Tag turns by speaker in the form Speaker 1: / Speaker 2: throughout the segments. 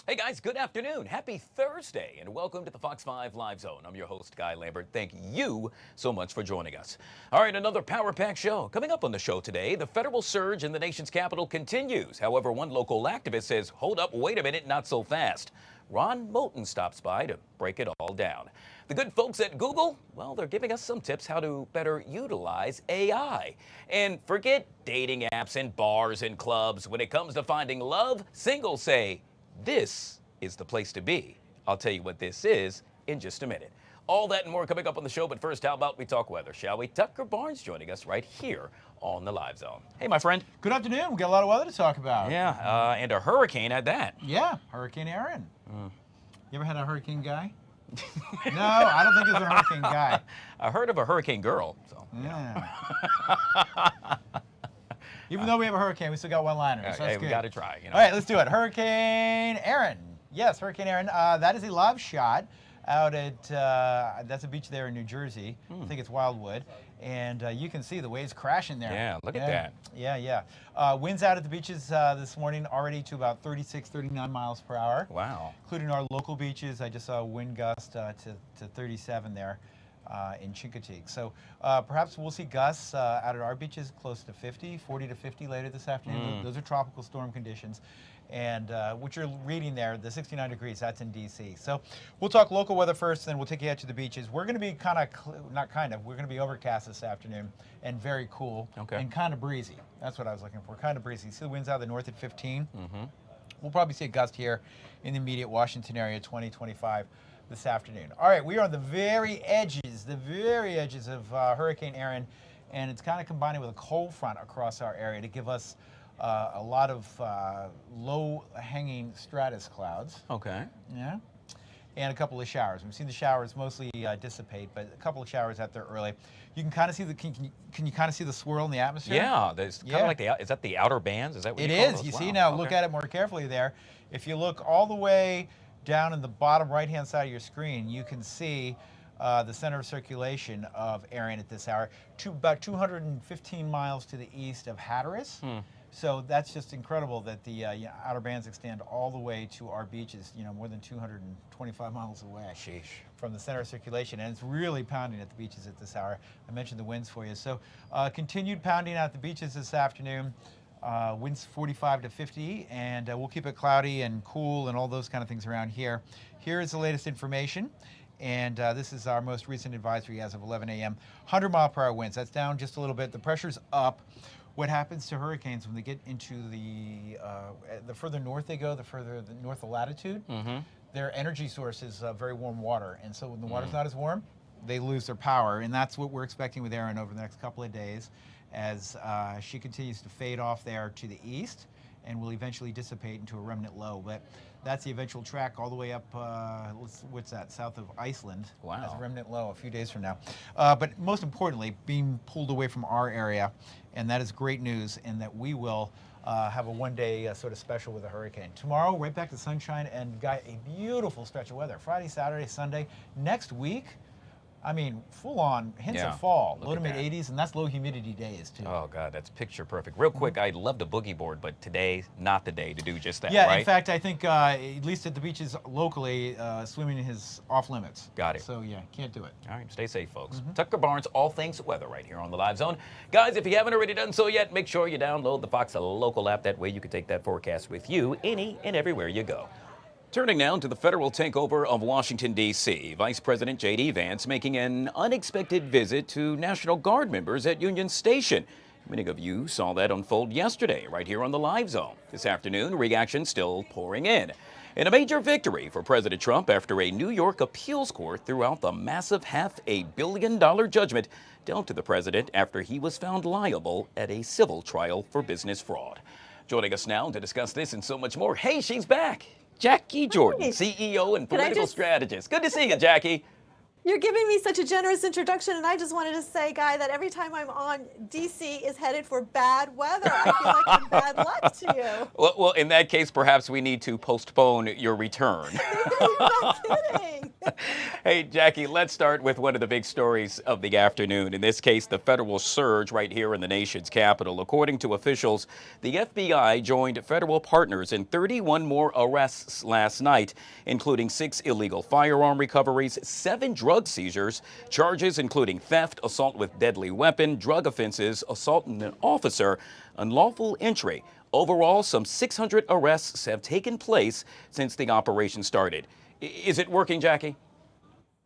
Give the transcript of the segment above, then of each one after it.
Speaker 1: Hey guys, good afternoon. Happy Thursday and welcome to the Fox 5 Live Zone. I'm your host, Guy Lambert. Thank you so much for joining us. All right, another power-packed show. Coming up on the show today, the federal surge in the nation's capital continues. However, one local activist says, hold up, wait a minute, not so fast. Ron Moulton stops by to break it all down. The good folks at Google, well, they're giving us some tips how to better utilize AI. And forget dating apps and bars and clubs. When it comes to finding love, singles say, this is the place to be. I'll tell you what this is in just a minute. All that and more coming up on the show, but first, how about we talk weather, shall we? Tucker Barnes joining us right here on the Live Zone. Hey, my friend.
Speaker 2: Good afternoon. We got a lot of weather to talk about.
Speaker 1: Yeah, and a hurricane at that.
Speaker 2: Yeah, Hurricane Erin. You ever had a hurricane guy? No, I don't think it's a hurricane guy.
Speaker 1: I heard of a hurricane girl. So.
Speaker 2: Yeah. Even though we have a hurricane, we still got one-liners.
Speaker 1: Hey, we got to try. You know.
Speaker 2: All right, let's do it. Hurricane Erin. Yes, Hurricane Erin. That is a live shot out at, that's a beach there in New Jersey. I think it's Wildwood. And you can see the waves crashing there.
Speaker 1: Yeah, look at that.
Speaker 2: Yeah. Winds out at the beaches this morning already to about 36, 39 miles per hour.
Speaker 1: Wow.
Speaker 2: Including our local beaches. I just saw a wind gust to 37 there. In Chincoteague. So perhaps we'll see gusts out at our beaches close to 50, 40 to 50 later this afternoon. Those are tropical storm conditions. And what you're reading there, the 69 degrees, that's in D.C. So we'll talk local weather first, then we'll take you out to the beaches. We're going to be we're going to be overcast this afternoon and very cool and kind of breezy. That's what I was looking for, kind of breezy. See the winds out of the north at 15? We'll probably see a gust here in the immediate Washington area, 20, 25. This afternoon. All right, we are on the very edges of Hurricane Erin, and it's kind of combining with a cold front across our area to give us a lot of low-hanging stratus clouds.
Speaker 1: Okay.
Speaker 2: Yeah, and a couple of showers. We've seen the showers mostly dissipate, but a couple of showers out there early. You can kind of see can you kind of see the swirl in the atmosphere?
Speaker 1: Yeah, there's kind of like is that the outer bands? Is that what
Speaker 2: it
Speaker 1: you call
Speaker 2: is?
Speaker 1: those?
Speaker 2: You
Speaker 1: Wow.
Speaker 2: see now. Look at it more carefully there. If you look all the way down in the bottom right-hand side of your screen, you can see the center of circulation of Erin at this hour, about 215 miles to the east of Hatteras. So that's just incredible that the outer bands extend all the way to our beaches, more than 225 miles away from the center of circulation. And it's really pounding at the beaches at this hour. I mentioned the winds for you. So continued pounding at the beaches this afternoon. Winds 45 to 50, and we'll keep it cloudy and cool and all those kind of things around here. Here is the latest information, and this is our most recent advisory as of 11 a.m. 100-mile-per-hour winds. That's down just a little bit. The pressure's up. What happens to hurricanes when they get into the further north they go, the further north the latitude, their energy source is very warm water, and so when the water's not as warm, they lose their power, and that's what we're expecting with Erin over the next couple of days as she continues to fade off there to the east and will eventually dissipate into a remnant low. But that's the eventual track all the way up, what's that, south of Iceland.
Speaker 1: Wow.
Speaker 2: As a remnant low a few days from now. But most importantly, being pulled away from our area, and that is great news, and that we will have a one-day sort of special with a hurricane. Tomorrow, right back to sunshine and a beautiful stretch of weather. Friday, Saturday, Sunday. Next week, I mean, full-on hints of fall, low to mid-80s, and that's low humidity days, too.
Speaker 1: Oh, God, that's picture perfect. Real quick, I'd love to boogie board, but today, not the day to do just that,
Speaker 2: yeah,
Speaker 1: right?
Speaker 2: In fact, I think, at least at the beaches locally, swimming is off-limits.
Speaker 1: Got it.
Speaker 2: So, yeah, can't do it.
Speaker 1: All right, stay safe, folks. Tucker Barnes, all things weather right here on the Live Zone. Guys, if you haven't already done so yet, make sure you download the Fox Local app. That way you can take that forecast with you any and everywhere you go. Turning now to the federal takeover of Washington, D.C., Vice President J.D. Vance making an unexpected visit to National Guard members at Union Station. Many of you saw that unfold yesterday right here on the Live Zone. This afternoon, reaction still pouring in. And a major victory for President Trump after a New York appeals court threw out the massive $500 million judgment dealt to the president after he was found liable at a civil trial for business fraud. Joining us now to discuss this and so much more, hey, she's back. Jackie Jordan, CEO and political strategist. Good to see you, Jackie.
Speaker 3: You're giving me such a generous introduction, and I just wanted to say, Guy, that every time I'm on, DC is headed for bad weather. I feel like I'm bad luck to you.
Speaker 1: Well, in that case, perhaps we need to postpone your return.
Speaker 3: You're not kidding.
Speaker 1: Hey, Jackie, let's start with one of the big stories of the afternoon. In this case, the federal surge right here in the nation's capital. According to officials, the FBI joined federal partners in 31 more arrests last night, including 6 illegal firearm recoveries, 7 drug seizures, charges including theft, assault with deadly weapon, drug offenses, assault on an officer, unlawful entry. Overall, some 600 arrests have taken place since the operation started. Is it working, Jackie?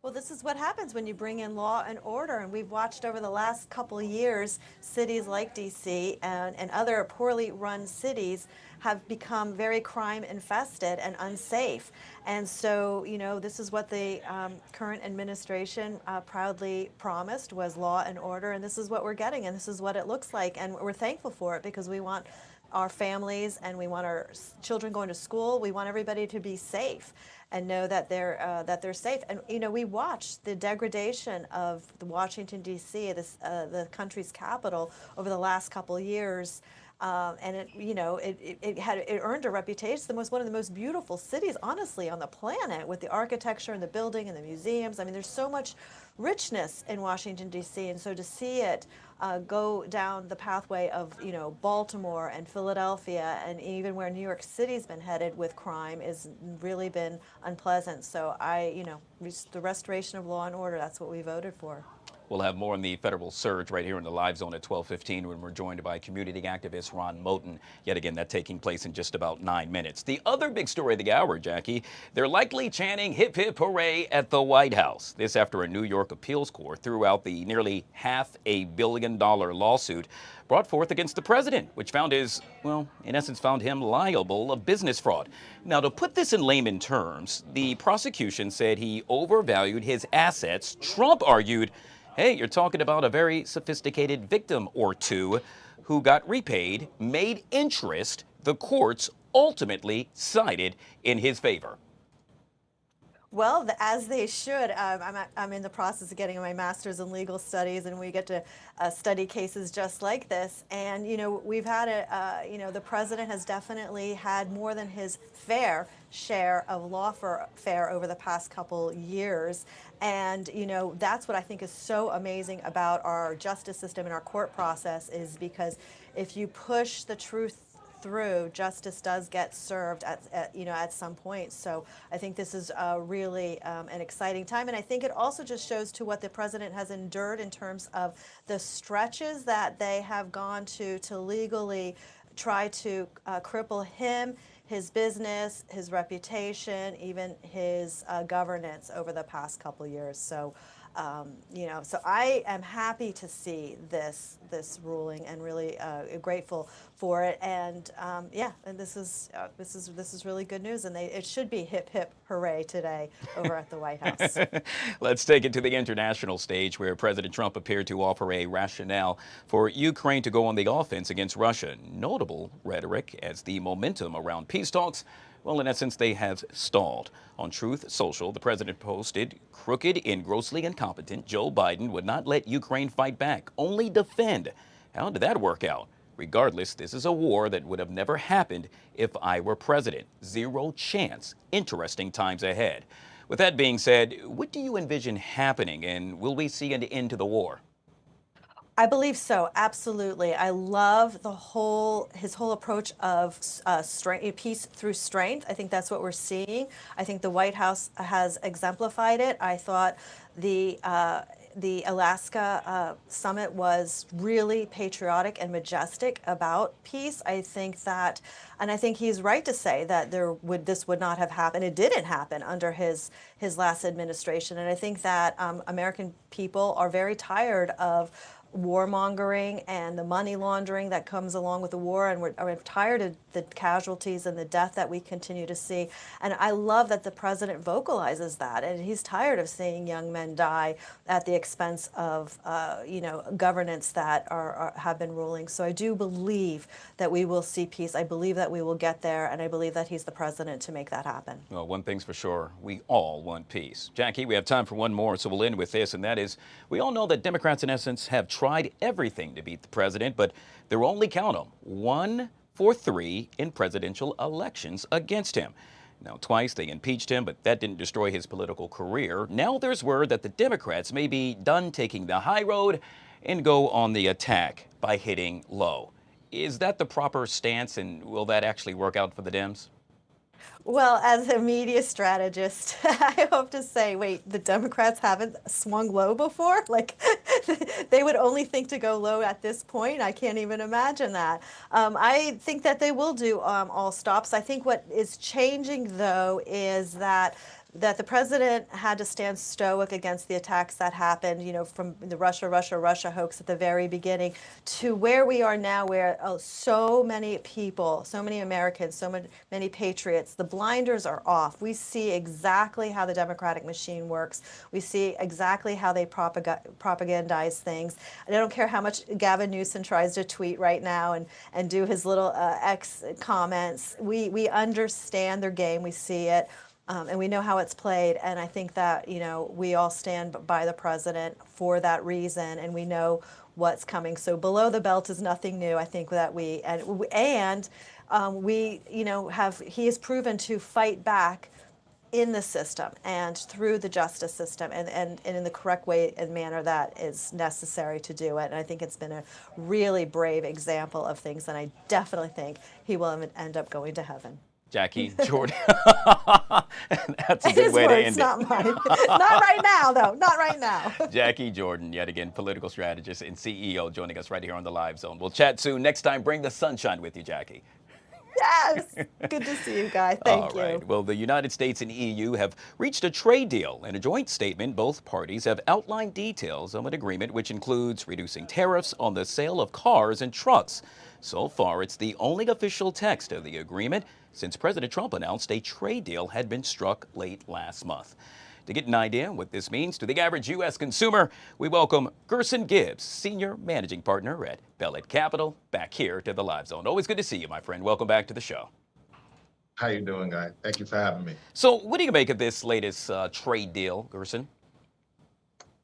Speaker 3: Well, this is what happens when you bring in law and order, and we've watched over the last couple of years cities like DC and other poorly run cities have become very crime infested and unsafe. And so, you know, this is what the current administration proudly promised was law and order, and this is what we're getting, and this is what it looks like, and we're thankful for it because we want our families and we want our children going to school. We want everybody to be safe and know that they're safe. And you know, we watched the degradation of the Washington D.C., the country's capital, over the last couple of years. And it earned a reputation as one of the most beautiful cities, honestly, on the planet, with the architecture and the building and the museums. I mean, there's so much richness in Washington, D.C., and so to see it go down the pathway of, you know, Baltimore and Philadelphia and even where New York City's been headed with crime has really been unpleasant. So the restoration of law and order, that's what we voted for.
Speaker 1: We'll have more on the federal surge right here in the live zone at 12:15 when we're joined by community activist Ron Moten. Yet again, that taking place in just about 9 minutes. The other big story of the hour, Jackie, they're likely chanting hip hip hooray at the White House. This after a New York appeals court threw out the nearly $500 million lawsuit brought forth against the president, which found in essence found him liable of business fraud. Now, to put this in layman terms, the prosecution said he overvalued his assets. Trump argued, hey, you're talking about a very sophisticated victim or two who got repaid, made interest. The courts ultimately sided in his favor.
Speaker 3: Well, as they should. I'm in the process of getting my master's in legal studies, and we get to study cases just like this. And, you know, we've had the president has definitely had more than his fair share of lawfare over the past couple years. And, you know, that's what I think is so amazing about our justice system and our court process, is because if you push the truth through, justice does get served at some point. So I think this is really an exciting time, and I think it also just shows to what the president has endured in terms of the stretches that they have gone to legally try to cripple him, his business, his reputation, even his governance over the past couple years. So so I am happy to see this ruling and really grateful for it. And and this is really good news. And it should be hip hip hooray today over at the White House.
Speaker 1: Let's take it to the international stage, where President Trump appeared to offer a rationale for Ukraine to go on the offense against Russia. Notable rhetoric as the momentum around peace talks, well, in essence, they have stalled. On Truth Social, the president posted, crooked and grossly incompetent, Joe Biden would not let Ukraine fight back, only defend. How did that work out? Regardless, this is a war that would have never happened if I were president. Zero chance. Interesting times ahead. With that being said, what do you envision happening, and will we see an end to the war?
Speaker 3: I believe so, absolutely. I love his whole approach of peace through strength. I think that's what we're seeing. I think the White House has exemplified it. I thought the Alaska summit was really patriotic and majestic about peace. I think he's right to say that this would not have happened. It didn't happen under his last administration, and I think that American people are very tired of warmongering and the money laundering that comes along with the war, and we're tired of the casualties and the death that we continue to see. And I love that the president vocalizes that, and he's tired of seeing young men die at the expense of governance that have been ruling. So I do believe that we will see peace. I believe that we will get there, and I believe that he's the president to make that happen.
Speaker 1: Well, one thing's for sure, we all want peace. Jackie, we have time for one more, so we'll end with this, and that is, we all know that Democrats, in essence, have tried everything to beat the president, but they're only, count them, 1 for 3 in presidential elections against him. Now, twice they impeached him, but that didn't destroy his political career. Now there's word that the Democrats may be done taking the high road and go on the attack by hitting low. Is that the proper stance, and will that actually work out for the Dems?
Speaker 3: Well, as a media strategist, I hope to say, wait, the Democrats haven't swung low before? Like, they would only think to go low at this point? I can't even imagine that. I think that they will do all stops. I think what is changing, though, is that the president had to stand stoic against the attacks that happened, from the Russia hoax at the very beginning to where we are now, where so many people, so many Americans, so many patriots, the blinders are off. We see exactly how the Democratic machine works. We see exactly how they propagandize things. And I don't care how much Gavin Newsom tries to tweet right now and do his little X comments. We understand their game. We see it. And we know how it's played, and I think that we all stand by the president for that reason, and we know what's coming. So below the belt is nothing new. I think that he has proven to fight back in the system and through the justice system, and in the correct way and manner that is necessary to do it. And I think it's been a really brave example of things, and I definitely think he will end up going to heaven.
Speaker 1: Jackie Jordan. That's a good way to end it.
Speaker 3: Not mine. Not right now, though. Not right now.
Speaker 1: Jackie Jordan, yet again, political strategist and CEO, joining us right here on the Live Zone. We'll chat soon. Next time, bring the sunshine with you, Jackie.
Speaker 3: Yes. Good to see you, Guy. Thank you.
Speaker 1: All right. Well, the United States and EU have reached a trade deal. In a joint statement, both parties have outlined details of an agreement which includes reducing tariffs on the sale of cars and trucks. So far, it's the only official text of the agreement since President Trump announced a trade deal had been struck late last month. To get an idea what this means to the average U.S. consumer, we welcome Gerson Gibbs, Senior Managing Partner at Bellet Capital, back here to the Live Zone. Always good to see you, my friend. Welcome back to the show.
Speaker 4: How you doing, Guy? Thank you for having me.
Speaker 1: So what do you make of this latest trade deal, Gerson?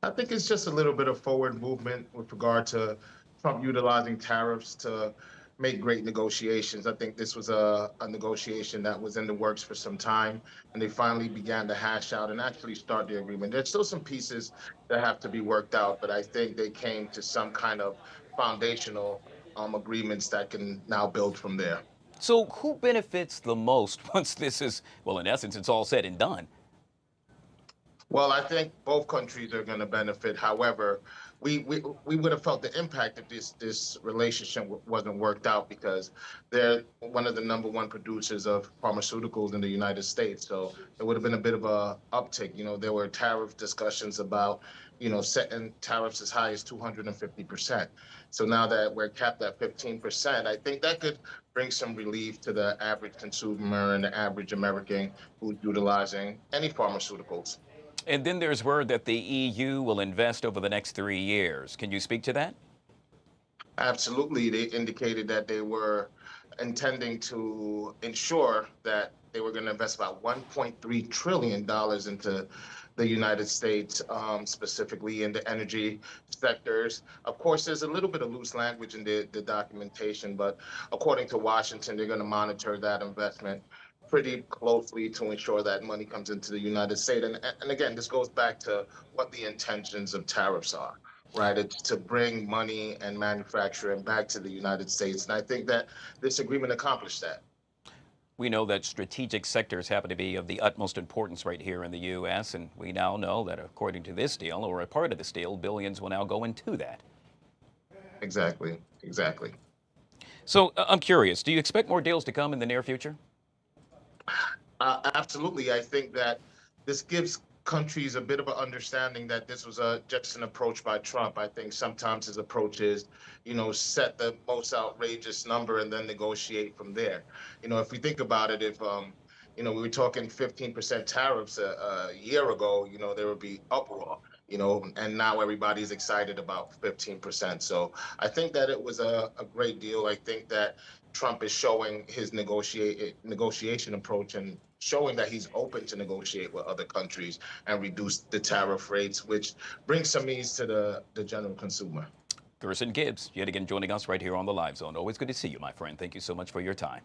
Speaker 4: I think it's just a little bit of forward movement with regard to Trump utilizing tariffs to make great negotiations. I think this was a negotiation that was in the works for some time, and they finally began to hash out and actually start the agreement. There's still some pieces that have to be worked out, but I think they came to some kind of foundational agreements that can now build from there.
Speaker 1: So who benefits the most once this is, well, in essence, it's all said and done?
Speaker 4: Well, I think both countries are going to benefit. However, we would have felt the impact if this relationship wasn't worked out, because they're one of the #1 producers of pharmaceuticals in the United States. So it would have been a bit of a uptick. There were tariff discussions about, setting tariffs as high as 250%. So now that we're capped at 15%, I think that could bring some relief to the average consumer and the average American who's utilizing any pharmaceuticals.
Speaker 1: And then there's word that the EU will invest over the next 3 years. Can you speak to that?
Speaker 4: Absolutely. They indicated that they were intending to ensure that they were going to invest about $1.3 trillion into the United States, specifically in the energy sectors. Of course, there's a little bit of loose language in the documentation, but according to Washington, they're going to monitor that investment pretty closely to ensure that money comes into the United States. And again, this goes back to what the intentions of tariffs are, right? It's to bring money and manufacturing back to the United States. And I think that this agreement accomplished that.
Speaker 1: We know that strategic sectors happen to be of the utmost importance right here in the U.S., and we now know that according to this deal, or a part of this deal, billions will now go into that.
Speaker 4: Exactly.
Speaker 1: So I'm curious, do you expect more deals to come in the near future?
Speaker 4: Absolutely. I think that this gives countries a bit of an understanding that this was just an approach by Trump. I think sometimes his approach is, set the most outrageous number and then negotiate from there. If we think about it, if we were talking 15% tariffs a year ago, there would be uproar. And now everybody's excited about 15%. So I think that it was a great deal. I think that Trump is showing his negotiation approach and showing that he's open to negotiate with other countries and reduce the tariff rates, which brings some ease to the general consumer.
Speaker 1: Gerson Gibbs, yet again joining us right here on the Live Zone. Always good to see you, my friend. Thank you so much for your time.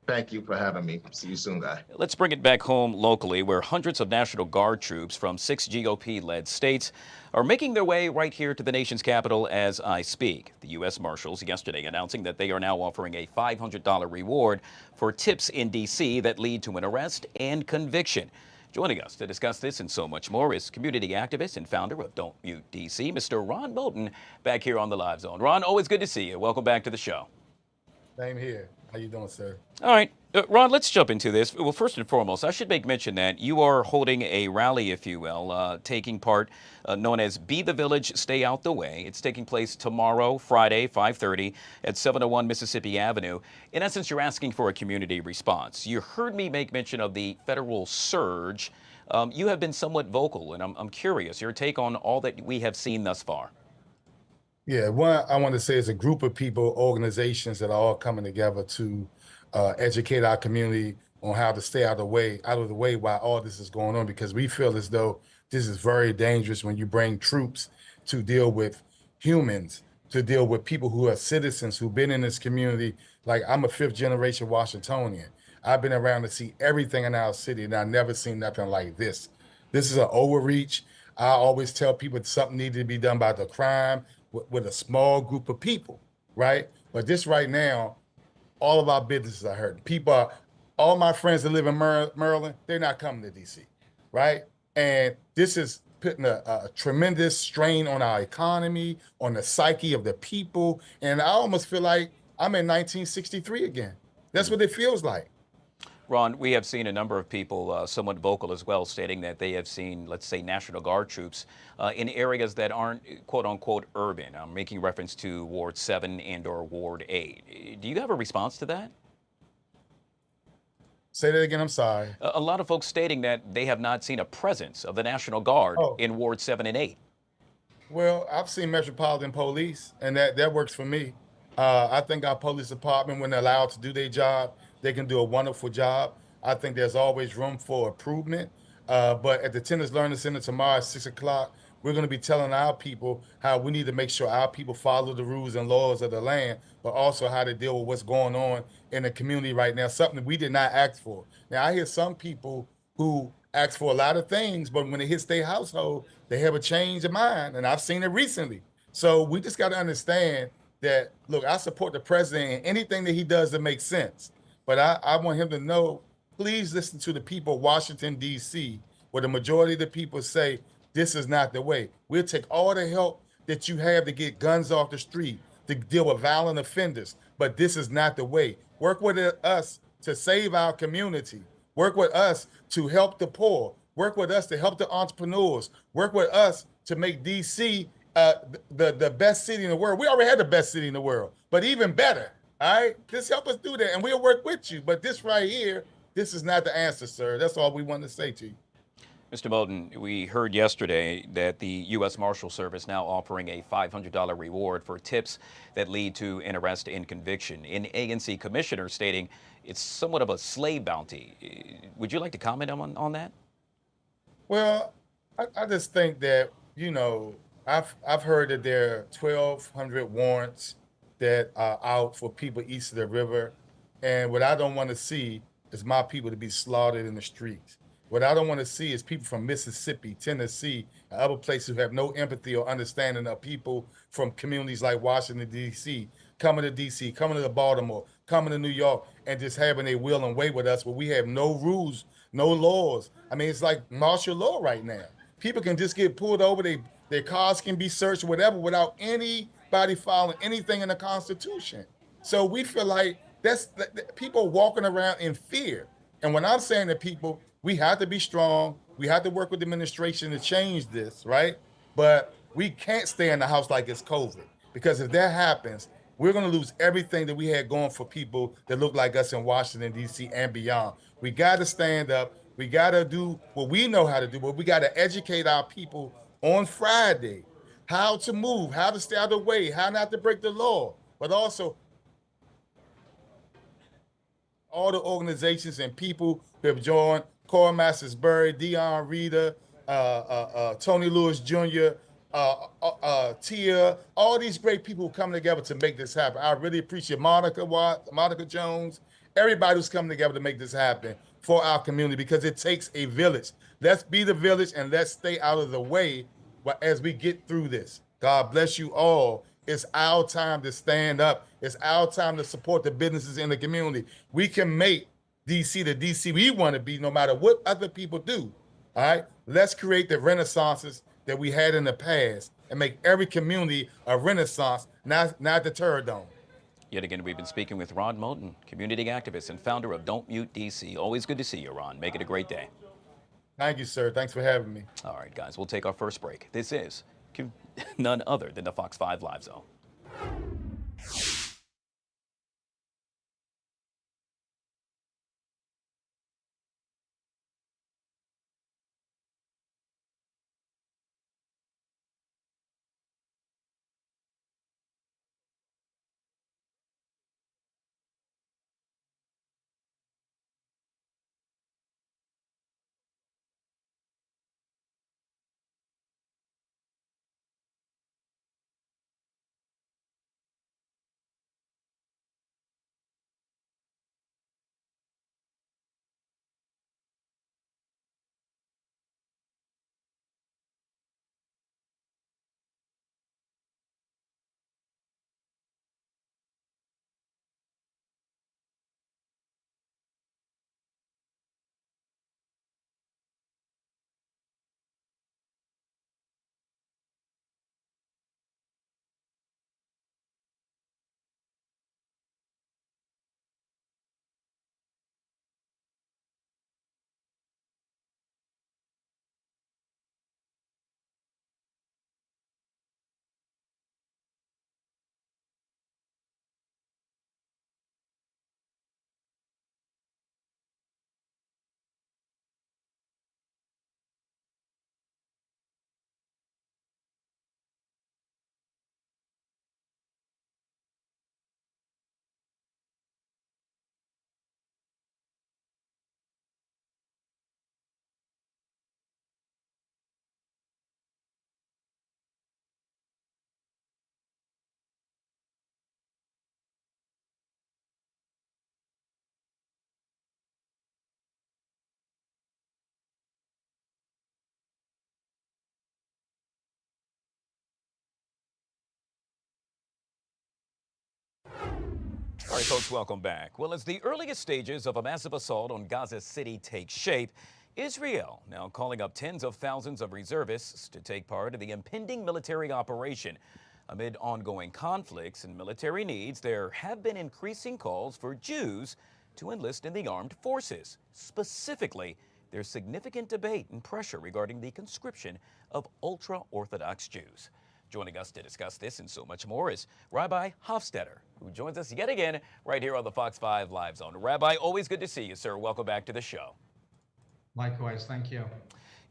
Speaker 4: Thank you for having me. See you soon, Guy.
Speaker 1: Let's bring it back home locally, where hundreds of National Guard troops from 6 GOP-led states are making their way right here to the nation's capital as I speak. The U.S. Marshals yesterday announcing that they are now offering a $500 reward for tips in D.C. that lead to an arrest and conviction. Joining us to discuss this and so much more is community activist and founder of Don't Mute D.C., Mr. Ron Moulton, back here on the Live Zone. Ron, always good to see you. Welcome back to the show.
Speaker 5: Same here. How you doing, sir?
Speaker 1: All right, Ron, let's jump into this. Well, first and foremost, I should make mention that you are holding a rally, if you will, taking part, known as Be the Village, Stay Out the Way. It's taking place tomorrow, Friday, 5:30 at 701 Mississippi Avenue. In essence, you're asking for a community response. You heard me make mention of the federal surge. You have been somewhat vocal, and I'm curious, your take on all that we have seen thus far.
Speaker 5: Yeah, one I want to say is a group of people, organizations that are all coming together to educate our community on how to stay out of the way while all this is going on, because we feel as though this is very dangerous when you bring troops to deal with humans, to deal with people who are citizens who've been in this community. Like, I'm a 5th generation Washingtonian. I've been around to see everything in our city, and I've never seen nothing like this. This is an overreach. I always tell people something needed to be done about the crime with a small group of people, right? But this right now, all of our businesses are hurting. All my friends that live in Maryland, they're not coming to DC, right? And this is putting a tremendous strain on our economy, on the psyche of the people. And I almost feel like I'm in 1963 again. That's what it feels like.
Speaker 1: Ron, we have seen a number of people somewhat vocal as well, stating that they have seen, let's say, National Guard troops in areas that aren't, quote unquote, urban. I'm making reference to Ward 7 and or Ward 8. Do you have a response to that?
Speaker 5: Say that again, I'm sorry.
Speaker 1: A lot of folks stating that they have not seen a presence of the National Guard in Ward 7 and 8.
Speaker 5: Well, I've seen Metropolitan Police, and that works for me. I think our police department, when they're allowed to do their job, they can do a wonderful job. I think there's always room for improvement. But at the Tennis Learning Center tomorrow at 6 o'clock, we're going to be telling our people how we need to make sure our people follow the rules and laws of the land, but also how to deal with what's going on in the community right now, something we did not ask for. Now, I hear some people who ask for a lot of things, but when it hits their household, they have a change of mind, and I've seen it recently. So we just got to understand that, look, I support the president in anything that he does that makes sense. But I want him to know, please listen to the people of Washington, D.C., where the majority of the people say, this is not the way. We'll take all the help that you have to get guns off the street, to deal with violent offenders, but this is not the way. Work with us to save our community. Work with us to help the poor. Work with us to help the entrepreneurs. Work with us to make D.C. The best city in the world. We already had the best city in the world, but even better. All right, just help us do that, and we'll work with you. But this right here, this is not the answer, sir. That's all we want to say to you.
Speaker 1: Mr. Moulton, we heard yesterday that the U.S. Marshal Service now offering a $500 reward for tips that lead to an arrest and conviction. An ANC commissioner stating it's somewhat of a slave bounty. Would you like to comment on that?
Speaker 5: Well, I just think that, I've heard that there are 1,200 warrants that are out for people east of the river. And what I don't want to see is my people to be slaughtered in the streets. What I don't want to see is people from Mississippi, Tennessee, and other places who have no empathy or understanding of people from communities like Washington, D.C., coming to D.C., coming to Baltimore, coming to New York, and just having a will and way with us where we have no rules, no laws. I mean, it's like martial law right now. People can just get pulled over, their cars can be searched, whatever, without anybody following anything in the Constitution. So we feel like people walking around in fear. And when I'm saying to people, we have to be strong, We have to work with the administration to change this, right? But we can't stay in the house like it's COVID, because if that happens, we're going to lose everything that we had going for people that look like us in Washington, D.C. and beyond. We got to stand up. We got to do what we know how to do, but we got to educate our people on Friday how to move, how to stay out of the way, how not to break the law, but also all the organizations and people who have joined, Cora Masters-Berry, Dion Rita, Tony Lewis Jr., Tia, all these great people who come together to make this happen. I really appreciate Monica Jones, everybody who's coming together to make this happen for our community, because it takes a village. Let's be the village and let's stay out of the way as we get through this. God bless you all. It's our time to stand up. It's our time to support the businesses in the community. We can make DC the DC we want to be, no matter what other people do. All right, let's create the renaissances that we had in the past and make every community a renaissance, not the Terror Dome.
Speaker 1: Yet again, we've been speaking with Ron Moten, community activist and founder of Don't Mute DC. Always good to see you, Ron. Make it a great day.
Speaker 5: Thank you, sir. Thanks for having me.
Speaker 1: All right, guys, we'll take our first break. This is none other than the Fox 5 Live Zone. All right, folks, welcome back. Well, as the earliest stages of a massive assault on Gaza City take shape, Israel now calling up tens of thousands of reservists to take part in the impending military operation. Amid ongoing conflicts and military needs, there have been increasing calls for Jews to enlist in the armed forces. Specifically, there's significant debate and pressure regarding the conscription of ultra-Orthodox Jews. Joining us to discuss this and so much more is Rabbi Hofstetter, who joins us yet again right here on the Fox 5 Live Zone. Rabbi, always good to see you, sir. Welcome back to the show.
Speaker 6: Likewise, thank you.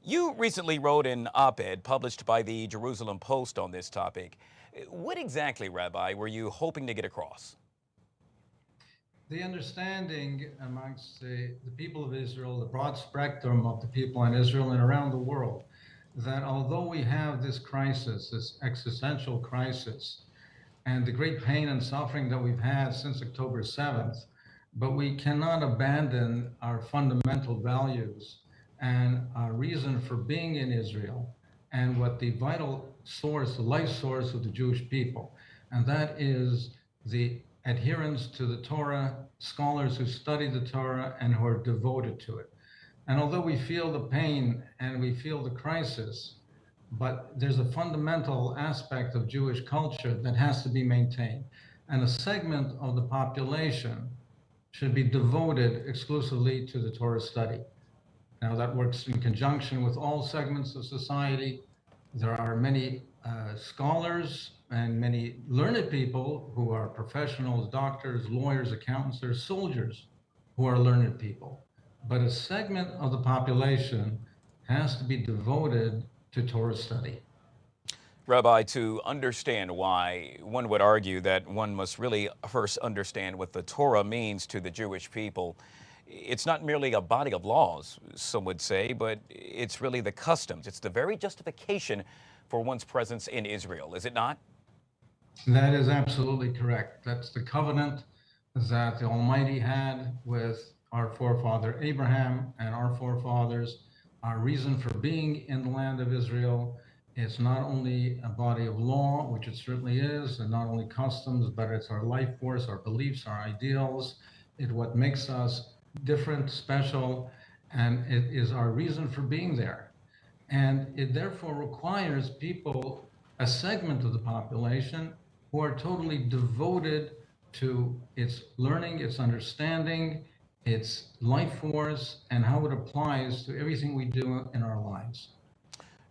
Speaker 1: You recently wrote an op-ed published by the Jerusalem Post on this topic. What exactly, Rabbi, were you hoping to get across?
Speaker 6: The understanding amongst the people of Israel, the broad spectrum of the people in Israel and around the world, that although we have this crisis, this existential crisis, and the great pain and suffering that we've had since October 7th, but we cannot abandon our fundamental values and our reason for being in Israel and what the vital source, the life source of the Jewish people, and that is the adherence to the Torah, scholars who study the Torah and who are devoted to it. And although we feel the pain and we feel the crisis, but there's a fundamental aspect of Jewish culture that has to be maintained. And a segment of the population should be devoted exclusively to the Torah study. Now, that works in conjunction with all segments of society. There are many scholars and many learned people who are professionals, doctors, lawyers, accountants. There are soldiers who are learned people. But a segment of the population has to be devoted to Torah study.
Speaker 1: Rabbi, to understand why, one would argue that one must really first understand what the Torah means to the Jewish people. It's not merely a body of laws, some would say, but it's really the customs. It's the very justification for one's presence in Israel, is it not?
Speaker 6: That is absolutely correct. That's the covenant that the Almighty had with our forefather Abraham and our forefathers. Our reason for being in the land of Israel is not only a body of law, which it certainly is, and not only customs, but it's our life force, our beliefs, our ideals. It's what makes us different, special, and it is our reason for being there. And it therefore requires people, a segment of the population, who are totally devoted to its learning, its understanding, its life force, and how it applies to everything we do in our lives.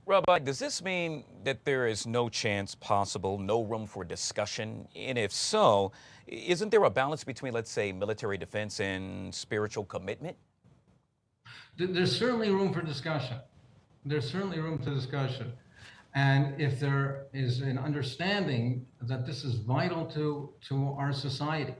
Speaker 1: Rabbi, does this mean that there is no chance possible, no room for discussion? And if so, isn't there a balance between, let's say, military defense and spiritual commitment?
Speaker 6: There's certainly room for discussion. There's certainly room for discussion. And if there is an understanding that this is vital to our society,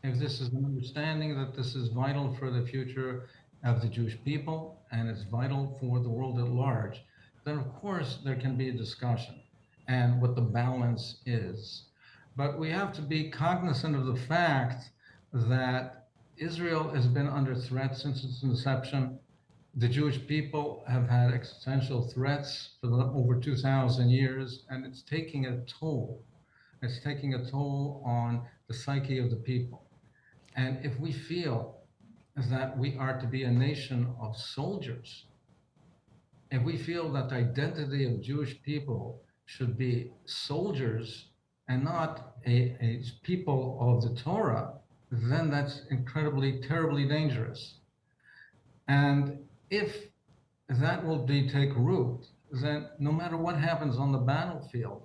Speaker 6: if this is an understanding that this is vital for the future of the Jewish people and it's vital for the world at large, then of course there can be a discussion and what the balance is. But we have to be cognizant of the fact that Israel has been under threat since its inception. The Jewish people have had existential threats for over 2,000 years, and it's taking a toll. It's taking a toll on the psyche of the people. And if we feel that we are to be a nation of soldiers, if we feel that the identity of Jewish people should be soldiers and not a people of the Torah, then that's incredibly, terribly dangerous. And if that will take root, then no matter what happens on the battlefield,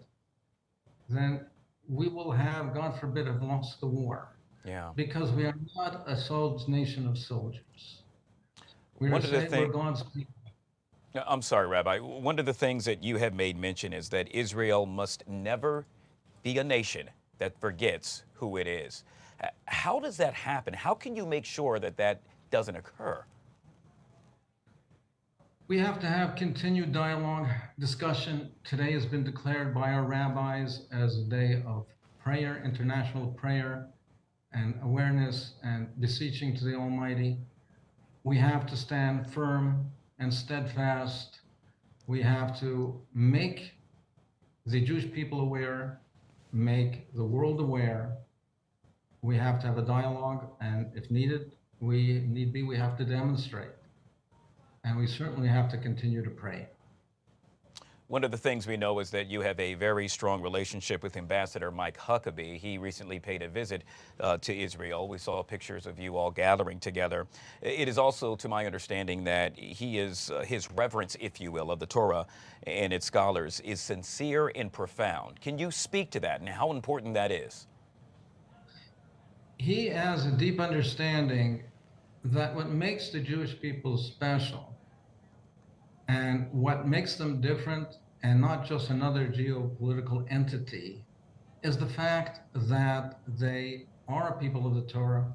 Speaker 6: then we will have, God forbid, have lost the war.
Speaker 1: Yeah.
Speaker 6: Because we are not a nation of soldiers. We're God's people.
Speaker 1: I'm sorry, Rabbi. One of the things that you have made mention is that Israel must never be a nation that forgets who it is. How does that happen? How can you make sure that that doesn't occur?
Speaker 6: We have to have continued dialogue, discussion. Today has been declared by our rabbis as a day of prayer, international prayer, and awareness and beseeching to the Almighty. We have to stand firm and steadfast. We have to make the Jewish people aware, make the world aware. We have to have a dialogue, and if needed, we have to demonstrate. And we certainly have to continue to pray.
Speaker 1: One of the things we know is that you have a very strong relationship with Ambassador Mike Huckabee. He recently paid a visit to Israel. We saw pictures of you all gathering together. It is also, to my understanding, that he is, his reverence, if you will, of the Torah and its scholars is sincere and profound. Can you speak to that and how important that is?
Speaker 6: He has a deep understanding that what makes the Jewish people special and what makes them different and not just another geopolitical entity is the fact that they are a people of the Torah.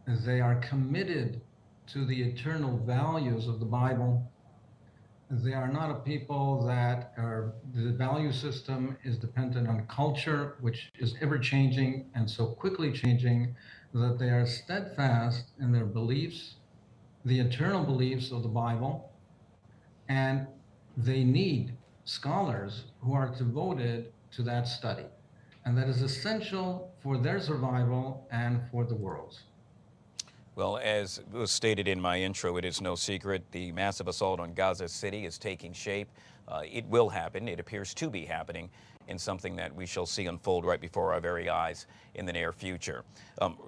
Speaker 6: They are committed to the eternal values of the Bible. They are not a people that the value system is dependent on culture, which is ever changing and so quickly changing that they are steadfast in their beliefs, the eternal beliefs of the Bible, and they need scholars who are devoted to that study. And that is essential for their survival and for the world's.
Speaker 1: Well, as was stated in my intro, it is no secret the massive assault on Gaza City is taking shape. It will happen. It appears to be happening, and something that we shall see unfold right before our very eyes in the near future.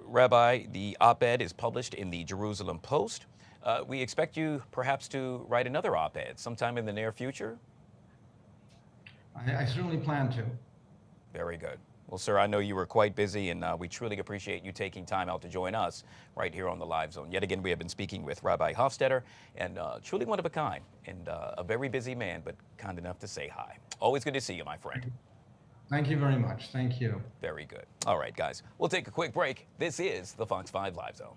Speaker 1: Rabbi, the op-ed is published in the Jerusalem Post. we expect you perhaps to write another op-ed sometime in the near future?
Speaker 6: I certainly plan to.
Speaker 1: Very good. Well, sir, I know you were quite busy, and we truly appreciate you taking time out to join us right here on the Live Zone. Yet again, we have been speaking with Rabbi Hofstetter, and truly one of a kind, and a very busy man, but kind enough to say hi. Always good to see you, my friend.
Speaker 6: Thank you very much. Thank you.
Speaker 1: Very good. All right, guys, we'll take a quick break. This is the Fox 5 Live Zone.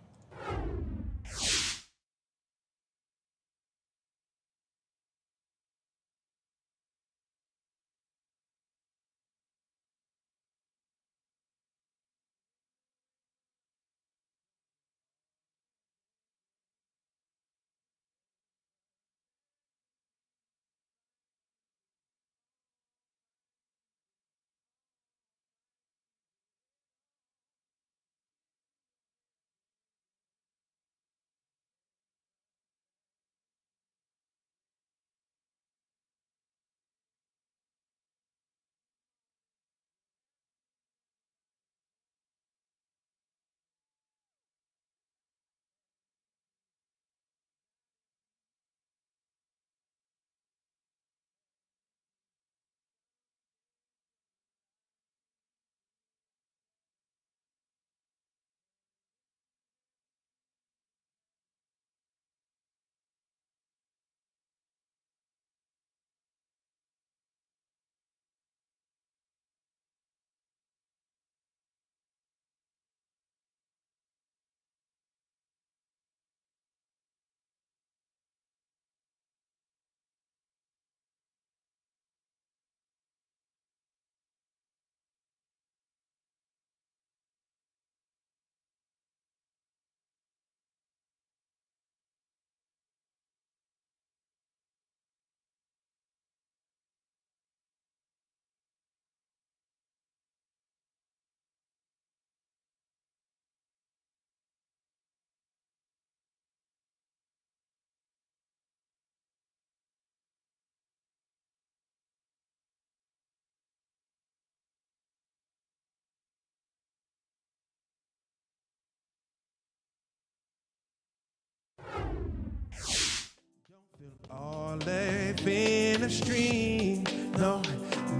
Speaker 7: All life in a stream. No,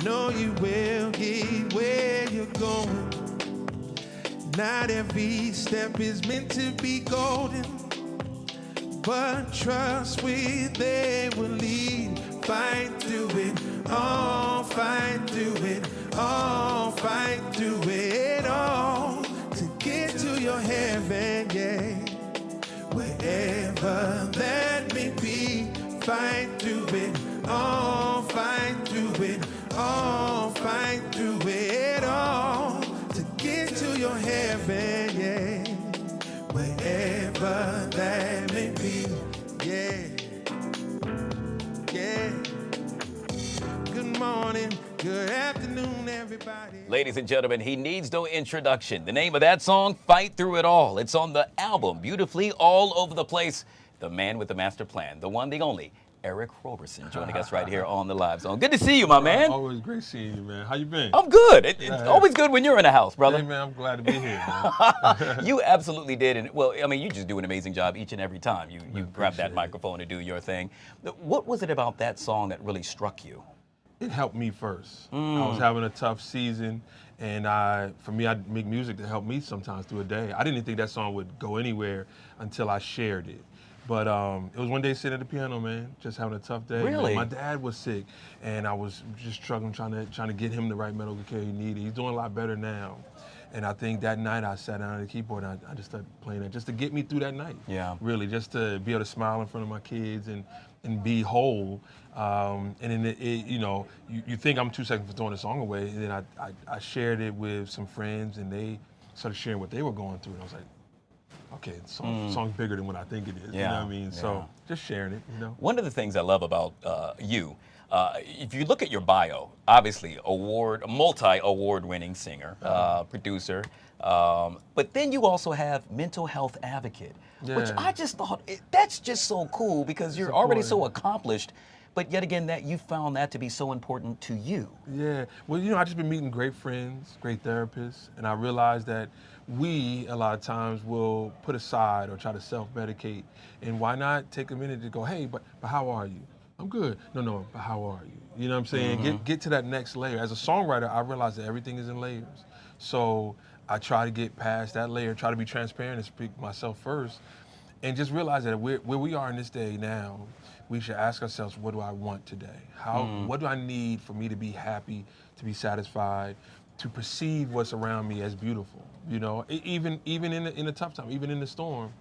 Speaker 7: no, you will get where you're going. Not every step is meant to be golden, but trust where they will lead. Fight through it, all fight through it, all fight through it all to get to your heaven, yeah. Wherever that may be, fight through it, all fight through it, all fight through it all to get to your heaven, yeah. Wherever that may be, yeah, yeah. Good morning, good afternoon, everybody.
Speaker 1: Ladies and gentlemen, he needs no introduction. The name of that song, Fight Through It All. It's on the album, Beautifully All Over the Place. The man with the master plan, the one, the only, Eric Roberson, joining us right here on the Live Zone. Good to see you, my man.
Speaker 8: Always great seeing you, man. How you been?
Speaker 1: I'm good. It's always good when you're in the house, brother.
Speaker 8: Hey, man, I'm glad to be here, man.
Speaker 1: You absolutely did. And, well, I mean, you just do an amazing job each and every time. You grab that microphone and do your thing. What was it about that song that really struck you?
Speaker 8: It helped me first. I was having a tough season, and for me, I make music to help me sometimes through a day. I didn't think that song would go anywhere until I shared it. But it was one day sitting at the piano, man, just having a tough day.
Speaker 1: Really?
Speaker 8: My dad was sick, and I was just struggling trying to get him the right medical care he needed. He's doing a lot better now. And I think that night I sat down at the keyboard and I just started playing it just to get me through that night.
Speaker 1: Yeah.
Speaker 8: Really, just to be able to smile in front of my kids and be whole. And then you think I'm 2 seconds for throwing the song away, and then I shared it with some friends, and they started sharing what they were going through, and I was like, okay, the song's bigger than what I think it is.
Speaker 1: Yeah,
Speaker 8: You know what I mean?
Speaker 1: yeah.
Speaker 8: So just sharing it, you know.
Speaker 1: One of the things I love about you, if you look at your bio, obviously multi-award winning singer, producer, but then you also have mental health advocate, which
Speaker 8: Yeah.
Speaker 1: I just thought, that's just so cool because you're already so accomplished, but yet again that you found that to be so important to you.
Speaker 8: Yeah, well, I just been meeting great friends, great therapists, and I realized that we a lot of times will put aside or try to self-medicate. And why not take a minute to go, hey, but how are you? I'm good. No, but how are you? You know what I'm saying? Get to that next layer. As a songwriter, I realize that everything is in layers. So I try to get past that layer, try to be transparent and speak myself first, and just realize that where we are in this day now, we should ask ourselves, what do I want today? What do I need for me to be happy, to be satisfied, to perceive what's around me as beautiful? You know, even in the tough time, even in the storm,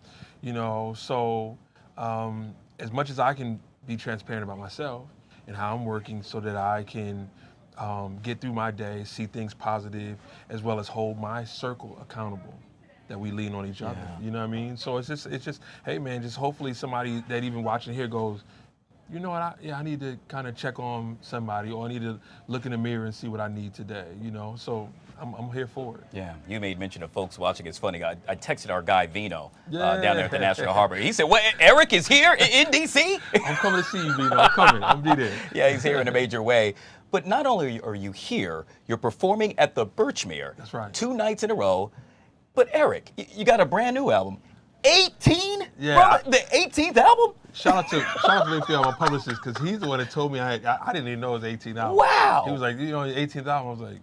Speaker 8: you know. So as much as I can be transparent about myself and how I'm working so that I can get through my day, see things positive, as well as hold my circle accountable, that we lean on each other. You know what I mean? So it's just, hey man, just hopefully somebody that even watching here goes, you know what, I need to kind of check on somebody, or I need to look in the mirror and see what I need today, you know? So I'm here for it.
Speaker 1: Yeah, you made mention of folks watching. It's funny, I texted our guy Vino down there at the National Harbor. He said, what, Eric is here in D.C.?
Speaker 8: I'm coming to see you, Vino, I'm coming, I'll be there.
Speaker 1: Yeah, he's here in a major way. But not only are you here, you're performing at the Birchmere.
Speaker 8: That's right.
Speaker 1: 2 nights in a row. But Eric, you got a brand new album. 18?
Speaker 8: Yeah.
Speaker 1: Brother, the 18th album?
Speaker 8: Shout out to Linfield, my publicist, because he's the one that told me I didn't even know it was 18 album.
Speaker 1: Wow.
Speaker 8: He was like, you know, your 18th album. I was like,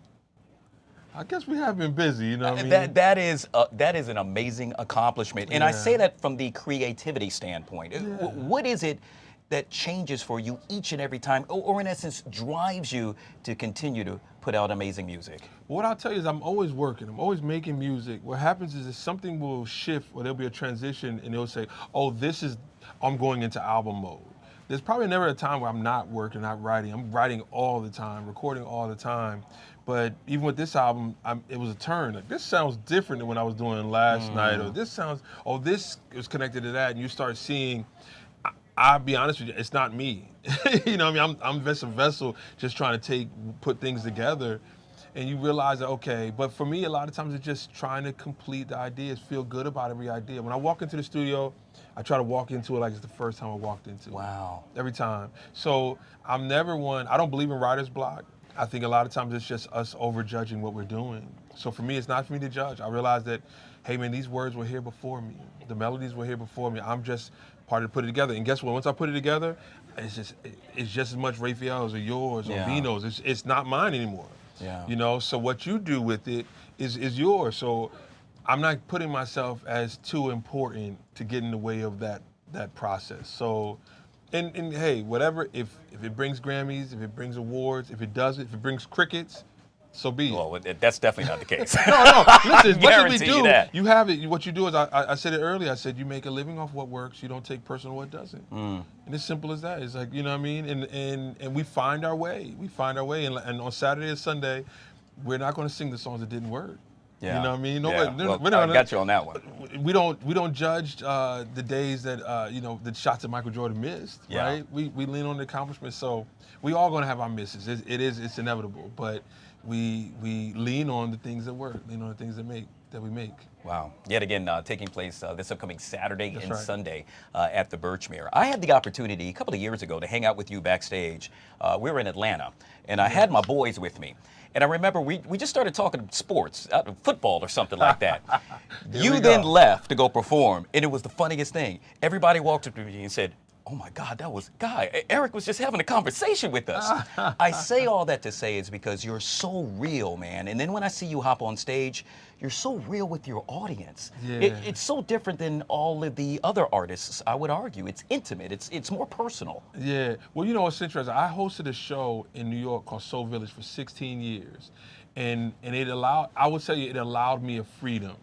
Speaker 8: I guess we have been busy, you know what I mean?
Speaker 1: That is an amazing accomplishment. And I say that from the creativity standpoint. What is it that changes for you each and every time, or in essence drives you to continue to put out amazing music?
Speaker 8: What I'll tell you is I'm always working. I'm always making music. What happens is something will shift, or there'll be a transition, and they'll say, oh, I'm going into album mode. There's probably never a time where I'm not working, not writing. I'm writing all the time, recording all the time. But even with this album, it was a turn. Like, this sounds different than what I was doing last night, or this is connected to that, and you start seeing, I'll be honest with you, it's not me. You know what I mean? I'm just a vessel just trying to put things together. And you realize that, okay, but for me, a lot of times it's just trying to complete the ideas, feel good about every idea. When I walk into the studio, I try to walk into it like it's the first time I walked into it.
Speaker 1: Wow.
Speaker 8: Every time. So I'm never one, I don't believe in writer's block. I think a lot of times it's just us overjudging what we're doing. So for me, it's not for me to judge. I realize that, hey man, these words were here before me. The melodies were here before me. I'm just part of put it together. And guess what? Once I put it together, it's just as much Raphael's or yours or Vino's. It's not mine anymore.
Speaker 1: Yeah.
Speaker 8: You know, so what you do with it is yours. So I'm not putting myself as too important to get in the way of that process. So, and hey, whatever, if it brings Grammys, if it brings awards, if it brings crickets, so be it.
Speaker 1: Well, that's definitely not the case.
Speaker 8: No, listen, as much as we do,
Speaker 1: that.
Speaker 8: you have it. What you do is, I said it earlier, I said you make a living off what works, you don't take personal what doesn't. And it's simple as that. It's like, you know what I mean? And we find our way. And on Saturday and Sunday, we're not going to sing the songs that didn't work.
Speaker 1: Yeah.
Speaker 8: You know what I mean?
Speaker 1: Well, I got you on that one.
Speaker 8: We don't judge the days that the shots that Michael Jordan missed, right? We lean on the accomplishments. So we all going to have our misses. It's inevitable, but we lean on the things that work, lean on the things that we make.
Speaker 1: Wow. Yet again, taking place this upcoming Saturday and Sunday at the Birchmere. I had the opportunity a couple of years ago to hang out with you backstage. We were in Atlanta, and I had my boys with me. And I remember we just started talking sports, football or something like that. You then left to go perform, and it was the funniest thing. Everybody walked up to me and said, oh my God, that was Guy. Eric was just having a conversation with us. I say all that to say is because you're so real, man. And then when I see you hop on stage, you're so real with your audience.
Speaker 8: Yeah.
Speaker 1: It's so different than all of the other artists, I would argue. It's intimate, it's more personal.
Speaker 8: Yeah, well, you know what's interesting? I hosted a show in New York called Soul Village for 16 years. And it allowed me a freedom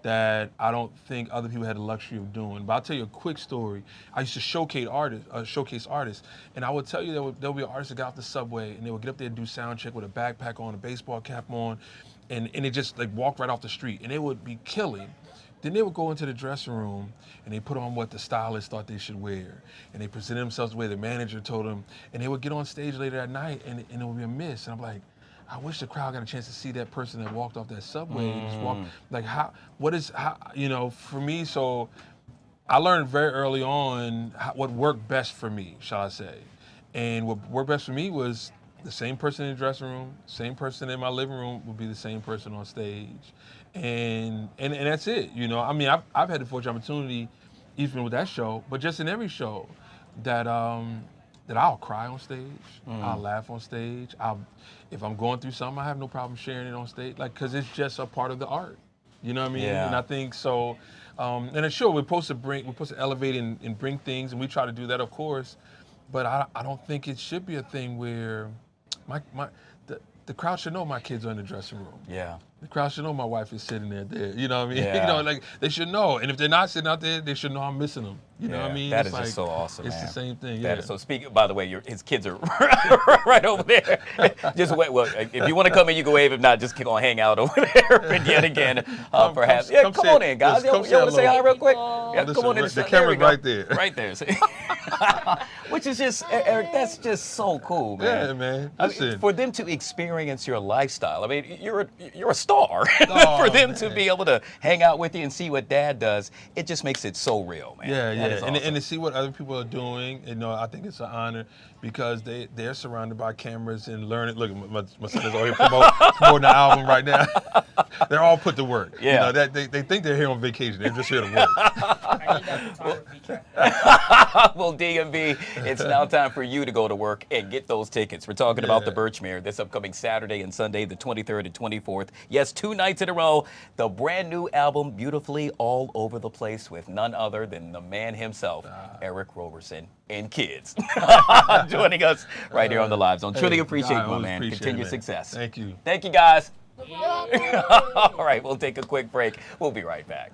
Speaker 8: that I don't think other people had the luxury of doing. But I'll tell you a quick story. I used to showcase artists, and I would tell you there'll be an artist that got off the subway, and they would get up there and do sound check with a backpack on, a baseball cap on, and it just like walked right off the street, and they would be killing. Then they would go into the dressing room, and they put on what the stylist thought they should wear, and they presented themselves the way the manager told them, and they would get on stage later that night, and it would be a miss. And I'm like, I wish the crowd got a chance to see that person that walked off that subway and just walked, like for me, so I learned very early on what worked best for me, shall I say. And what worked best for me was the same person in the dressing room, same person in my living room will be the same person on stage, and that's it. You know, I mean, I've had the fortunate opportunity, even with that show, but just in every show, that that I'll cry on stage, I'll laugh on stage. If I'm going through something, I have no problem sharing it on stage, like, because it's just a part of the art. You know what I mean?
Speaker 1: Yeah.
Speaker 8: And I think so. And sure, we're supposed to elevate and bring things, and we try to do that, of course. But I don't think it should be a thing where the crowd should know my kids are in the dressing room.
Speaker 1: Yeah.
Speaker 8: The crowd should know my wife is sitting there. You know what I mean?
Speaker 1: Yeah.
Speaker 8: You know, like, they should know. And if they're not sitting out there, they should know I'm missing them. You know what I mean?
Speaker 1: That
Speaker 8: It's
Speaker 1: is
Speaker 8: like,
Speaker 1: just so awesome,
Speaker 8: It's
Speaker 1: man.
Speaker 8: the same thing.
Speaker 1: That
Speaker 8: Yeah.
Speaker 1: is so. Speaking, by the way, his kids are right over there. Just wait. Well, if you want to come in, you can wave. If not, just keep on hang out over there. And yet again, perhaps. Come on in, guys. You want to say hi real quick? Yeah, come on in.
Speaker 8: The camera's right there.
Speaker 1: Right there. See? Which is just, Eric, that's just so cool, man.
Speaker 8: Yeah, man.
Speaker 1: I mean,
Speaker 8: Listen.
Speaker 1: for them to experience your lifestyle, I mean, you're a star.
Speaker 8: Oh,
Speaker 1: for them
Speaker 8: man.
Speaker 1: to be able to hang out with you and see what Dad does, it just makes it so real, man.
Speaker 8: Yeah,
Speaker 1: That is
Speaker 8: and
Speaker 1: awesome.
Speaker 8: to see what other people are doing, you know, I think it's an honor because they're surrounded by cameras and learning. Look, my son is all here promoting the album right now. They're all put to work.
Speaker 1: Yeah.
Speaker 8: You know, that they think they're here on vacation. They're just here to work.
Speaker 9: I need that photography check.
Speaker 1: Well, DMV, it's now time for you to go to work and get those tickets. We're talking about the Birchmere this upcoming Saturday and Sunday, the 23rd and 24th. Yes, 2 nights in a row. The brand new album, Beautifully All Over the Place, with none other than the man himself, Eric Roberson, and kids. Joining us right here on the Live Zone. Truly appreciate you, my man. Continued success.
Speaker 8: Thank you.
Speaker 1: Thank you, guys. All right, we'll take a quick break. We'll be right back.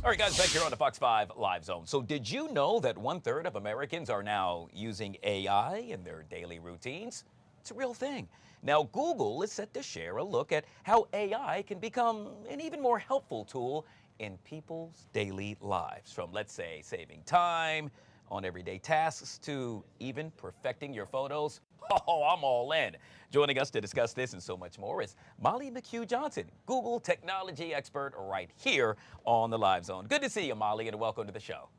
Speaker 1: All right, guys, back here on the Fox 5 Live Zone. So did you know that 1/3 of Americans are now using AI in their daily routines? It's a real thing. Now, Google is set to share a look at how AI can become an even more helpful tool in people's daily lives, from, let's say, saving time on everyday tasks to even perfecting your photos. Oh, I'm all in. Joining us to discuss this and so much more is Molly McHugh Johnson, Google technology expert right here on the Live Zone. Good to see you, Molly, and welcome to the show.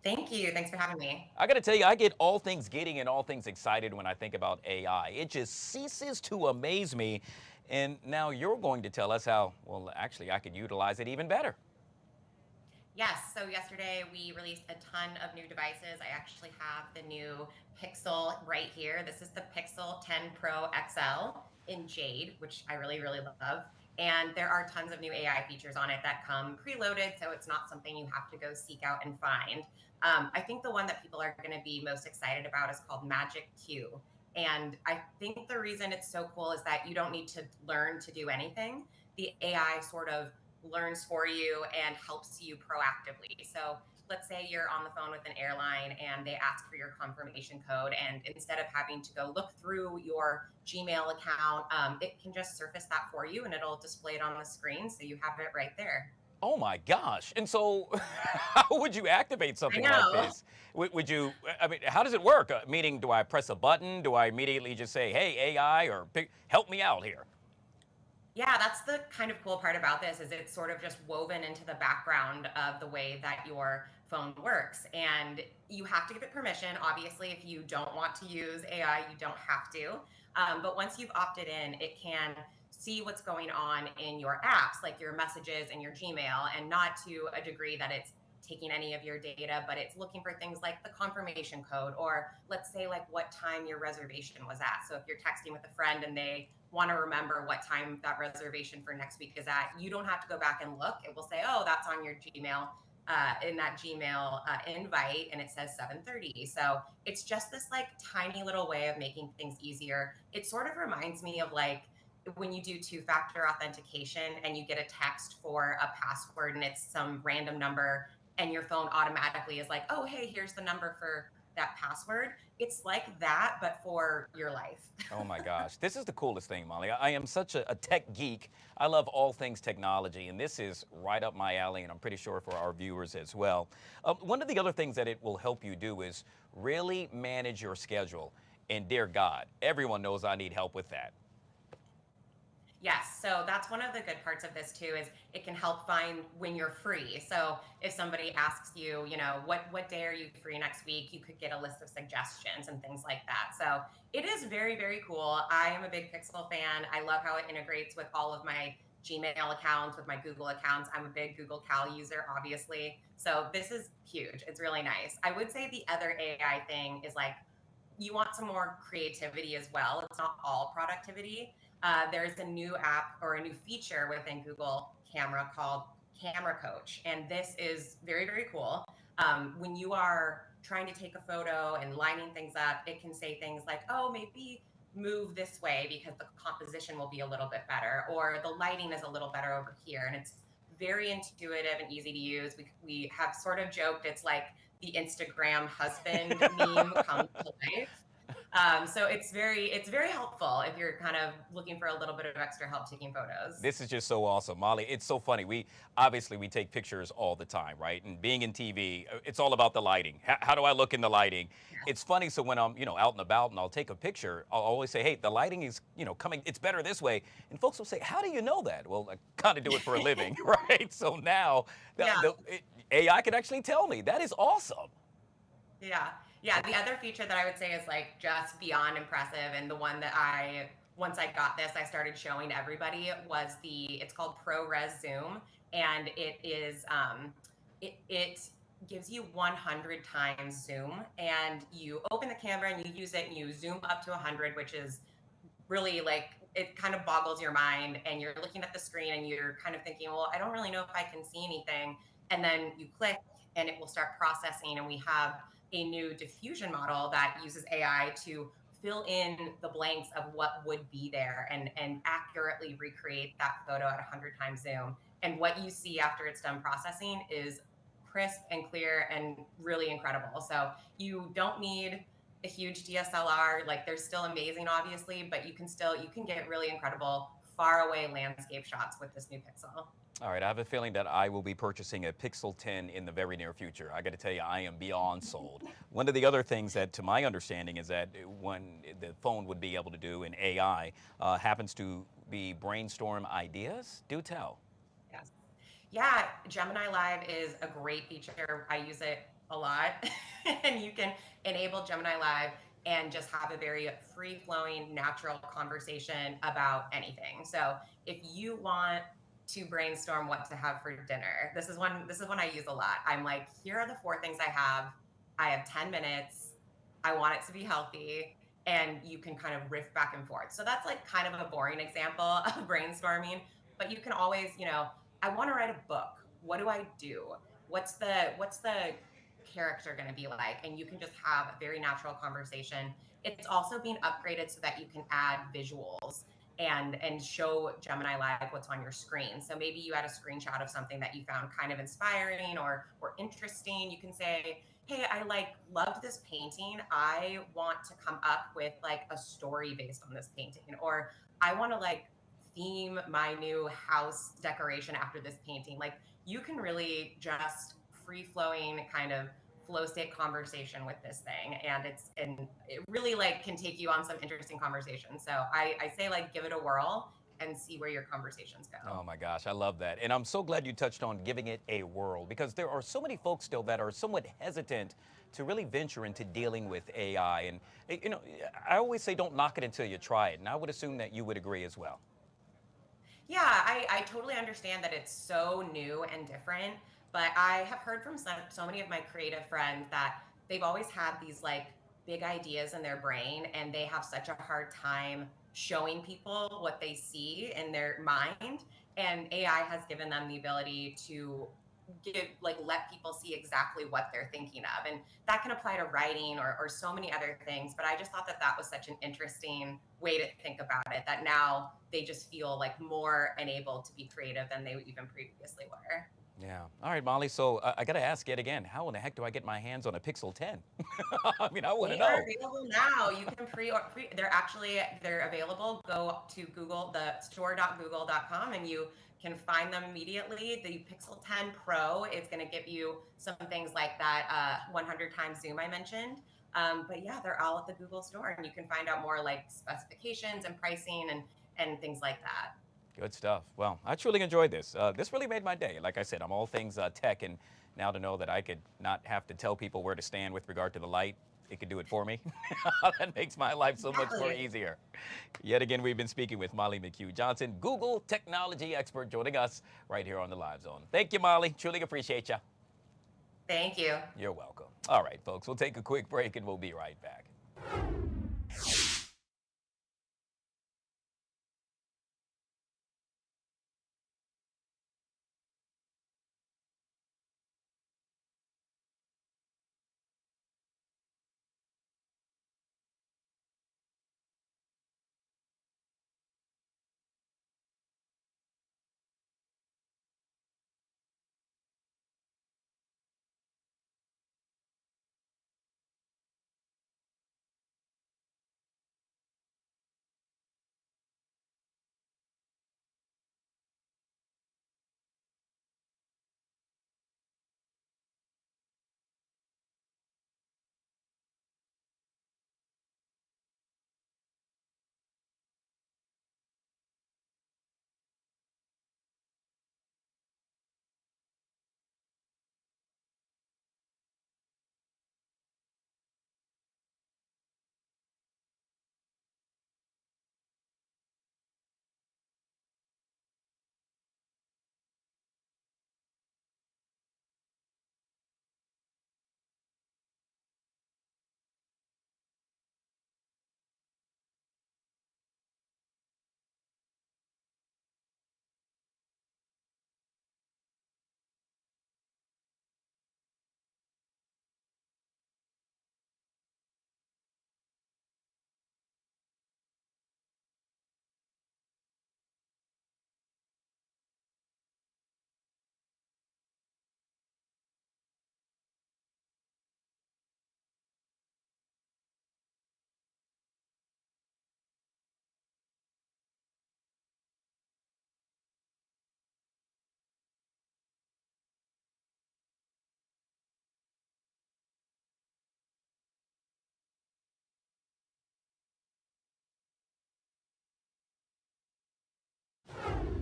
Speaker 9: Thank you. Thanks for having me.
Speaker 1: I got to tell you, I get all things giddy and all things excited when I think about AI. It just ceases to amaze me. And now you're going to tell us how, well, actually, I could utilize it even better.
Speaker 9: Yes, so yesterday we released a ton of new devices. I actually have the new Pixel right here. This is the Pixel 10 Pro XL in jade, which I really, really love. And there are tons of new AI features on it that come preloaded, so it's not something you have to go seek out and find. I think the one that people are going to be most excited about is called Magic Q. And I think the reason it's so cool is that you don't need to learn to do anything. The AI sort of learns for you and helps you proactively. So let's say you're on the phone with an airline and they ask for your confirmation code, and instead of having to go look through your Gmail account, it can just surface that for you and it'll display it on the screen so you have it right there.
Speaker 1: Oh my gosh. And so how would you activate something like this? Would you, I mean, how does it work? Meaning, do I press a button? Do I immediately just say, hey, AI, or help me out here?
Speaker 9: Yeah, that's the kind of cool part about this is it's sort of just woven into the background of the way that your phone works. And you have to give it permission. Obviously, if you don't want to use AI, you don't have to. But once you've opted in, it can see what's going on in your apps, like your messages and your Gmail, and not to a degree that it's taking any of your data, but it's looking for things like the confirmation code, or let's say like what time your reservation was at. So if you're texting with a friend and they want to remember what time that reservation for next week is at, you don't have to go back and look. It will say, oh, that's on your Gmail, in that Gmail invite, and it says 7:30. So it's just this like tiny little way of making things easier. It sort of reminds me of like when you do two-factor authentication and you get a text for a password and it's some random number and your phone automatically is like, oh, hey, here's the number for that password. It's like that, but for your life.
Speaker 1: Oh my gosh, this is the coolest thing, Molly. I am such a tech geek. I love all things technology, and this is right up my alley, and I'm pretty sure for our viewers as well. One of the other things that it will help you do is really manage your schedule. And dear God, everyone knows I need help with that.
Speaker 9: Yes, so that's one of the good parts of this too, is it can help find when you're free. So if somebody asks you, you know, what day are you free next week, you could get a list of suggestions and things like that. So it is very, very cool. I am a big Pixel fan. I love how it integrates with all of my Gmail accounts, with my Google accounts. I'm a big Google Cal user, obviously. So this is huge. It's really nice. I would say the other AI thing is like, you want some more creativity as well. It's not all productivity. There's a new app or a new feature within Google Camera called Camera Coach. And this is very, very cool. When you are trying to take a photo and lining things up, it can say things like, oh, maybe move this way because the composition will be a little bit better, or the lighting is a little better over here. And it's very intuitive and easy to use. We have sort of joked it's like the Instagram husband meme come to life. So it's very helpful if you're kind of looking for a little bit of extra help taking photos.
Speaker 1: This is just so awesome, Molly. It's so funny. We take pictures all the time, right? And being in TV, it's all about the lighting. How do I look in the lighting? Yeah. It's funny. So when I'm, out and about and I'll take a picture, I'll always say, hey, the lighting is, coming. It's better this way. And folks will say, how do you know that? Well, I kind of do it for a living, right? So now AI can actually tell me. That is awesome.
Speaker 9: Yeah. Yeah, the other feature that I would say is like just beyond impressive, and the one that once I got this, I started showing everybody was it's called ProRes Zoom, and it is, it gives you 100 times zoom, and you open the camera and you use it and you zoom up to 100, which is really like, it kind of boggles your mind, and you're looking at the screen and you're kind of thinking, well, I don't really know if I can see anything. And then you click and it will start processing, and we have a new diffusion model that uses AI to fill in the blanks of what would be there and accurately recreate that photo at 100 times zoom. And what you see after it's done processing is crisp and clear and really incredible. So you don't need a huge DSLR. Like, they're still amazing, obviously, but you can get really incredible far away landscape shots with this new Pixel.
Speaker 1: All right, I have a feeling that I will be purchasing a Pixel 10 in the very near future. I got to tell you, I am beyond sold. One of the other things that, to my understanding, is that when the phone would be able to do in AI happens to be brainstorm ideas. Do tell.
Speaker 9: Yes. Yeah, Gemini Live is a great feature. I use it a lot. And you can enable Gemini Live and just have a very free-flowing, natural conversation about anything. So if you want to brainstorm what to have for dinner, this is one I use a lot. I'm like, here are the 4 things I have. I have 10 minutes. I want it to be healthy. And you can kind of riff back and forth. So that's like kind of a boring example of brainstorming. But you can always, I want to write a book. What do I do? What's the character going to be like? And you can just have a very natural conversation. It's also being upgraded so that you can add visuals and show Gemini Live what's on your screen. So maybe you had a screenshot of something that you found kind of inspiring or interesting. You can say, hey, I loved this painting. I want to come up with like a story based on this painting, or I want to theme my new house decoration after this painting. Like, you can really just free flowing kind of flow state conversation with this thing, and it really can take you on some interesting conversations. So I say give it a whirl and see where your conversations go.
Speaker 1: Oh my gosh, I love that. And I'm so glad you touched on giving it a whirl, because there are so many folks still that are somewhat hesitant to really venture into dealing with AI. And I always say don't knock it until you try it, and I would assume that you would agree as well.
Speaker 9: Yeah, I totally understand that it's so new and different, but I have heard from so many of my creative friends that they've always had these big ideas in their brain, and they have such a hard time showing people what they see in their mind. And AI has given them the ability to let people see exactly what they're thinking of, and that can apply to writing or so many other things. But I just thought that was such an interesting way to think about it, that now they just feel more enabled to be creative than they even previously were.
Speaker 1: Yeah. All right, Molly. So I got to ask yet again, how in the heck do I get my hands on a Pixel 10? I mean, I want to know.
Speaker 9: They're available now. You can they're available. Go to the store.google.com, and you can find them immediately. The Pixel 10 Pro is going to give you some things like that 100 times zoom I mentioned. But yeah, they're all at the Google store, and you can find out more specifications and pricing and things like that.
Speaker 1: Good stuff. Well, I truly enjoyed this. This really made my day. Like I said, I'm all things tech, and now to know that I could not have to tell people where to stand with regard to the light, it could do it for me. That makes my life so much more easier. Yet again, we've been speaking with Molly McHugh Johnson, Google technology expert, joining us right here on the Live Zone. Thank you, Molly. Truly appreciate you.
Speaker 9: Thank you.
Speaker 1: You're welcome. All right, folks, we'll take a quick break, and we'll be right back.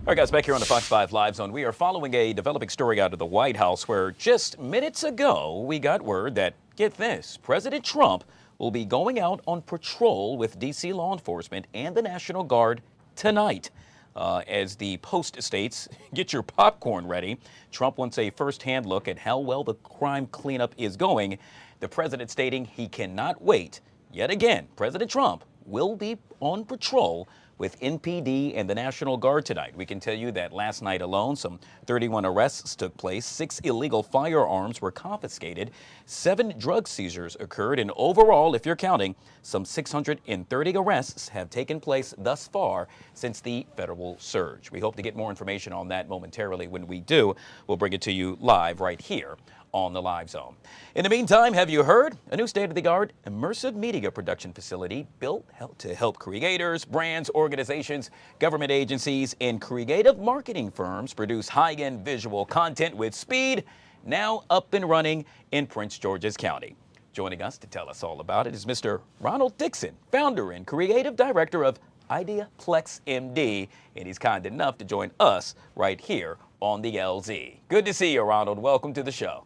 Speaker 1: All right, guys, back here on the Fox 5 Live Zone, we are following a developing story out of the White House where just minutes ago we got word that, get this, President Trump will be going out on patrol with D.C. law enforcement and the National Guard tonight. As the Post states, get your popcorn ready. Trump wants a first-hand look at how well the crime cleanup is going. The president stating he cannot wait. Yet again, President Trump will be on patrol with NPD and the National Guard tonight. We can tell you that last night alone, some 31 arrests took place, 6 illegal firearms were confiscated, 7 drug seizures occurred, and overall, if you're counting, some 630 arrests have taken place thus far since the federal surge. We hope to get more information on that momentarily. When we do, we'll bring it to you live right here on the Live Zone. In the meantime, have you heard? A new state-of-the-art immersive media production facility built to help creators, brands, organizations, government agencies, and creative marketing firms produce high-end visual content with speed, now up and running in Prince George's County. Joining us to tell us all about it is Mr. Ronald Dixon, founder and creative director of IdeaPlexMD, and he's kind enough to join us right here on the LZ. Good to see you, Ronald. Welcome to the show.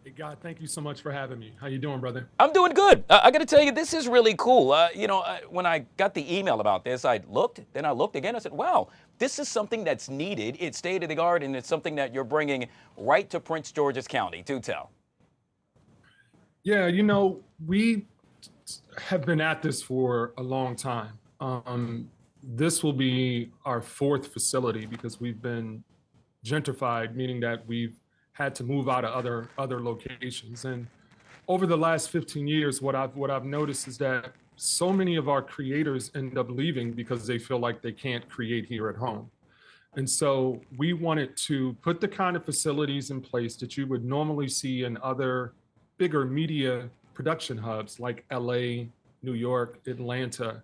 Speaker 10: Hey, God, thank you so much for having me. How you doing, brother?
Speaker 1: I'm doing good. I got to tell you, this is really cool. When I got the email about this, I looked again. I said, wow, this is something that's needed. It's state of the art, and it's something that you're bringing right to Prince George's County. Do tell.
Speaker 10: Yeah, we have been at this for a long time. This will be our 4th facility because we've been gentrified, meaning that we've had to move out of other locations. And over the last 15 years, what I've noticed is that so many of our creators end up leaving because they feel like they can't create here at home. And so we wanted to put the kind of facilities in place that you would normally see in other bigger media production hubs like LA, New York, Atlanta.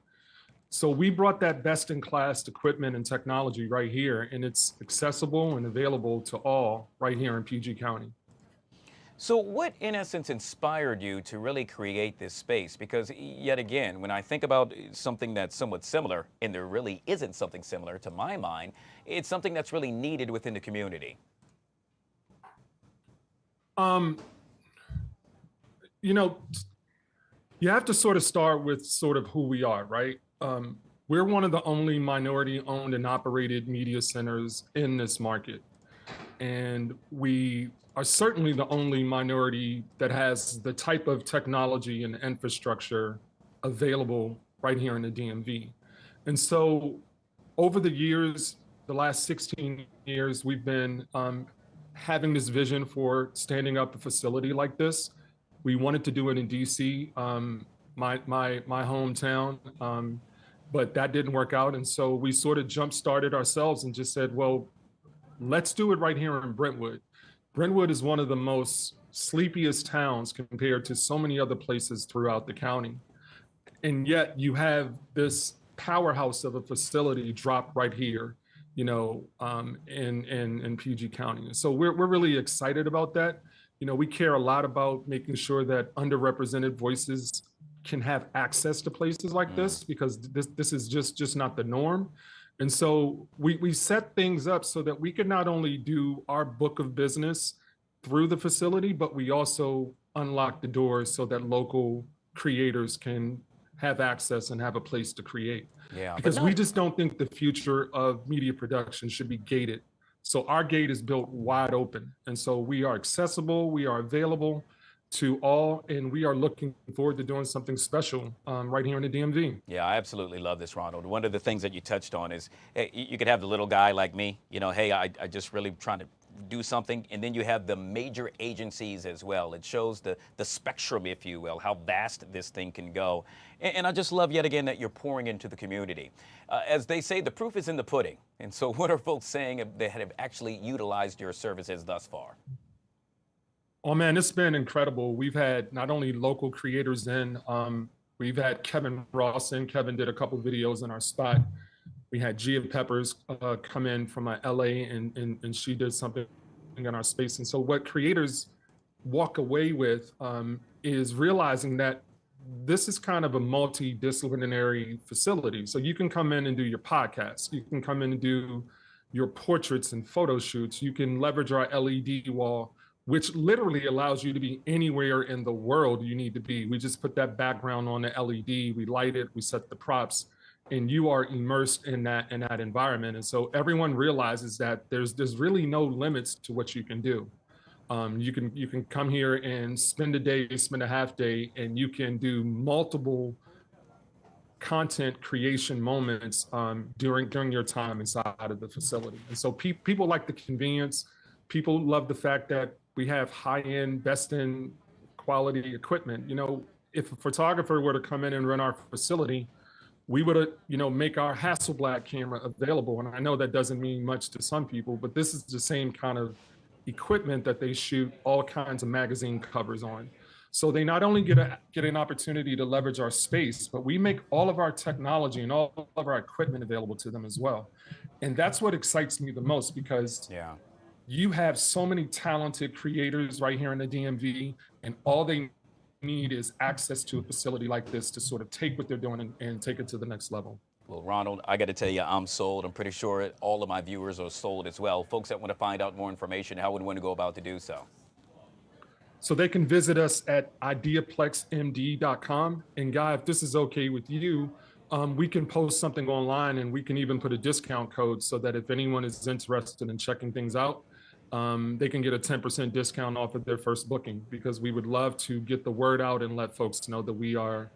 Speaker 10: So we brought that best-in-class equipment and technology right here, and it's accessible and available to all right here in PG County.
Speaker 1: So what, in essence, inspired you to really create this space? Because, yet again, when I think about something that's somewhat similar, and there really isn't something similar to my mind, it's something that's really needed within the community.
Speaker 10: You have to sort of start with sort of who we are, right? We're one of the only minority owned and operated media centers in this market. And we are certainly the only minority that has the type of technology and infrastructure available right here in the DMV. And so over the years, the last 16 years, we've been having this vision for standing up a facility like this. We wanted to do it in DC, my hometown, but that didn't work out. And so we sort of jump-started ourselves and just said, well, let's do it right here in Brentwood. Brentwood is one of the most sleepiest towns compared to so many other places throughout the county. And yet you have this powerhouse of a facility drop right here, in PG County. So we're really excited about that. We care a lot about making sure that underrepresented voices can have access to places like this, because this is just not the norm. And so we set things up so that we can not only do our book of business through the facility, but we also unlock the doors so that local creators can have access and have a place to create.
Speaker 1: Yeah,
Speaker 10: because we just don't think the future of media production should be gated. So our gate is built wide open. And so we are accessible, we are available to all, and we are looking forward to doing something special right here in the DMV.
Speaker 1: Yeah, I absolutely love this, Ronald. One of the things that you touched on is you could have the little guy like me, hey, I just really trying to do something, and then you have the major agencies as well. It shows the spectrum, if you will, how vast this thing can go. And I just love, yet again, that you're pouring into the community. As they say, the proof is in the pudding. And so what are folks saying that have actually utilized your services thus far?
Speaker 10: Oh, man, it's been incredible. We've had not only local creators in, we've had Kevin Ross in. Kevin did a couple videos in our spot. We had Gia Peppers come in from LA, and she did something in our space. And so what creators walk away with is realizing that this is kind of a multidisciplinary facility. So you can come in and do your podcast. You can come in and do your portraits and photo shoots. You can leverage our LED wall, which literally allows you to be anywhere in the world you need to be. We just put that background on the LED, we light it, we set the props, and you are immersed in that environment. And so everyone realizes that there's really no limits to what you can do. You can come here and spend a day, spend a half day, and you can do multiple content creation moments during your time inside of the facility. And so people like the convenience. People love the fact that we have high-end, best-in quality equipment. You know, if a photographer were to come in and run our facility, we would, make our Hasselblad camera available. And I know that doesn't mean much to some people, but this is the same kind of equipment that they shoot all kinds of magazine covers on. So they not only get an opportunity to leverage our space, but we make all of our technology and all of our equipment available to them as well. And that's what excites me the most, because you have so many talented creators right here in the DMV, and all they need is access to a facility like this to sort of take what they're doing and take it to the next level.
Speaker 1: Well, Ronald, I got to tell you, I'm sold. I'm pretty sure all of my viewers are sold as well. Folks that want to find out more information, how would one go about to do so?
Speaker 10: So they can visit us at IdeaPlexMD.com. And Guy, if this is okay with you, we can post something online, and we can even put a discount code so that if anyone is interested in checking things out, they can get a 10% discount off of their first booking, because we would love to get the word out and let folks know that we are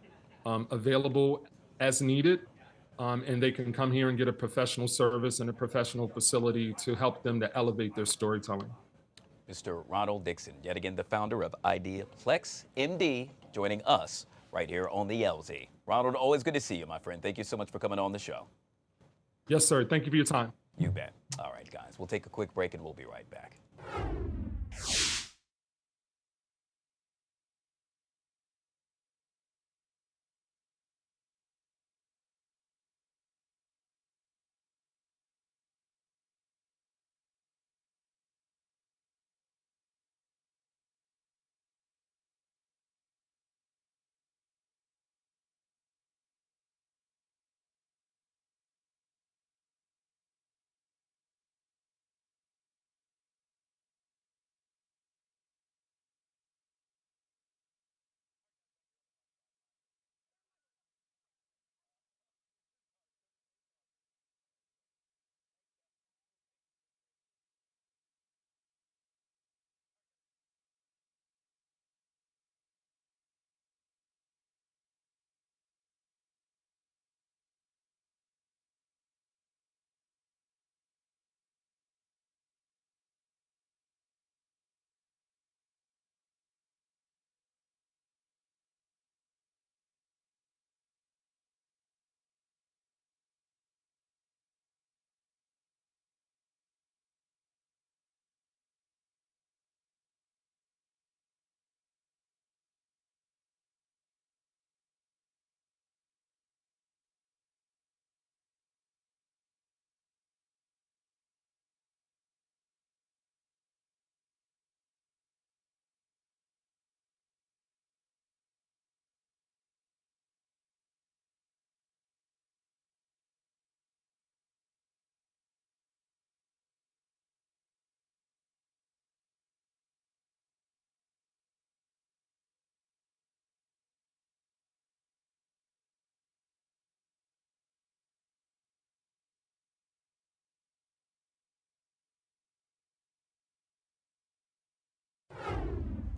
Speaker 10: available as needed. And they can come here and get a professional service and a professional facility to help them to elevate their storytelling.
Speaker 1: Mr. Ronald Dixon, yet again the founder of IdeaPlexMD, joining us right here on the LZ. Ronald, always good to see you, my friend. Thank you so much for coming on the show.
Speaker 10: Yes, sir. Thank you for your time.
Speaker 1: You bet. All right, guys, we'll take a quick break and we'll be right back.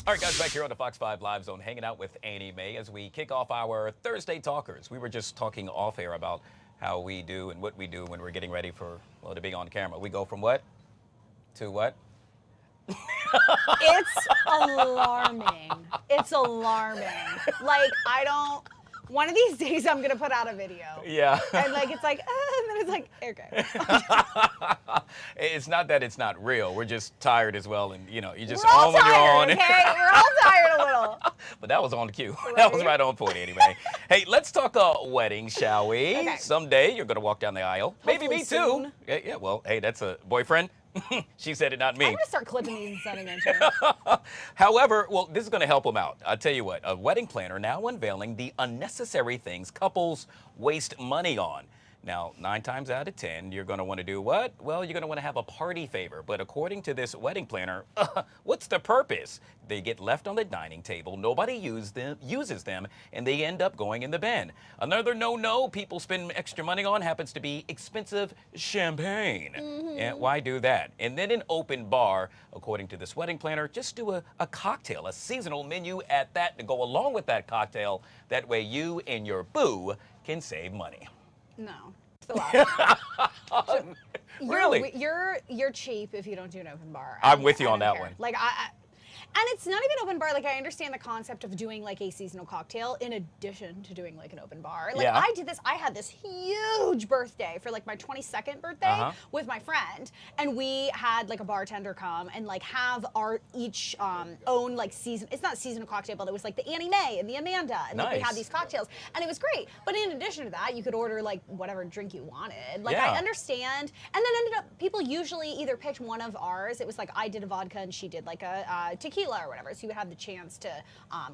Speaker 1: All right, guys, back here on the Fox 5 Live Zone, hanging out with Annie Mae as we kick off our Thursday Talkers. We were just talking off air about how we do and what we do when we're getting ready for, well, to be on camera. We go from what to what?
Speaker 11: It's alarming. It's alarming. Like, one of these days I'm gonna put out a video.
Speaker 1: Yeah.
Speaker 11: And it's like, and then it's like, okay.
Speaker 1: It's not that it's not real. We're just tired as well, and you just
Speaker 11: We're all
Speaker 1: on when you're on.
Speaker 11: tired, okay? We're all tired a little.
Speaker 1: But that was on cue.
Speaker 11: Right.
Speaker 1: That was right on point anyway. Hey, let's talk wedding, shall we?
Speaker 11: Okay.
Speaker 1: Someday you're gonna walk down the aisle. Maybe
Speaker 11: Hopefully
Speaker 1: me
Speaker 11: soon.
Speaker 1: too. Yeah, well, hey, that's a boyfriend. She said it, not me.
Speaker 11: I'm gonna start clipping these and sending them to you.
Speaker 1: However, well, this is going to help them out. I'll tell you what, a wedding planner now unveiling the unnecessary things couples waste money on. Now, 9 times out of 10, you're going to want to do what? Well, you're going to want to have a party favor. But according to this wedding planner, what's the purpose? They get left on the dining table, nobody uses them, and they end up going in the bin. Another no-no people spend extra money on happens to be expensive champagne. And why do that? And then an open bar, according to this wedding planner, just do a cocktail, a seasonal menu at that to go along with that cocktail. That way you and your boo can save money.
Speaker 11: No. It's the last.
Speaker 1: Really?
Speaker 11: You're cheap if you don't do an open bar.
Speaker 1: I'm with you on
Speaker 11: I don't
Speaker 1: that
Speaker 11: care.
Speaker 1: one.
Speaker 11: Like and it's not even open bar. Like I understand the concept of doing like a seasonal cocktail in addition to doing like an open bar. Like
Speaker 1: Yeah.
Speaker 11: I did this. I had this huge birthday for like my 22nd birthday with my friend, and we had like a bartender come and like have our each own like season. It's not seasonal cocktail, but it was like the Annie Mae and the Amanda, and like we had
Speaker 1: Nice.
Speaker 11: these cocktails, and it was great. But in addition to that, you could order like whatever drink you wanted. Like
Speaker 1: Yeah.
Speaker 11: I understand, and then ended up people usually either picked one of ours. It was like I did a vodka and she did like a tequila or whatever, so you would have the chance to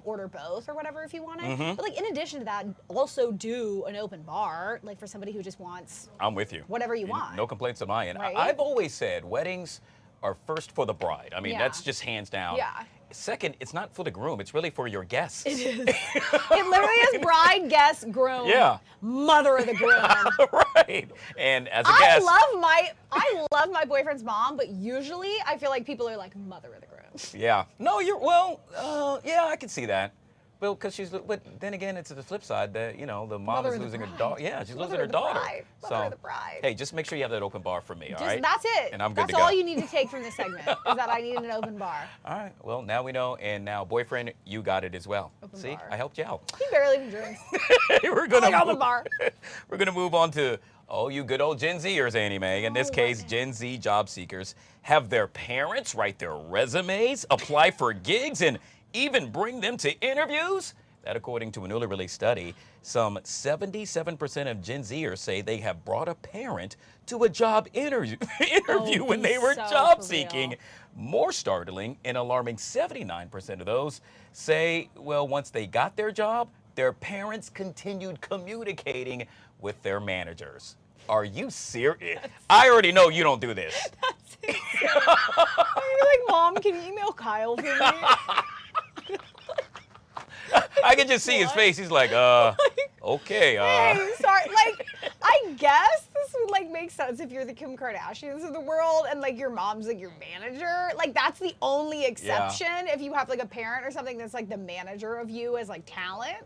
Speaker 11: order both or whatever if you wanted. But like in addition to that, also do an open bar, like for somebody who just wants
Speaker 1: I'm with you.
Speaker 11: whatever you want.
Speaker 1: No complaints on my end.
Speaker 11: Right?
Speaker 1: I've always said weddings are first for the bride. I mean,
Speaker 11: Yeah.
Speaker 1: that's just hands down.
Speaker 11: Yeah.
Speaker 1: Second, it's not for the groom. It's really for your guests.
Speaker 11: It is. It literally is bride, guest, groom,
Speaker 1: Yeah.
Speaker 11: mother of the groom.
Speaker 1: Right. And as a
Speaker 11: I
Speaker 1: guest.
Speaker 11: love my boyfriend's mom, but usually I feel like people are like mother of the groom.
Speaker 1: Yeah. No, yeah, I can see that. Well, because but then again, it's the flip side that, the mom
Speaker 11: Mother
Speaker 1: is
Speaker 11: of the
Speaker 1: losing her
Speaker 11: bride.
Speaker 1: daughter. Yeah, she's
Speaker 11: Mother
Speaker 1: losing her
Speaker 11: of the
Speaker 1: daughter.
Speaker 11: bride. Mother of the bride.
Speaker 1: Hey, just make sure you have that open bar for me, all right?
Speaker 11: That's it.
Speaker 1: And I'm good
Speaker 11: That's
Speaker 1: to go.
Speaker 11: all you need to take from this segment is that I need an open bar.
Speaker 1: All right. Well, now we know. And now, boyfriend, you got it as well.
Speaker 11: Open
Speaker 1: See,
Speaker 11: bar.
Speaker 1: I helped you out.
Speaker 11: He barely even drinks.
Speaker 1: We're gonna
Speaker 11: Like open bar.
Speaker 1: We're gonna move on to you good old Gen Zers, Annie Mae. In this case, Gen Z job seekers have their parents write their resumes, apply for gigs, and even bring them to interviews. That, according to a newly released study, some 77% of Gen Zers say they have brought a parent to a job interview when they were job seeking. More startling and alarming, 79% of those say, well, once they got their job, their parents continued communicating with their managers. Are you serious? I already know you don't do this.
Speaker 11: That's it. I'm like, Mom, can you email Kyle for me?
Speaker 1: I can just see his face. He's like, okay.
Speaker 11: Hey, sorry. Like, I guess this would like make sense if you're the Kim Kardashians of the world and like your mom's like your manager. Like that's the only exception if you have like a parent or something that's like the manager of you as like talent.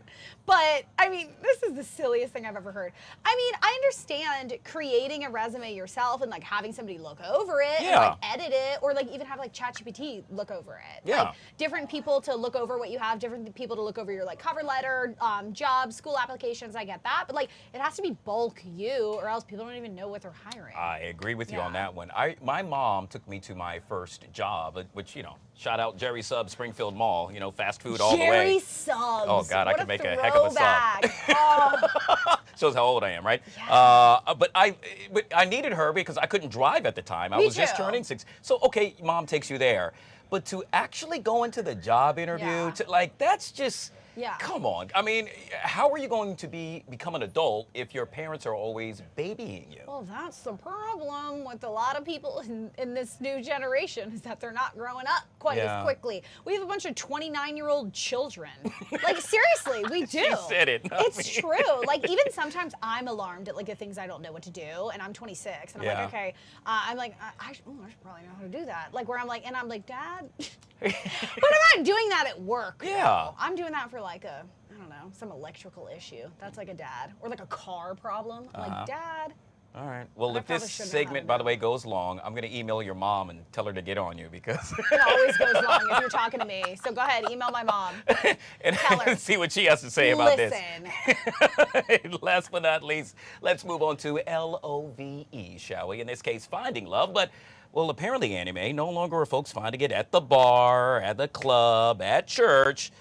Speaker 11: But I mean, this is the silliest thing I've ever heard. I mean, I understand creating a resume yourself and like having somebody look over it and like edit it, or like even have like ChatGPT look over it.
Speaker 1: Yeah.
Speaker 11: Like, different people to look over what you have, different people to look over your like cover letter, jobs, school applications. I get that, but like it has to be bulk you, or else people don't even know what they're hiring.
Speaker 1: I agree with you on that one. My mom took me to my first job, which, shout out Jerry Sub, Springfield Mall, fast food all the way.
Speaker 11: Jerry Subs.
Speaker 1: Oh, God, I
Speaker 11: What
Speaker 1: can make a heck of a
Speaker 11: throwback.
Speaker 1: sub.
Speaker 11: Oh.
Speaker 1: Shows how old I am, right?
Speaker 11: Yeah.
Speaker 1: But I needed her because I couldn't drive at the time. I
Speaker 11: Me
Speaker 1: was just
Speaker 11: too.
Speaker 1: turning 6. So, okay, mom takes you there. But to actually go into the job interview, that's just...
Speaker 11: Yeah.
Speaker 1: Come on. I mean, how are you going to become an adult if your parents are always babying you?
Speaker 11: Well, that's the problem with a lot of people in this new generation, is that they're not growing up quite as quickly. We have a bunch of 29-year-old children. Like, seriously, we do.
Speaker 1: She said it, not
Speaker 11: It's
Speaker 1: me.
Speaker 11: true. Like, even sometimes I'm alarmed at, like, the things I don't know what to do, and I'm 26, and I'm like, okay, I should probably know how to do that. Like, where I'm like, Dad? But I'm not doing that at work.
Speaker 1: Yeah.
Speaker 11: though. I'm doing that for, like, I don't know, some electrical issue. That's like a dad. Or like a car problem. I'm like, Dad.
Speaker 1: All right. Well,
Speaker 11: I
Speaker 1: if this
Speaker 11: probably shouldn't have
Speaker 1: segment,
Speaker 11: had
Speaker 1: by the way, goes long, I'm going to email your mom and tell her to get on you because...
Speaker 11: It always goes long if you're talking to me. So go ahead, email my mom.
Speaker 1: and
Speaker 11: Tell her.
Speaker 1: see what she has to say about
Speaker 11: Listen.
Speaker 1: this. Last but not least, let's move on to LOVE, shall we? In this case, finding love. But, well, apparently, Anime, no longer are folks finding it at the bar, at the club, at church,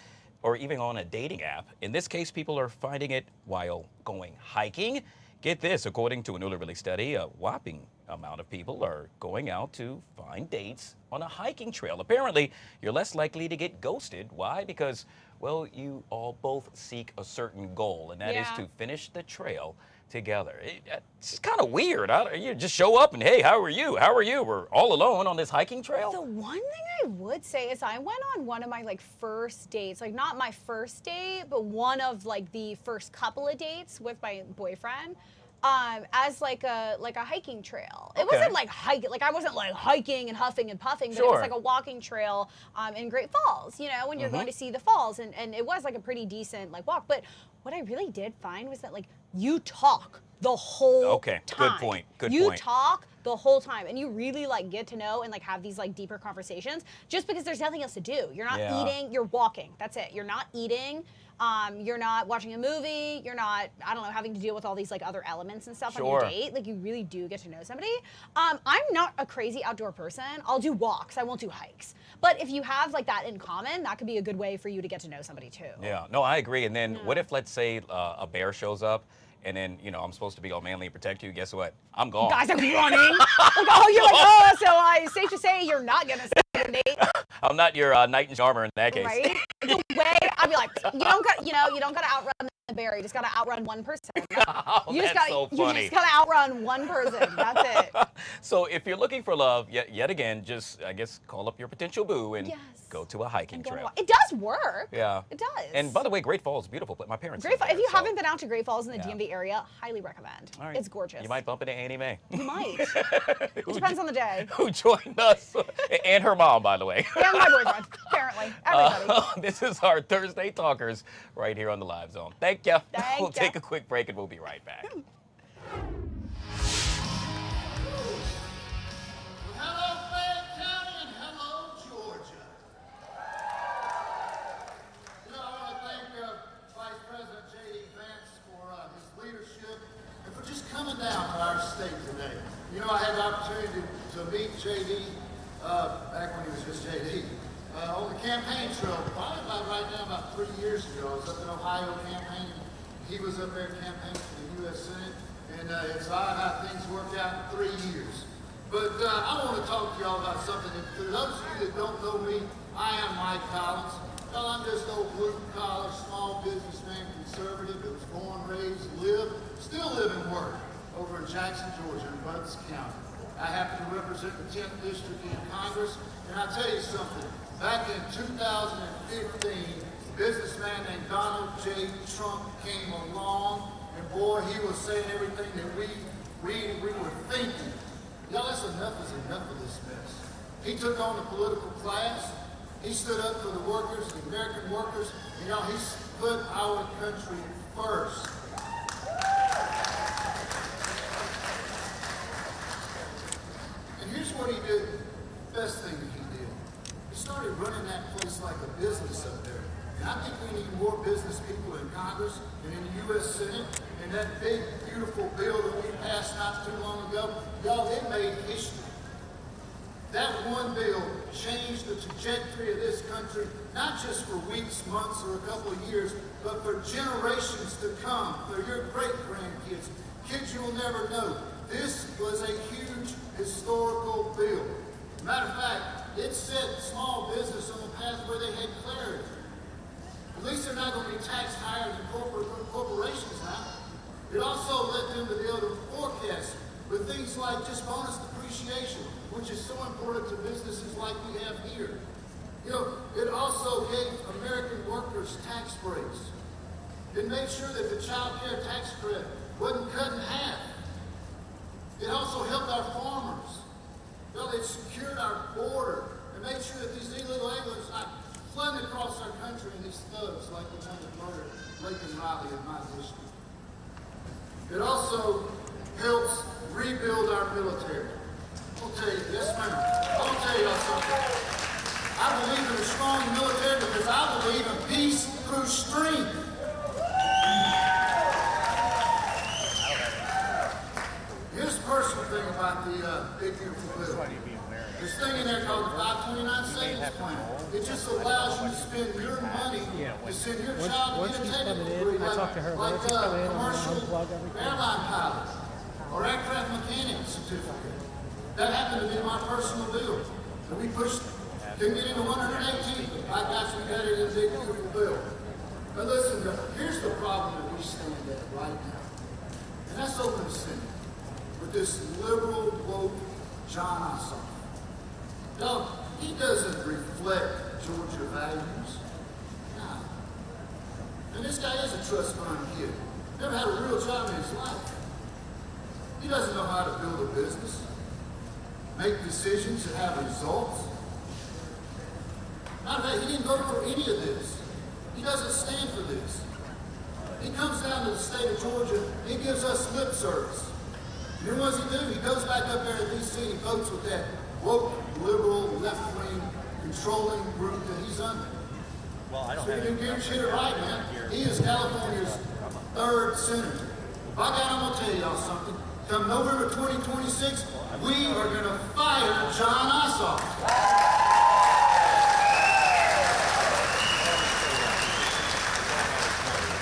Speaker 1: or even on a dating app. In this case, people are finding it while going hiking. Get this, according to a newly released study, a whopping amount of people are going out to find dates on a hiking trail. Apparently, you're less likely to get ghosted. Why? Because, well, you all both seek a certain goal, and that is to finish the trail together. It's kind of weird. You just show up and, hey, how are you? How are you? We're all alone on this hiking trail.
Speaker 11: The one thing I would say is I went on one of my like first dates, like not my first date, but one of like the first couple of dates with my boyfriend. as like a hiking trail. It
Speaker 1: Okay.
Speaker 11: wasn't like hiking, like I wasn't like hiking and huffing and puffing, but it
Speaker 1: Sure.
Speaker 11: was like a walking trail in Great Falls, you know, when you're going to see the falls, and it was like a pretty decent like walk. But what I really did find was that like you talk the whole
Speaker 1: Okay,
Speaker 11: time.
Speaker 1: good point, good
Speaker 11: you
Speaker 1: point.
Speaker 11: talk the whole time, and you really like get to know and like have these like deeper conversations just because there's nothing else to do. You're not
Speaker 1: Yeah.
Speaker 11: eating, you're walking. That's it. You're not eating. You're not watching a movie. You're not, I don't know, having to deal with all these like other elements and stuff on your
Speaker 1: Sure.
Speaker 11: date. Like you really do get to know somebody. I'm not a crazy outdoor person. I'll do walks. I won't do hikes. But if you have like that in common, that could be a good way for you to get to know somebody too.
Speaker 1: Yeah, no, I agree. And then what if, let's say, a bear shows up, and then, you know, I'm supposed to be all manly and protect you. Guess what? I'm gone.
Speaker 11: Guys are running. Like, oh, you're like, oh, so safe to say you're not gonna stay on a date,
Speaker 1: I'm not your knight in armor in that case.
Speaker 11: right? The way I'd be like, you don't gotta outrun the bear. You just gotta outrun one person.
Speaker 1: Oh,
Speaker 11: You just
Speaker 1: that's
Speaker 11: gotta,
Speaker 1: so funny.
Speaker 11: You just gotta outrun one person. That's it.
Speaker 1: So if you're looking for love, yet again, just, I guess, call up your potential boo and
Speaker 11: Yes.
Speaker 1: go to a hiking
Speaker 11: And go on a
Speaker 1: trail.
Speaker 11: walk. It does work.
Speaker 1: Yeah.
Speaker 11: It does.
Speaker 1: And by the way, Great Falls is beautiful, but my parents
Speaker 11: Great
Speaker 1: live
Speaker 11: Falls. If
Speaker 1: there,
Speaker 11: you
Speaker 1: so-
Speaker 11: haven't been out to Great Falls in the
Speaker 1: Yeah.
Speaker 11: DMV area, highly recommend.
Speaker 1: All right.
Speaker 11: It's gorgeous.
Speaker 1: You might bump into Annie Mae.
Speaker 11: You might. It depends on the day.
Speaker 1: Who joined us, and her mom, by the way.
Speaker 11: And my boyfriend, apparently. Everybody.
Speaker 1: This is our Thursday Talkers right here on the Live Zone. Thank you.
Speaker 11: Thank
Speaker 1: We'll
Speaker 11: ya.
Speaker 1: take a quick break and we'll be right back.
Speaker 12: Hello, Fayette County, and hello, Georgia. You know, I want to thank Vice President J.D. Vance for his leadership and for just coming down to our state today. You know, I had the opportunity to meet J.D. Back when he was just J.D. On the campaign trail, probably about 3 years ago. I was up in Ohio campaigning. He was up there campaigning for the U.S. Senate, and it's odd how things worked out in 3 years. But I want to talk to y'all about something. And for those of you that don't know me, I am Mike Collins. Well, I'm just an old blue-collar, small businessman, conservative that was born, raised, lived, still live and work over in Jackson, Georgia, in Butts County. I happen to represent the 10th District in Congress, and I'll tell you something. Back in 2015, a businessman named Donald J. Trump came along, and boy, he was saying everything that we were thinking. Y'all, that's enough is enough of this mess. He took on the political class. He stood up for the workers, the American workers. And y'all, he put our country first. And here's what he did, best thing that he did. He started running that place like a business up there. And I think we need more business people in Congress and in the U.S. Senate. And that big, beautiful bill that we passed not too long ago, y'all, it made history. That one bill changed the trajectory of this country, not just for weeks, months, or a couple of years, but for generations to come, for your great-grandkids, kids you'll never know. This was a huge historical bill. Matter of fact, it set small business on the path where they had clarity. At least they're not going to be taxed higher than corporations now. It also led them to be able to forecast with things like just bonus depreciation, which is so important to businesses like we have here. You know, it also gave American workers tax breaks. It made sure that the child care tax credit wasn't cut in half. It also helped our farmers. Well, it secured our border and made sure that these illegal aliens not flooding across our country in these thugs like the one that murdered Laken Riley in my district. It also helps rebuild our military. I'll tell you, yes ma'am, I'll tell y'all something. I believe in a strong military because I believe in peace through strength. Here's the personal thing about the big beautiful bill. This thing in there called the 529 Savings Plan. It just allows you to spend your money to send your child to get a technical degree like a commercial airline pilot or aircraft mechanic certificate. That happened to be my personal bill. And we pushed, didn't get into 118, but by gosh, we got it in a big beautiful bill. But listen, here's the problem that we stand at right now. And that's open Senate with this liberal, woke John Ossoff. No, he doesn't reflect Georgia values. No. And this guy is a trust fund kid. Never had a real job in his life. He doesn't know how to build a business, make decisions that have results. Matter of fact, he didn't vote for any of this. He doesn't stand for this. He comes down to the state of Georgia, he gives us lip service. You know what does he do? He goes back up there to D.C. and he votes with that woke, liberal, left-wing, controlling group that he's under.
Speaker 13: Well, I don't
Speaker 12: so
Speaker 13: have
Speaker 12: you can get shit right, man. He is California's 3rd senator. By God, I'm gonna tell y'all something. Come November 2026, we are gonna fire John Ossoff.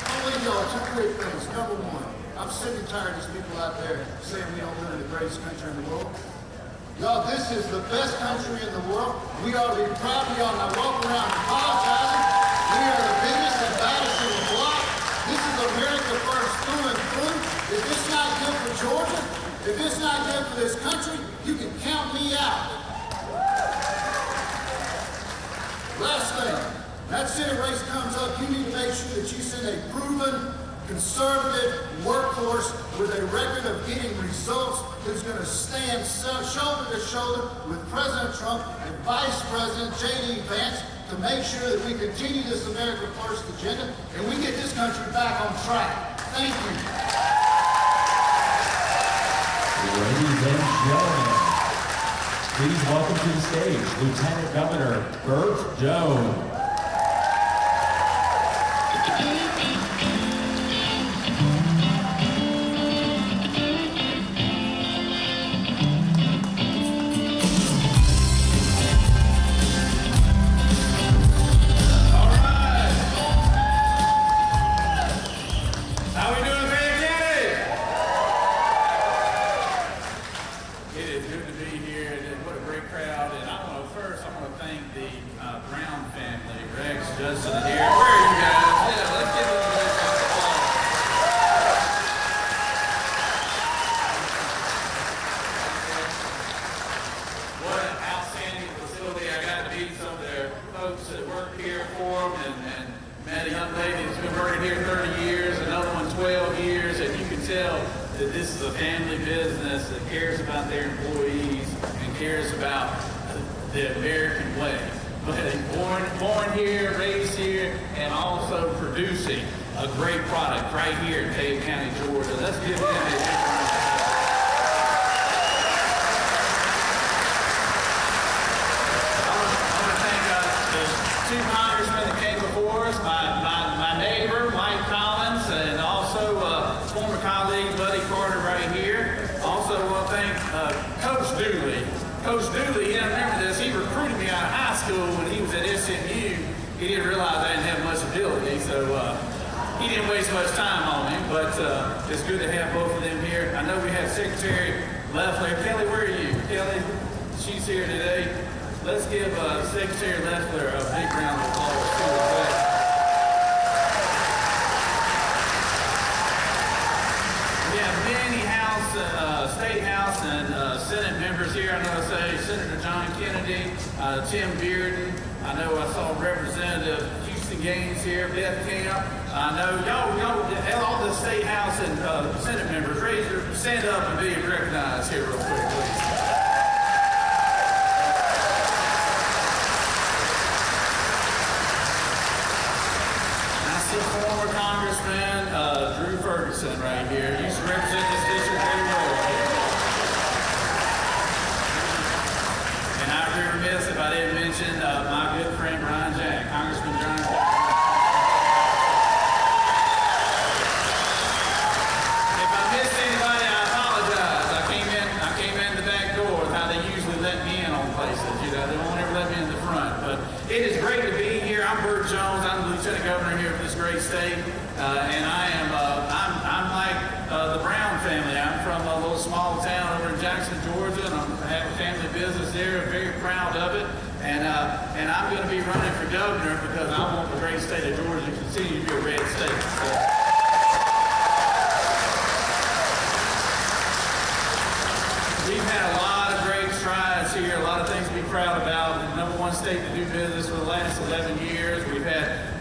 Speaker 12: I'll leave y'all 2 quick things. Number 1, I'm sick and tired of these people out there saying we don't live in the greatest country in the world. Y'all, this is the best country in the world. We ought to be proud. We ought not walk around apologizing. We are the biggest and baddest in the block. This is America first through and through. If it's not good for Georgia, if it's not good for this country, you can count me out. Last thing, that Senate race comes up, you need to make sure that you send a proven, conservative workforce with a record of getting results who's going to stand shoulder to shoulder with President Trump and Vice President J.D. Vance to make sure that we continue this America First agenda and we get this country back on track. Thank you.
Speaker 14: Ladies and gentlemen, please welcome to the stage Lieutenant Governor Burt Jones.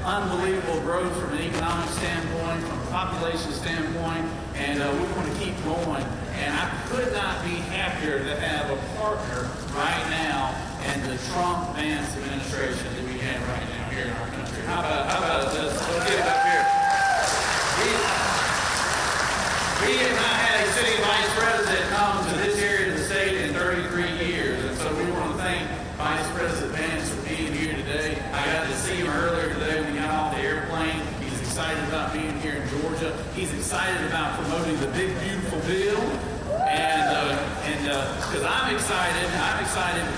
Speaker 15: Unbelievable growth from an economic standpoint, from
Speaker 13: population standpoint, and we want to keep going. And I could not be happier to have a partner right now in the Trump-Vance administration that we have right now here in our country. How about this? Let's get it up here. We have not had a city vice president come to this area of the state in 33 years, and so we want to thank Vice President Vance for being here today. I got to see him earlier today when he got off the airplane. He's excited about being here in Georgia. He's excited about promoting the big, beautiful bill. And because I'm excited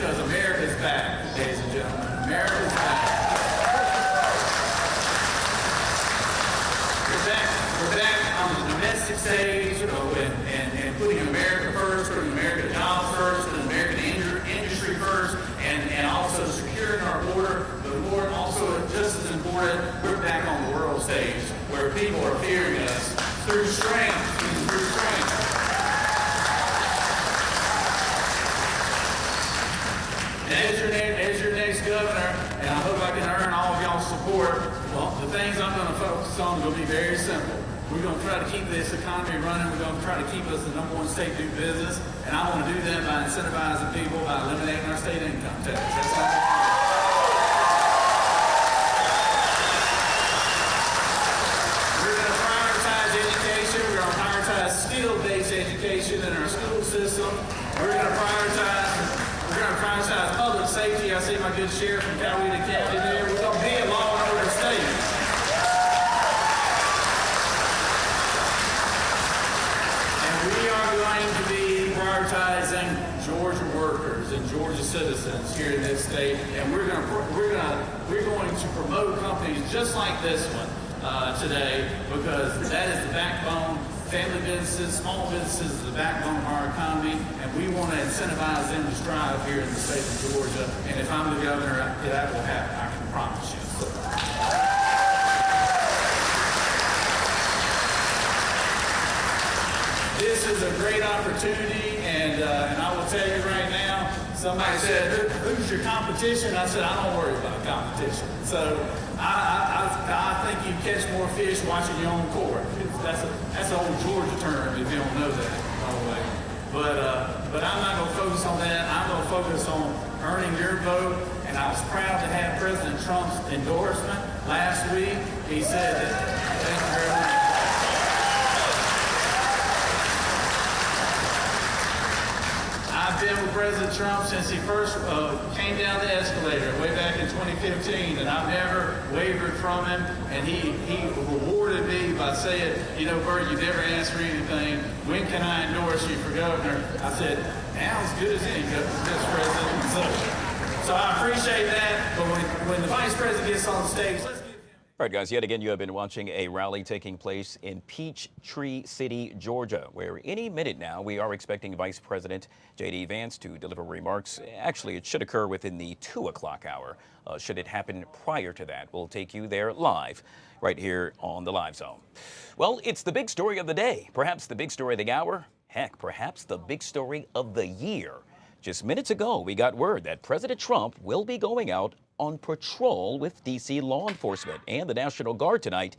Speaker 13: because America's back, ladies and gentlemen. America's back. We're back on the domestic stage, and putting America first, putting American jobs first, putting American industry first, and also securing our border. But more also, just as important, we're back on the world stage where people are fearing us through strength. As your next governor, and I hope I can earn all of y'all's support, well, the things I'm going to focus on are going to be very simple. We're going to try to keep this economy running. We're going to try to keep us the #1 state to do business. And I want to do that by incentivizing people, by eliminating our state income tax. That's how we're going to prioritize education. We're going to prioritize skill-based education in our school system. We're going to prioritize public safety. I see my good sheriff from Coweta County there. We're going to be a law and order state. And we are going to be prioritizing Georgia workers and Georgia citizens here in this state. And we're going to promote companies just like this one today, because that is the backbone. Family businesses, small businesses is the backbone of our economy, and we want to incentivize them to strive here in the state of Georgia. And if I'm the governor, that will happen, I can promise you. This is a great opportunity, and I will tell you right now, somebody said, who's your competition? I said, I don't worry about competition. So I think you catch more fish watching your own court. That's an old Georgia term if you don't know that, by the way. But I'm not going to focus on that. I'm going to focus on earning your vote. And I was proud to have President Trump's endorsement last week. He said that, thank you very much. I've been with President Trump since he first came down the escalator way back in 2015, and I've never wavered from him. And he rewarded me by saying, you know, Bert, you never asked for anything. When can I endorse you for governor? I said, now as good as any president. So I appreciate that. But when the vice president gets on the stage, let's.
Speaker 1: All right, guys, yet again, you have been watching a rally taking place in Peachtree City, Georgia, where any minute now we are expecting Vice President J.D. Vance to deliver remarks. Actually, it should occur within the 2 o'clock hour. Should it happen prior to that, we'll take you there live right here on the Live Zone. Well, it's the big story of the day, perhaps the big story of the hour, heck, perhaps the big story of the year. Just minutes ago, we got word that President Trump will be going out on patrol with D.C. law enforcement and the National Guard tonight.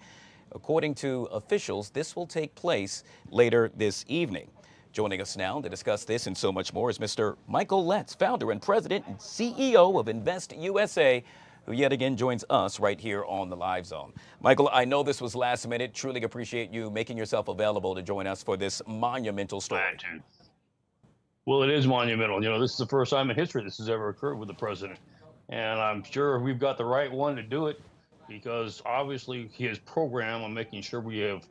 Speaker 1: According to officials, this will take place later this evening. Joining us now to discuss this and so much more is Mr. Michael Letts, founder and president and CEO of Invest USA, who yet again joins us right here on the Live Zone. Michael, I know this was last minute. Truly appreciate you making yourself available to join us for this monumental story.
Speaker 15: Well, it is monumental. You know, this is the first time in history this has ever occurred with the president. And I'm sure we've got the right one to do it, because obviously his program on making sure we have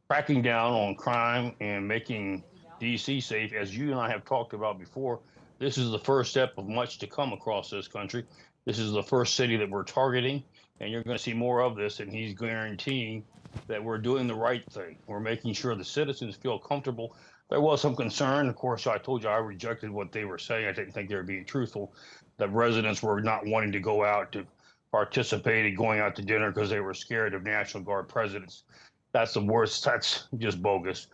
Speaker 15: cracking down on crime and making D.C. safe, as you and I have talked about before, this is the first step of much to come across this country. This is the first city that we're targeting, and you're going to see more of this, and he's guaranteeing that we're doing the right thing. We're making sure the citizens feel comfortable. There was some concern. Of course, I told you I rejected what they were saying. I didn't think they were being truthful, that residents were not wanting to go out to participate in going out to dinner because they were scared of National Guard presidents. That's the worst. That's just bogus.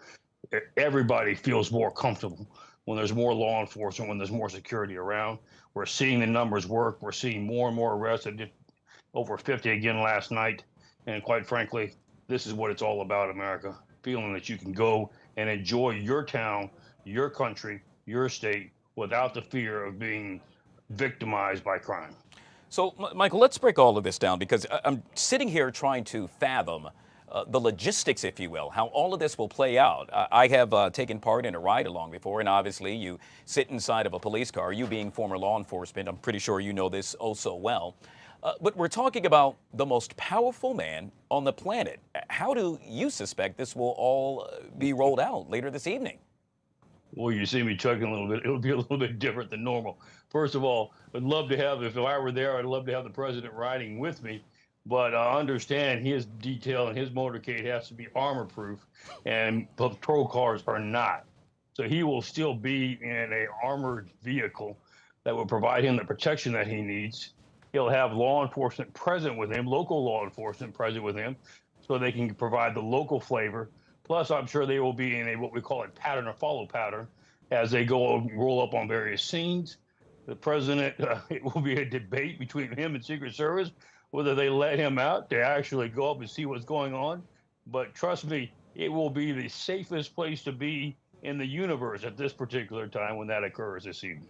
Speaker 15: Everybody feels more comfortable when there's more law enforcement, when there's more security around. We're seeing the numbers work. We're seeing more and more arrests. I did over 50 again last night. And quite frankly, this is what it's all about, America. Feeling that you can go and enjoy your town, your country, your state without the fear of being victimized by crime.
Speaker 1: So, Michael, let's break all of this down, because I'm sitting here trying to fathom the logistics, if you will, how all of this will play out. I have taken part in a ride-along before, and obviously you sit inside of a police car. You being former law enforcement, I'm pretty sure you know this oh so well. But we're talking about the most powerful man on the planet. How do you suspect this will all be rolled out later this evening?
Speaker 15: Well, you see me chugging a little bit. It'll be a little bit different than normal. First of all, I'd love to have, if I were there, I'd love to have the president riding with me. But understand his detail and his motorcade has to be armor-proof, and patrol cars are not. So he will still be in a armored vehicle that will provide him the protection that he needs. He'll have law enforcement present with him, local law enforcement present with him, so they can provide the local flavor. Plus, I'm sure they will be in a what we call a pattern or follow pattern as they go and roll up on various scenes. The president, it will be a debate between him and Secret Service, whether they let him out to actually go up and see what's going on. But trust me, it will be the safest place to be in the universe at this particular time when that occurs this evening.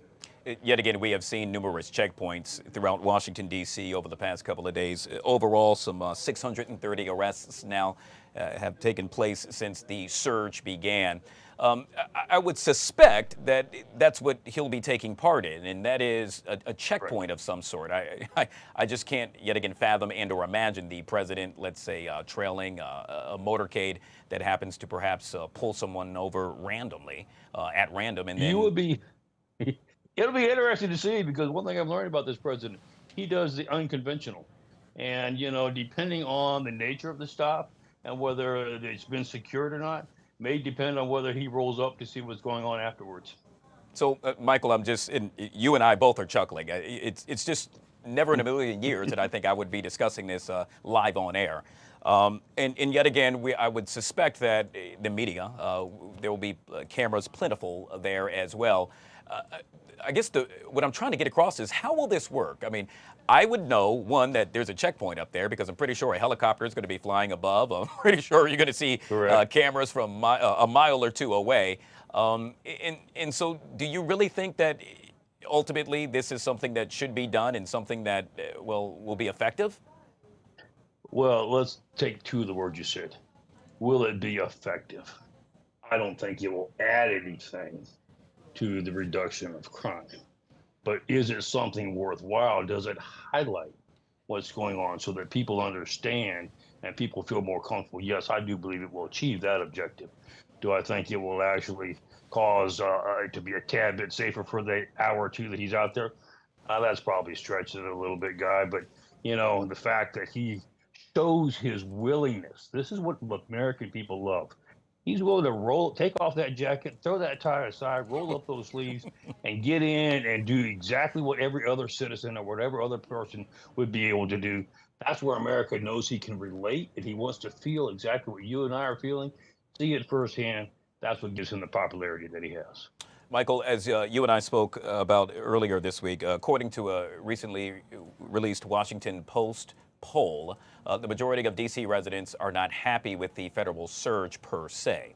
Speaker 1: Yet again, we have seen numerous checkpoints throughout Washington, D.C. over the past couple of days. Overall, some 630 arrests now have taken place since the surge began. I would suspect that that's what he'll be taking part in, and that is a checkpoint of some sort. I just can't yet again fathom and or imagine the president, let's say, trailing a motorcade that happens to perhaps pull someone over randomly, at random. And then
Speaker 15: you would be... It'll be interesting to see, because one thing I've learned about this president, he does the unconventional. And, you know, depending on the nature of the stop and whether it's been secured or not, may depend on whether he rolls up to see what's going on afterwards.
Speaker 1: So, Michael, you and I both are chuckling. It's just never in a million years that I think I would be discussing this live on air. And yet again, I would suspect that the media, there will be cameras plentiful there as well. I guess what I'm trying to get across is, how will this work? I mean, I would know, one, that there's a checkpoint up there, because I'm pretty sure a helicopter is going to be flying above. I'm pretty sure you're going to see cameras from a mile or two away. And so do you really think that ultimately this is something that should be done and something that will be effective?
Speaker 15: Well, let's take two of the words you said. Will it be effective? I don't think it will add anything to the reduction of crime. But is it something worthwhile? Does it highlight what's going on so that people understand and people feel more comfortable? Yes, I do believe it will achieve that objective. Do I think it will actually cause it to be a tad bit safer for the hour or two that he's out there? That's probably stretching it a little bit, Guy. But, you know, the fact that he shows his willingness, this is what American people love. He's willing to take off that jacket, throw that tie aside, roll up those sleeves, and get in and do exactly what every other citizen or whatever other person would be able to do. That's where America knows he can relate, and he wants to feel exactly what you and I are feeling, see it firsthand. That's what gives him the popularity that he has.
Speaker 1: Michael, as you and I spoke about earlier this week, according to a recently released Washington Post poll, the majority of D.C. residents are not happy with the federal surge per se.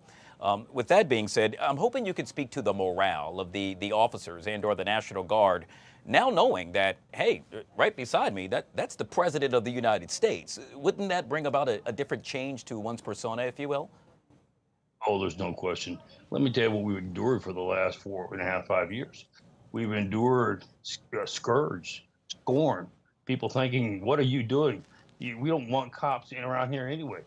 Speaker 1: With that being said, I'm hoping you could speak to the morale of the officers and or the National Guard, now knowing that, hey, right beside me, that's the President of the United States. Wouldn't that bring about a different change to one's persona, if you will?
Speaker 15: Oh, there's no question. Let me tell you what we've endured for the last 4.5, 5 years. We've endured scourge, scorn, people thinking, what are you doing? We don't want cops in around here anyway.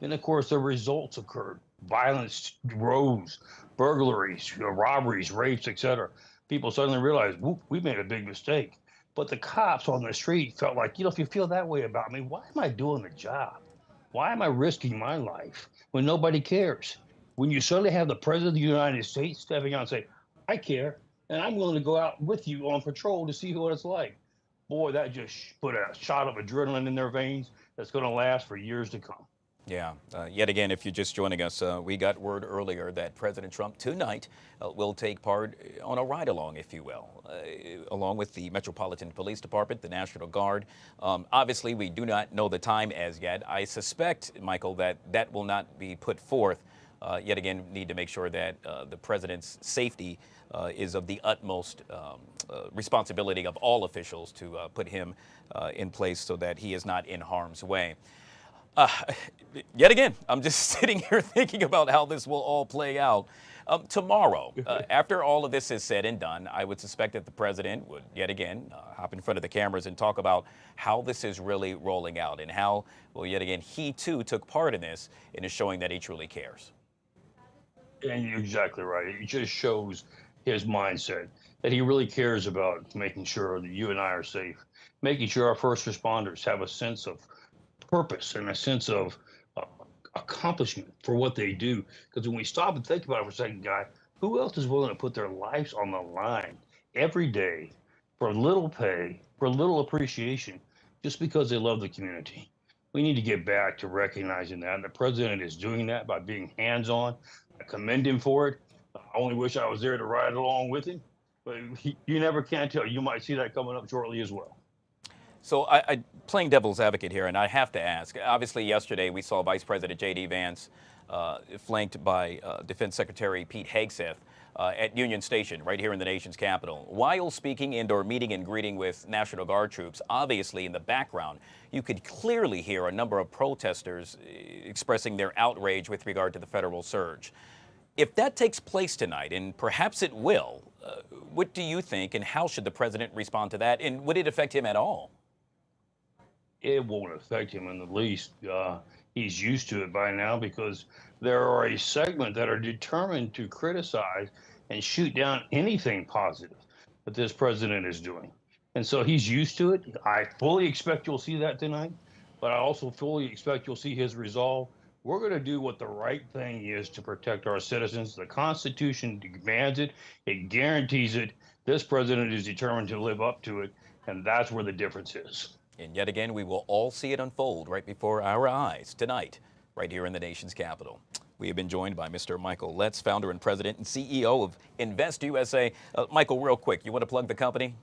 Speaker 15: Then, of course, the results occurred. Violence rose, burglaries, robberies, rapes, etc. People suddenly realized, whoop, we made a big mistake. But the cops on the street felt like, if you feel that way about me, why am I doing the job? Why am I risking my life when nobody cares? When you suddenly have the President of the United States stepping out and say, I care, and I'm willing to go out with you on patrol to see what it's like. Boy, that just put a shot of adrenaline in their veins that's going to last for years to come.
Speaker 1: Yeah, yet again, if you're just joining us, we got word earlier that President Trump tonight will take part on a ride-along, if you will, along with the Metropolitan Police Department, the National Guard. Obviously, we do not know the time as yet. I suspect, Michael, that that will not be put forth. Yet again, need to make sure that the president's safety is of the utmost responsibility of all officials to put him in place so that he is not in harm's way. Yet again, I'm just sitting here thinking about how this will all play out. Tomorrow, after all of this is said and done, I would suspect that the president would yet again hop in front of the cameras and talk about how this is really rolling out and how, well, yet again, he too took part in this and is showing that he truly cares.
Speaker 15: And you're exactly right. It just shows his mindset that he really cares about making sure that you and I are safe, making sure our first responders have a sense of purpose and a sense of accomplishment for what they do. Because when we stop and think about it for a second, Guy, who else is willing to put their lives on the line every day for little pay, for little appreciation, just because they love the community? We need to get back to recognizing that. And the president is doing that by being hands-on. I commend him for it. I only wish I was there to ride along with him. But you never can tell. You might see that coming up shortly as well.
Speaker 1: So I playing devil's advocate here, and I have to ask. Obviously, yesterday we saw Vice President J.D. Vance flanked by Defense Secretary Pete Hegseth at Union Station right here in the nation's capital. While speaking and/or meeting and greeting with National Guard troops, obviously in the background, you could clearly hear a number of protesters expressing their outrage with regard to the federal surge. If that takes place tonight, and perhaps it will, what do you think, and how should the president respond to that, and would it affect him at all?
Speaker 15: It won't affect him in the least. He's used to it by now because there are a segment that are determined to criticize and shoot down anything positive that this president is doing. And so he's used to it. I fully expect you'll see that tonight, but I also fully expect you'll see his resolve. We're going to do what the right thing is to protect our citizens. The Constitution demands it. It guarantees it. This president is determined to live up to it, and that's where the difference is.
Speaker 1: And yet again, we will all see it unfold right before our eyes tonight, right here in the nation's capital. We have been joined by Mr. Michael Letts, founder and president and CEO of Invest USA. Michael, real quick, you want to plug the company?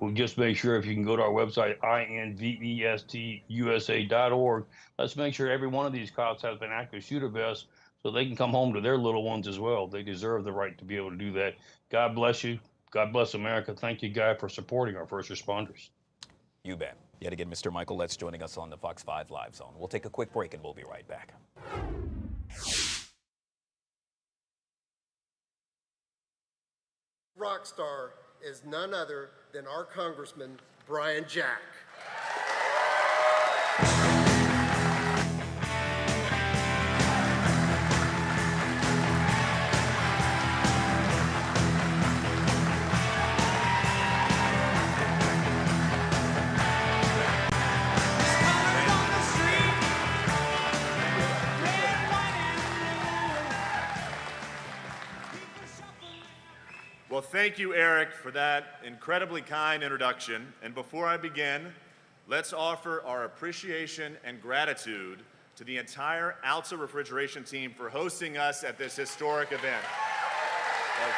Speaker 15: Well, just make sure if you can go to our website, investusa.org. Let's make sure every one of these cops has an active shooter vest so they can come home to their little ones as well. They deserve the right to be able to do that. God bless you. God bless America. Thank you, Guy, for supporting our first responders.
Speaker 1: You bet. Yet again, Mr. Michael Letts joining us on the Fox 5 Live Zone. We'll take a quick break and we'll be right back.
Speaker 16: Rock star is none other than our Congressman, Brian Jack.
Speaker 17: Well, thank you, Eric, for that incredibly kind introduction. And before I begin, let's offer our appreciation and gratitude to the entire Alta Refrigeration team for hosting us at this historic event. Thank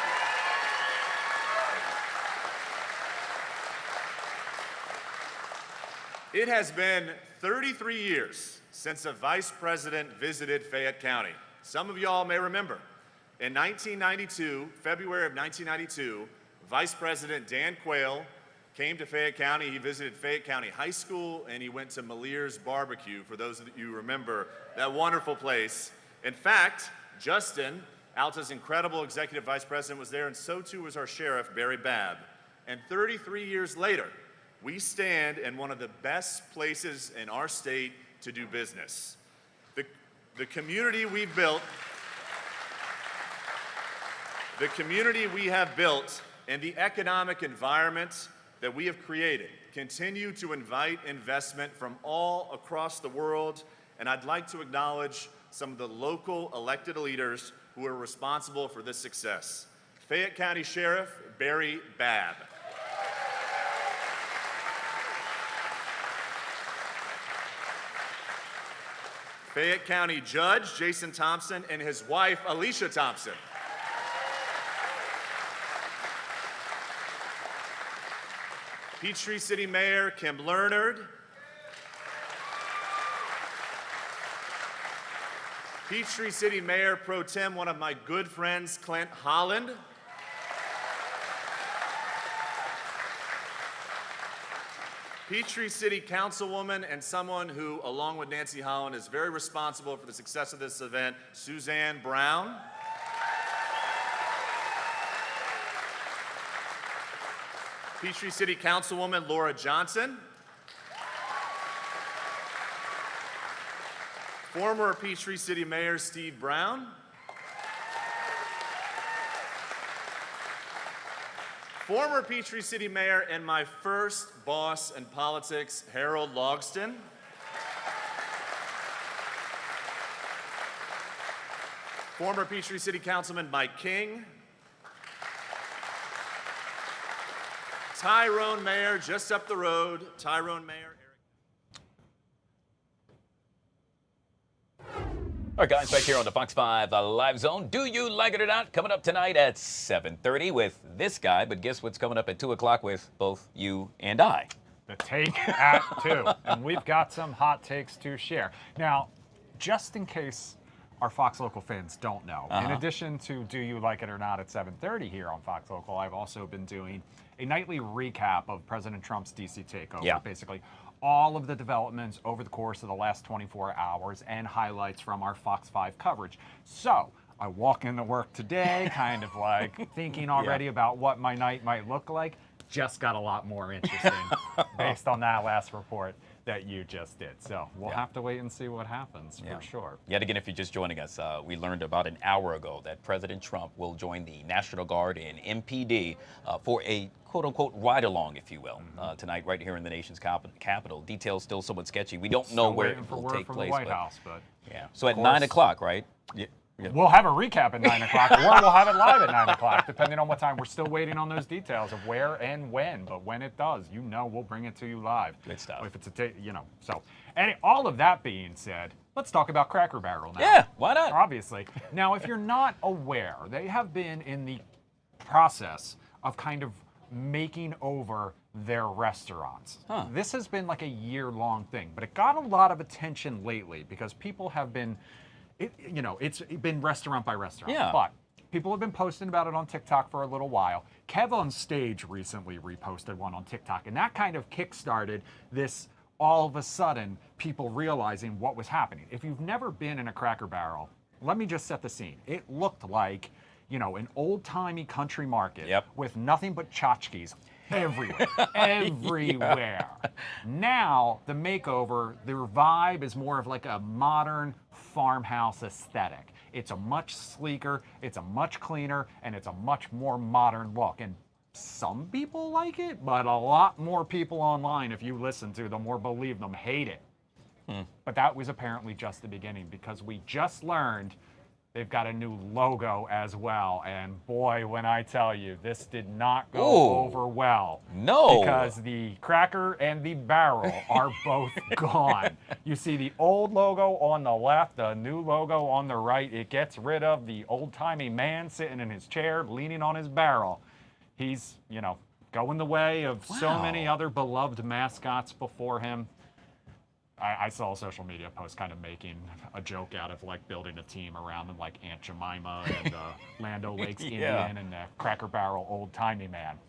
Speaker 17: you. It has been 33 years since a vice president visited Fayette County. Some of y'all may remember. In 1992, February of 1992, Vice President Dan Quayle came to Fayette County. He visited Fayette County High School, and he went to Malier's Barbecue, for those of you who remember that wonderful place. In fact, Justin, Alta's incredible executive vice president, was there, and so too was our sheriff, Barry Babb. And 33 years later, we stand in one of the best places in our state to do business. The community we've built, the community we have built and the economic environment that we have created continue to invite investment from all across the world, and I'd like to acknowledge some of the local elected leaders who are responsible for this success. Fayette County Sheriff Barry Babb. Fayette County Judge Jason Thompson and his wife Alicia Thompson. Peachtree City Mayor Kim Leonard. Peachtree City Mayor Pro Tem, one of my good friends, Clint Holland. Peachtree City Councilwoman and someone who, along with Nancy Holland, is very responsible for the success of this event, Suzanne Brown. Peachtree City Councilwoman Laura Johnson. Former Peachtree City Mayor Steve Brown. Former Peachtree City Mayor and my first boss in politics, Harold Logston. Former Peachtree City Councilman Mike King. Tyrone Mayor, just up the road, Tyrone Mayor Eric.
Speaker 1: All right, guys, back here on the Fox 5 Live Zone. Do you like it or not? Coming up tonight at 7:30 with this guy, but guess what's coming up at 2 o'clock with both you and I?
Speaker 18: The Take at 2. And we've got some hot takes to share. Now, just in case our Fox Local fans don't know, in addition to Do You Like It or Not at 7:30 here on Fox Local, I've also been doing a nightly recap of President Trump's DC takeover.
Speaker 1: Yeah.
Speaker 18: Basically, all of the developments over the course of the last 24 hours and highlights from our Fox 5 coverage. So I walk into work today kind of like thinking already about what my night might look like. Just got a lot more interesting based on that last report that you just did. So we'll have to wait and see what happens for sure.
Speaker 1: Yet again, if you're just joining us, we learned about an hour ago that President Trump will join the National Guard and MPD for a quote-unquote ride-along, if you will, tonight right here in the nation's capital. Details still somewhat sketchy. We don't know where it will take place.
Speaker 18: The White House, but
Speaker 1: yeah. So at 9 o'clock, right?
Speaker 18: We'll have a recap at 9 o'clock, or we'll have it live at 9 o'clock, depending on what time. We're still waiting on those details of where and when, but when it does, we'll bring it to you live.
Speaker 1: Good stuff.
Speaker 18: If it's so. And all of that being said, let's talk about Cracker Barrel now.
Speaker 1: Yeah, why not?
Speaker 18: Obviously. Now, if you're not aware, they have been in the process of kind of making over their restaurants. This has been like a year-long thing, but it got a lot of attention lately because people have been, it's been restaurant by restaurant.
Speaker 1: Yeah.
Speaker 18: But people have been posting about it on TikTok for a little while. Kev on Stage recently reposted one on TikTok, and that kind of kickstarted this all of a sudden people realizing what was happening. If you've never been in a Cracker Barrel, let me just set the scene. It looked like, an old-timey country market with nothing but tchotchkes everywhere, everywhere. Now, the makeover, their vibe is more of like a modern farmhouse aesthetic. It's a much sleeker, it's a much cleaner, and it's a much more modern look. And some people like it, but a lot more people online, if you listen to them or believe them, hate it. But that was apparently just the beginning, because we just learned they've got a new logo as well. And boy, when I tell you, this did not go over well.
Speaker 1: No.
Speaker 18: Because the Cracker and the Barrel are both gone. You see the old logo on the left, the new logo on the right. It gets rid of the old-timey man sitting in his chair, leaning on his barrel. He's, going the way of so many other beloved mascots before him. I saw a social media post kind of making a joke out of like building a team around them, like Aunt Jemima and Land O'Lakes Indian and the Cracker Barrel old-timey man.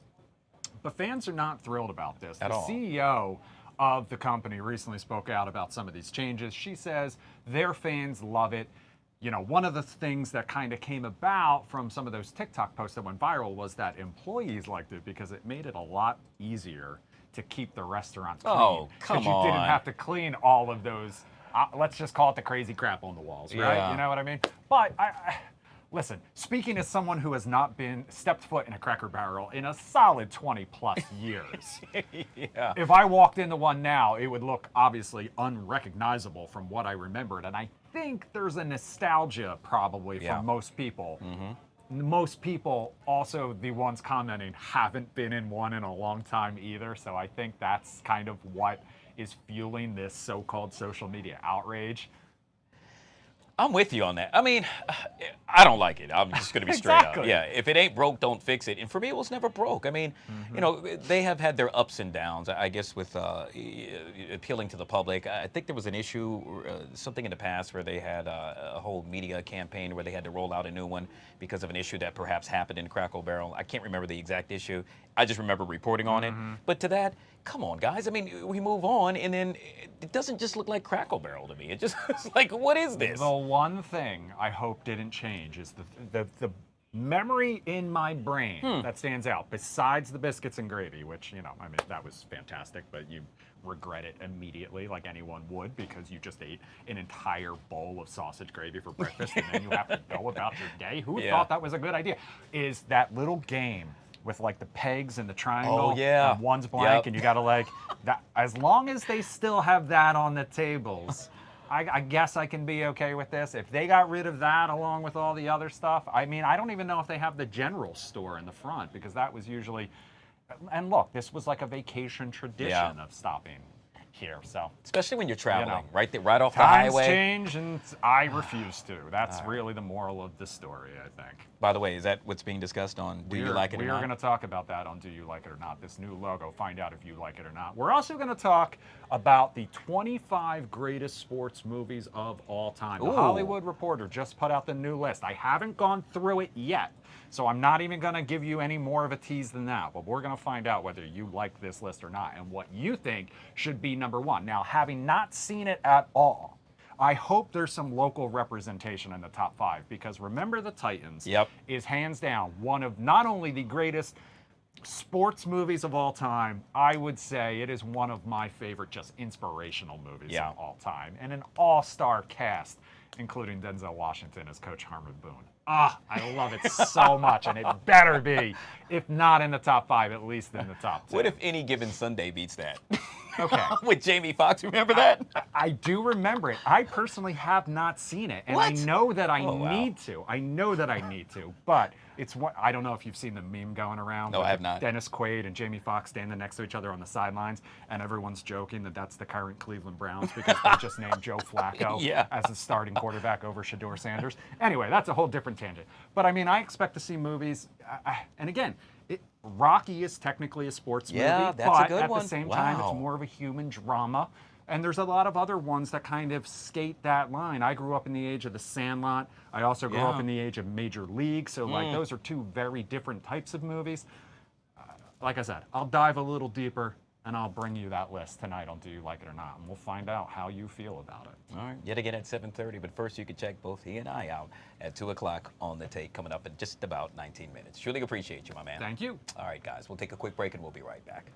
Speaker 18: But fans are not thrilled about this.
Speaker 1: At
Speaker 18: the
Speaker 1: all.
Speaker 18: CEO of the company recently spoke out about some of these changes. She says their fans love it. One of the things that kind of came about from some of those TikTok posts that went viral was that employees liked it because it made it a lot easier to keep the restaurants clean.
Speaker 1: Oh, come
Speaker 18: you didn't
Speaker 1: on.
Speaker 18: have to clean all of those, let's just call it the crazy crap on the walls, right?
Speaker 1: Yeah.
Speaker 18: You know what I mean? But listen, speaking as someone who has not stepped foot in a Cracker Barrel in a solid 20 plus years, if I walked into one now, it would look obviously unrecognizable from what I remembered. And I think there's a nostalgia probably for most people. Most people, also the ones commenting, haven't been in one in a long time either. So I think that's kind of what is fueling this so-called social media outrage.
Speaker 1: I'm with you on that. I mean, I don't like it. I'm just going to be straight up.
Speaker 18: Exactly.
Speaker 1: Yeah, if it ain't broke, don't fix it. And for me, it was never broke. I mean, you know, they have had their ups and downs, I guess, with appealing to the public. I think there was an issue, something in the past where they had a whole media campaign where they had to roll out a new one because of an issue that perhaps happened in Crackle Barrel. I can't remember the exact issue. I just remember reporting on it. But to that, come on, guys. I mean, we move on, and then it doesn't just look like Crackle Barrel to me. It just it's like, what is this?
Speaker 18: The one thing I hope didn't change is the memory in my brain that stands out, besides the biscuits and gravy, which, you know, I mean, that was fantastic, but you regret it immediately, like anyone would, because you just ate an entire bowl of sausage gravy for breakfast, and then you have to go about your day. Who thought that was a good idea? Is that little game with like the pegs and the triangle, and one's blank, and you gotta like that. As long as they still have that on the tables, I guess I can be okay with this. If they got rid of that along with all the other stuff, I mean, I don't even know if they have the general store in the front, because that was usually. And look, this was like a vacation tradition of stopping here, so.
Speaker 1: Especially when you're traveling,
Speaker 18: you know,
Speaker 1: right off the
Speaker 18: times
Speaker 1: highway.
Speaker 18: change, and I refuse to. That's really the moral of the story, I think.
Speaker 1: By the way, is that what's being discussed on Do You Like It or Not?
Speaker 18: We are going to talk about that on Do You Like It or Not, this new logo, find out if you like it or not. We're also going to talk about the 25 greatest sports movies of all time. The Hollywood Reporter just put out the new list. I haven't gone through it yet, so I'm not even going to give you any more of a tease than that, but we're going to find out whether you like this list or not and what you think should be number one. Now, having not seen it at all, I hope there's some local representation in the top 5, because Remember the Titans is hands down one of not only the greatest sports movies of all time, I would say it is one of my favorite just inspirational movies of all time, and an all-star cast, including Denzel Washington as Coach Harmon Boone. I love it so much, and it better be, if not in the top 5, at least in the top 10.
Speaker 1: What if Any Given Sunday beats that?
Speaker 18: Okay.
Speaker 1: With Jamie Foxx, remember that?
Speaker 18: I do remember it. I personally have not seen it, and I know that I need to. I know that I need to, but it's what I don't know if you've seen the meme going around.
Speaker 1: No, I have not.
Speaker 18: Dennis Quaid and Jamie Foxx standing next to each other on the sidelines, and everyone's joking that that's the current Cleveland Browns because they just named Joe Flacco as the starting quarterback over Shedeur Sanders. Anyway, that's a whole different tangent. But I mean, I expect to see movies, and again, Rocky is technically a sports movie,
Speaker 1: that's
Speaker 18: but
Speaker 1: a good
Speaker 18: at
Speaker 1: one.
Speaker 18: the same time, it's more of a human drama. And there's a lot of other ones that kind of skate that line. I grew up in the age of The Sandlot. I also grew up in the age of Major League. So like those are two very different types of movies. Like I said, I'll dive a little deeper, and I'll bring you that list tonight on Do You Like It or Not, and we'll find out how you feel about it.
Speaker 1: All right, yet again at 7:30, but first you can check both he and I out at 2 o'clock on The Take, coming up in just about 19 minutes. Truly appreciate you, my man.
Speaker 18: Thank you.
Speaker 1: All right, guys, we'll take a quick break, and we'll be right back.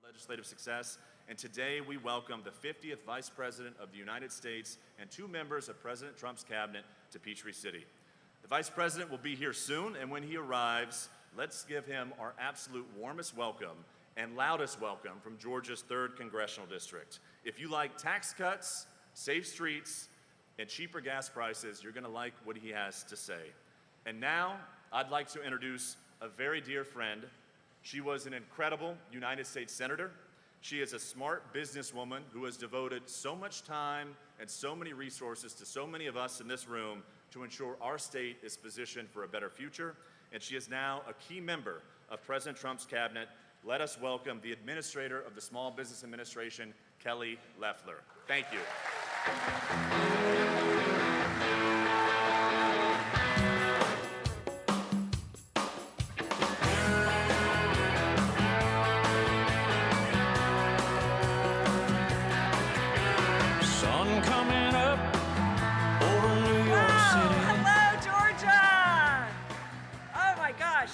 Speaker 17: Legislative success, and today we welcome the 50th Vice President of the United States and 2 members of President Trump's cabinet to Peachtree City. The Vice President will be here soon, and when he arrives, let's give him our absolute warmest welcome and loudest welcome from Georgia's 3rd Congressional District. If you like tax cuts, safe streets, and cheaper gas prices, you're going to like what he has to say. And now, I'd like to introduce a very dear friend. She was an incredible United States Senator. She is a smart businesswoman who has devoted so much time and so many resources to so many of us in this room to ensure our state is positioned for a better future. And she is now a key member of President Trump's cabinet. Let us welcome the Administrator of the Small Business Administration, Kelly Loeffler. Thank you.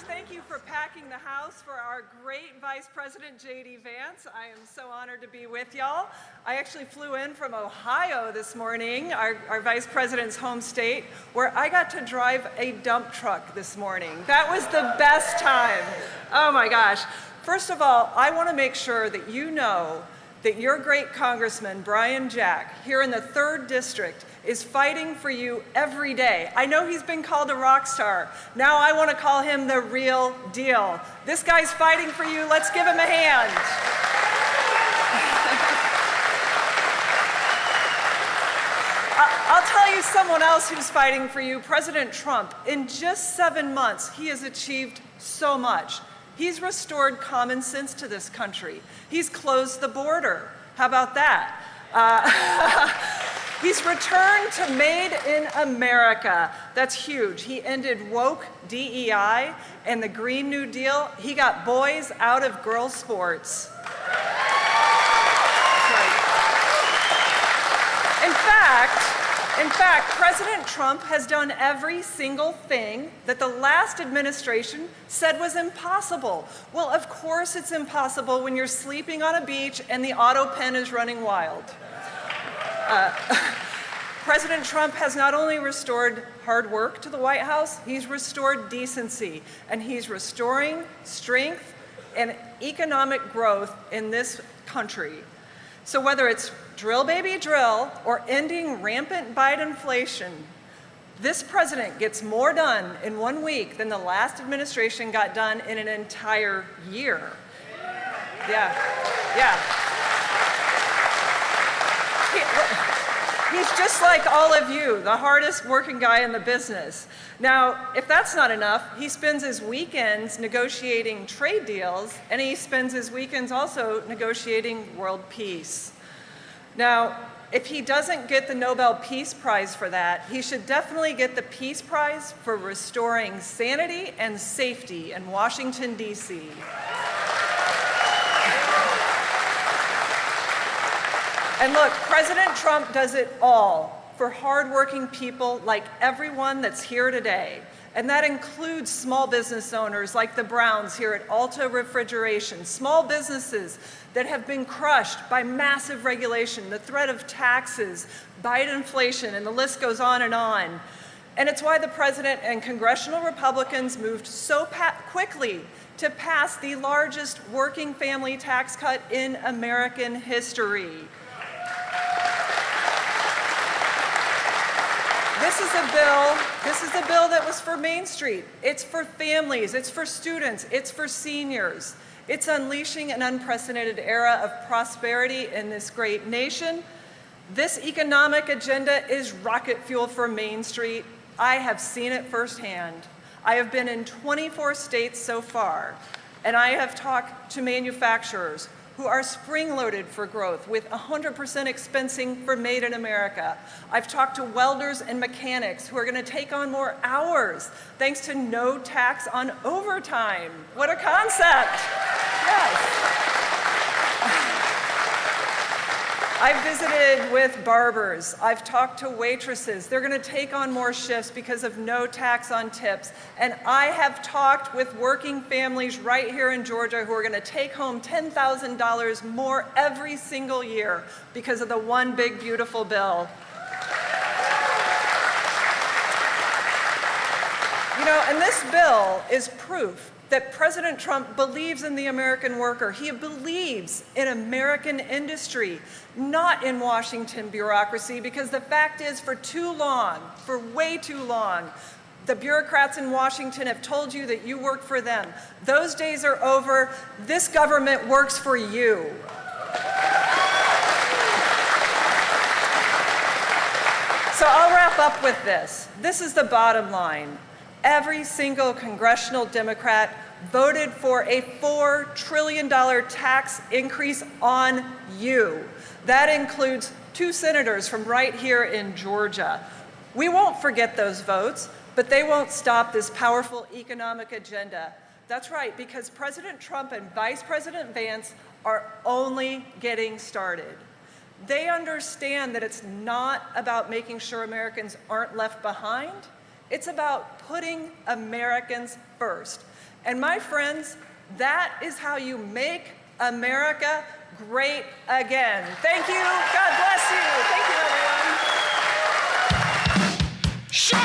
Speaker 19: Thank you for packing the house for our great Vice President J.D. Vance. I am so honored to be with y'all. I actually flew in from Ohio this morning, our Vice President's home state, where I got to drive a dump truck this morning. That was the best time. Oh my gosh. First of all, I want to make sure that you know that your great Congressman, Brian Jack, here in the 3rd District, is fighting for you every day. I know he's been called a rock star. Now I want to call him the real deal. This guy's fighting for you. Let's give him a hand. I'll tell you someone else who's fighting for you, President Trump. In just 7 months, he has achieved so much. He's restored common sense to this country. He's closed the border. How about that? He's returned to Made in America. That's huge. He ended woke DEI and the Green New Deal. He got boys out of girls' sports. In fact, President Trump has done every single thing that the last administration said was impossible. Well, of course it's impossible when you're sleeping on a beach and the auto pen is running wild. President Trump has not only restored hard work to the White House, he's restored decency, and he's restoring strength and economic growth in this country. So whether it's drill baby drill or ending rampant Bidenflation, this president gets more done in 1 week than the last administration got done in an entire year. Yeah. He's just like all of you, the hardest working guy in the business. Now, if that's not enough, he spends his weekends negotiating trade deals, and he spends his weekends also negotiating world peace. Now, if he doesn't get the Nobel Peace Prize for that, he should definitely get the Peace Prize for restoring sanity and safety in Washington, D.C. And look, President Trump does it all for hardworking people like everyone that's here today. And that includes small business owners like the Browns here at Alta Refrigeration, small businesses that have been crushed by massive regulation, the threat of taxes, Bidenflation, and the list goes on and on. And it's why the president and congressional Republicans moved so quickly to pass the largest working family tax cut in American history. This is a bill that was for Main Street. It's for families, it's for students, it's for seniors. It's unleashing an unprecedented era of prosperity in this great nation. This economic agenda is rocket fuel for Main Street. I have seen it firsthand. I have been in 24 states so far, and I have talked to manufacturers who are spring-loaded for growth with 100% expensing for Made in America. I've talked to welders and mechanics who are going to take on more hours thanks to no tax on overtime. What a concept! Yes. I've visited with barbers. I've talked to waitresses. They're going to take on more shifts because of no tax on tips. And I have talked with working families right here in Georgia who are going to take home $10,000 more every single year because of the one big beautiful bill. You know, and this bill is proof that President Trump believes in the American worker. He believes in American industry, not in Washington bureaucracy, because the fact is, for way too long, the bureaucrats in Washington have told you that you work for them. Those days are over. This government works for you. So I'll wrap up with this. This is the bottom line. Every single congressional Democrat voted for a $4 trillion tax increase on you. That includes 2 senators from right here in Georgia. We won't forget those votes, but they won't stop this powerful economic agenda. That's right, because President Trump and Vice President Vance are only getting started. They understand that it's not about making sure Americans aren't left behind. It's about putting Americans first. And my friends, that is how you make America great again. Thank you. God bless you. Thank you, everyone. Shut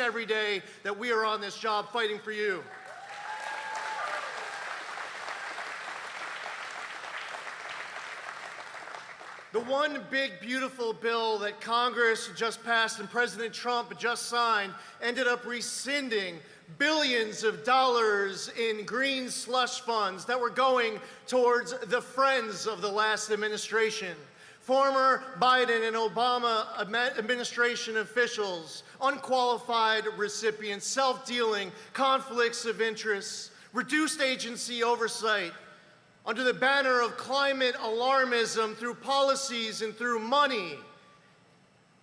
Speaker 16: and every day that we are on this job fighting for you. The one big, beautiful bill that Congress just passed and President Trump just signed ended up rescinding billions of dollars in green slush funds that were going towards the friends of the last administration. Former Biden and Obama administration officials, unqualified recipients, self-dealing, conflicts of interest, reduced agency oversight, under the banner of climate alarmism through policies and through money.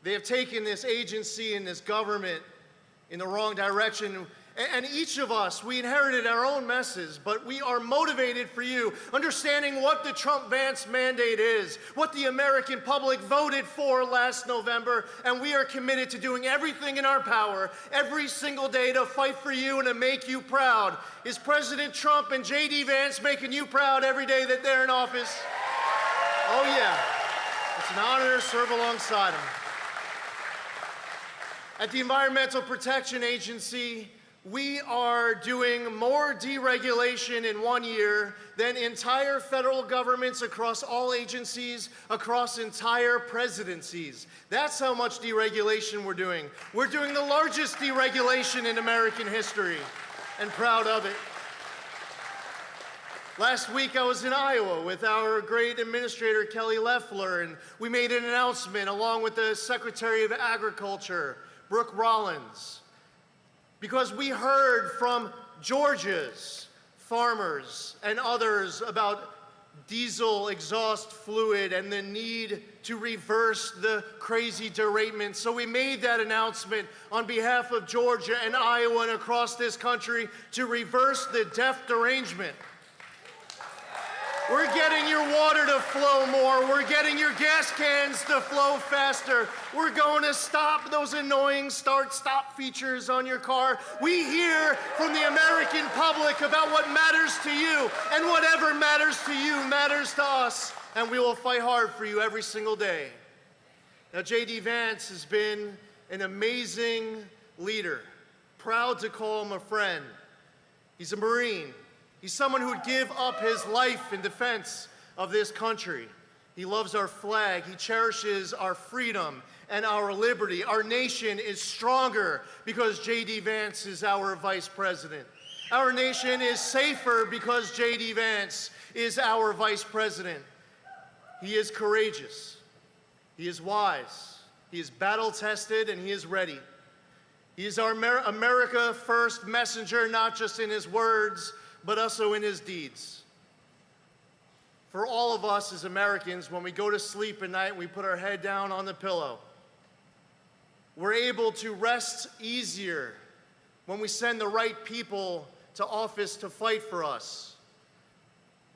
Speaker 16: They have taken this agency and this government in the wrong direction. And each of us, we inherited our own messes, but we are motivated for you, understanding what the Trump-Vance mandate is, what the American public voted for last November, and we are committed to doing everything in our power every single day to fight for you and to make you proud. Is President Trump and J.D. Vance making you proud every day that they're in office? Oh yeah, it's an honor to serve alongside them. At the Environmental Protection Agency, we are doing more deregulation in 1 year than entire federal governments across all agencies, across entire presidencies. That's how much deregulation we're doing. We're doing the largest deregulation in American history, and proud of it. Last week I was in Iowa with our great administrator, Kelly Loeffler, and we made an announcement along with the Secretary of Agriculture, Brooke Rollins, because we heard from Georgia's farmers and others about diesel exhaust fluid and the need to reverse the crazy derailment. So we made that announcement on behalf of Georgia and Iowa and across this country to reverse the death derangement. We're getting your water to flow more. We're getting your gas cans to flow faster. We're going to stop those annoying start-stop features on your car. We hear from the American public about what matters to you, and whatever matters to you matters to us, and we will fight hard for you every single day. Now, J.D. Vance has been an amazing leader, proud to call him a friend. He's a Marine. He's someone who would give up his life in defense of this country. He loves our flag. He cherishes our freedom and our liberty. Our nation is stronger because J.D. Vance is our vice president. Our nation is safer because J.D. Vance is our vice president. He is courageous. He is wise. He is battle-tested, and he is ready. He is our America First messenger, not just in his words, but also in his deeds. For all of us as Americans, when we go to sleep at night and we put our head down on the pillow, we're able to rest easier when we send the right people to office to fight for us.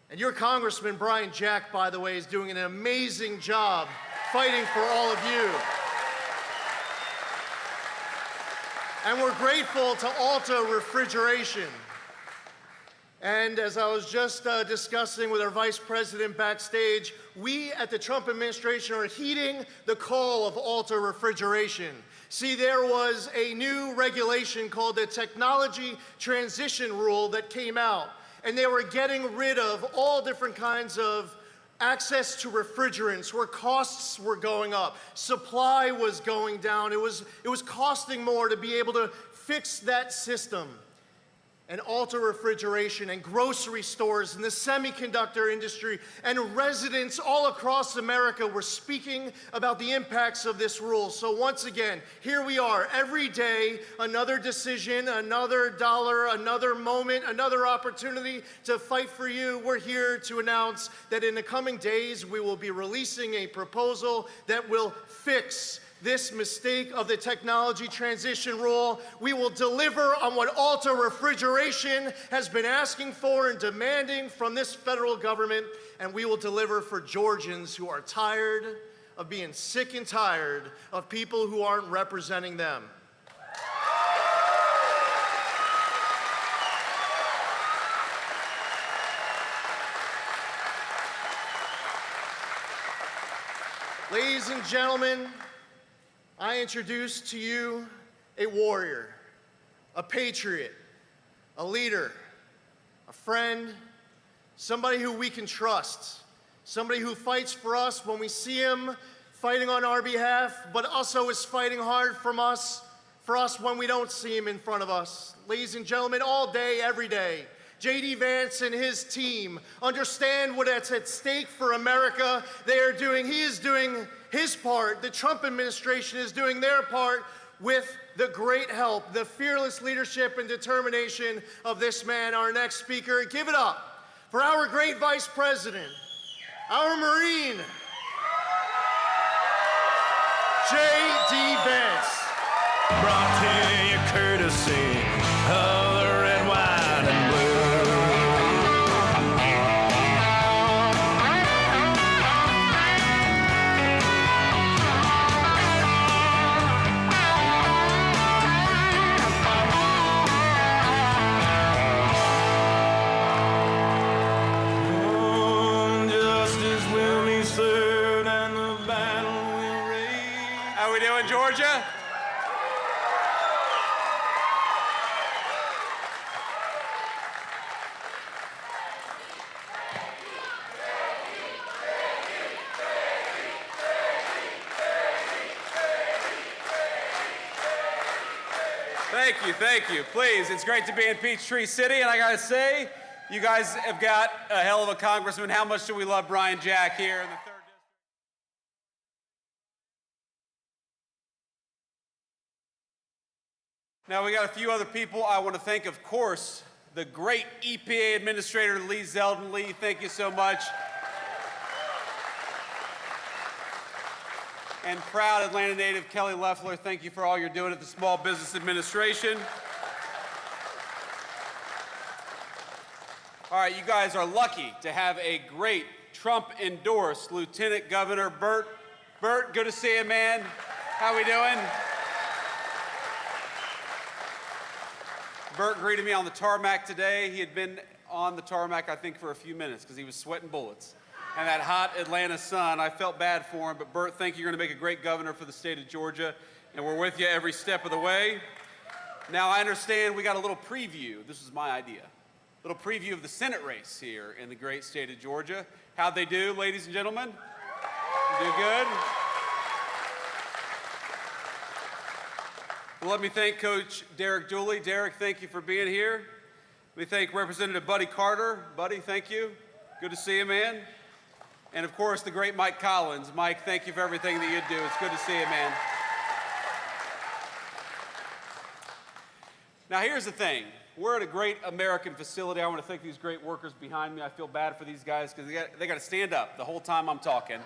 Speaker 16: And your Congressman, Brian Jack, by the way, is doing an amazing job fighting for all of you. And we're grateful to Alta Refrigeration. And as I was just discussing with our vice president backstage, we at the Trump administration are heeding the call of Alta Refrigeration. See, there was a new regulation called the Technology Transition Rule that came out, and they were getting rid of all different kinds of access to refrigerants where costs were going up, supply was going down, it was costing more to be able to fix that system. And Alta Refrigeration and grocery stores and the semiconductor industry and residents all across America were speaking about the impacts of this rule. So once again, here we are every day, another decision, another dollar, another moment, another opportunity to fight for you. We're here to announce that in the coming days, we will be releasing a proposal that will fix this mistake of the technology transition rule. We will deliver on what Alta Refrigeration has been asking for and demanding from this federal government, and we will deliver for Georgians who are tired of being sick and tired of people who aren't representing them. Ladies and gentlemen, I introduce to you a warrior, a patriot, a leader, a friend, somebody who we can trust, somebody who fights for us when we see him fighting on our behalf, but also is fighting hard for us when we don't see him in front of us. Ladies and gentlemen, all day, every day, J.D. Vance and his team understand what's at stake for America. He is doing his part. The Trump administration is doing their part with the great help, the fearless leadership and determination of this man, our next speaker. Give it up for our great Vice President, our Marine, J.D. Vance.
Speaker 7: Brought to you courtesy of the red, white, and blue. Justice will be served and the battle will rage.
Speaker 20: How we doing, Georgia? Thank you. Please, it's great to be in Peachtree City, and I gotta say, you guys have got a hell of a congressman. How much do we love Brian Jack here in the 3rd District? Now, we got a few other people I want to thank, of course, the great EPA Administrator Lee Zeldin. Lee, thank you so much. And proud Atlanta native Kelly Loeffler, thank you for all you're doing at the Small Business Administration. All right, you guys are lucky to have a great Trump-endorsed Lieutenant Governor Bert. Bert, good to see you, man. How we doing? Bert greeted me on the tarmac today. He had been on the tarmac, I think, for a few minutes because he was sweating bullets. And that hot Atlanta sun, I felt bad for him. But Bert, thank you. You're going to make a great governor for the state of Georgia. And we're with you every step of the way. Now, I understand we got a little preview. This is my idea. A little preview of the Senate race here in the great state of Georgia. How'd they do, ladies and gentlemen? They do good? Well, let me thank Coach Derek Dooley. Derek, thank you for being here. Let me thank Representative Buddy Carter. Buddy, thank you. Good to see you, man. And of course, the great Mike Collins. Mike, thank you for everything that you do. It's good to see you, man. Now, here's the thing. We're at a great American facility. I want to thank these great workers behind me. I feel bad for these guys because they got to stand up the whole time I'm talking.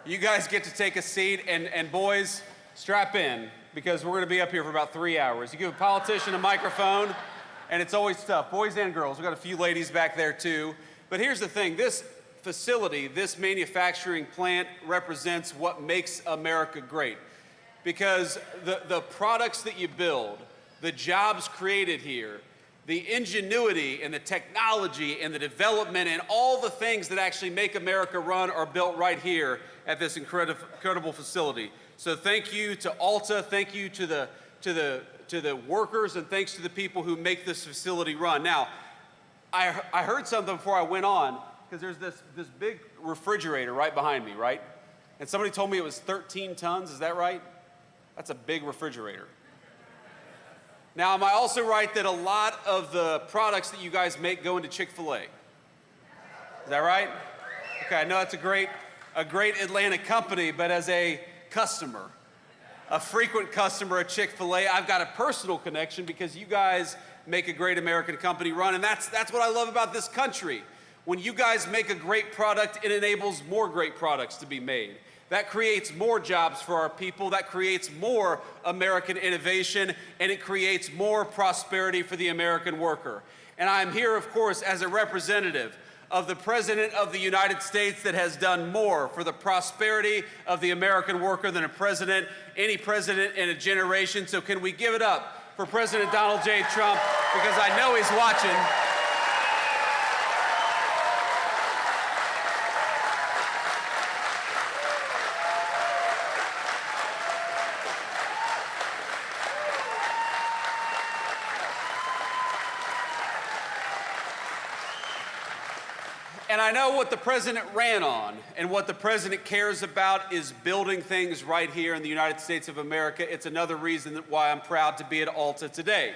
Speaker 20: You guys get to take a seat, and boys, strap in, because we're going to be up here for about 3 hours. You give a politician a microphone, and it's always tough. Boys and girls. We've got a few ladies back there, too. But here's the thing. This facility, this manufacturing plant represents what makes America great. Because the products that you build, the jobs created here, the ingenuity and the technology and the development and all the things that actually make America run are built right here at this incredible facility. So thank you to Alta, thank you to the workers, and thanks to the people who make this facility run. Now, I heard something before I went on, because there's this big refrigerator right behind me, right? And somebody told me it was 13 tons, is that right? That's a big refrigerator. Now, am I also right that a lot of the products that you guys make go into Chick-fil-A? Is that right? Okay, I know that's a great Atlanta company, but as a customer, a frequent customer at Chick-fil-A, I've got a personal connection because you guys make a great American company run, and that's what I love about this country. When you guys make a great product, it enables more great products to be made. That creates more jobs for our people, that creates more American innovation, and it creates more prosperity for the American worker. And I'm here, of course, as a representative of the President of the United States that has done more for the prosperity of the American worker than any president in a generation. So can we give it up for President Donald J. Trump, because I know he's watching. And I know what the president ran on, and what the president cares about is building things right here in the United States of America. It's another reason why I'm proud to be at Alta today.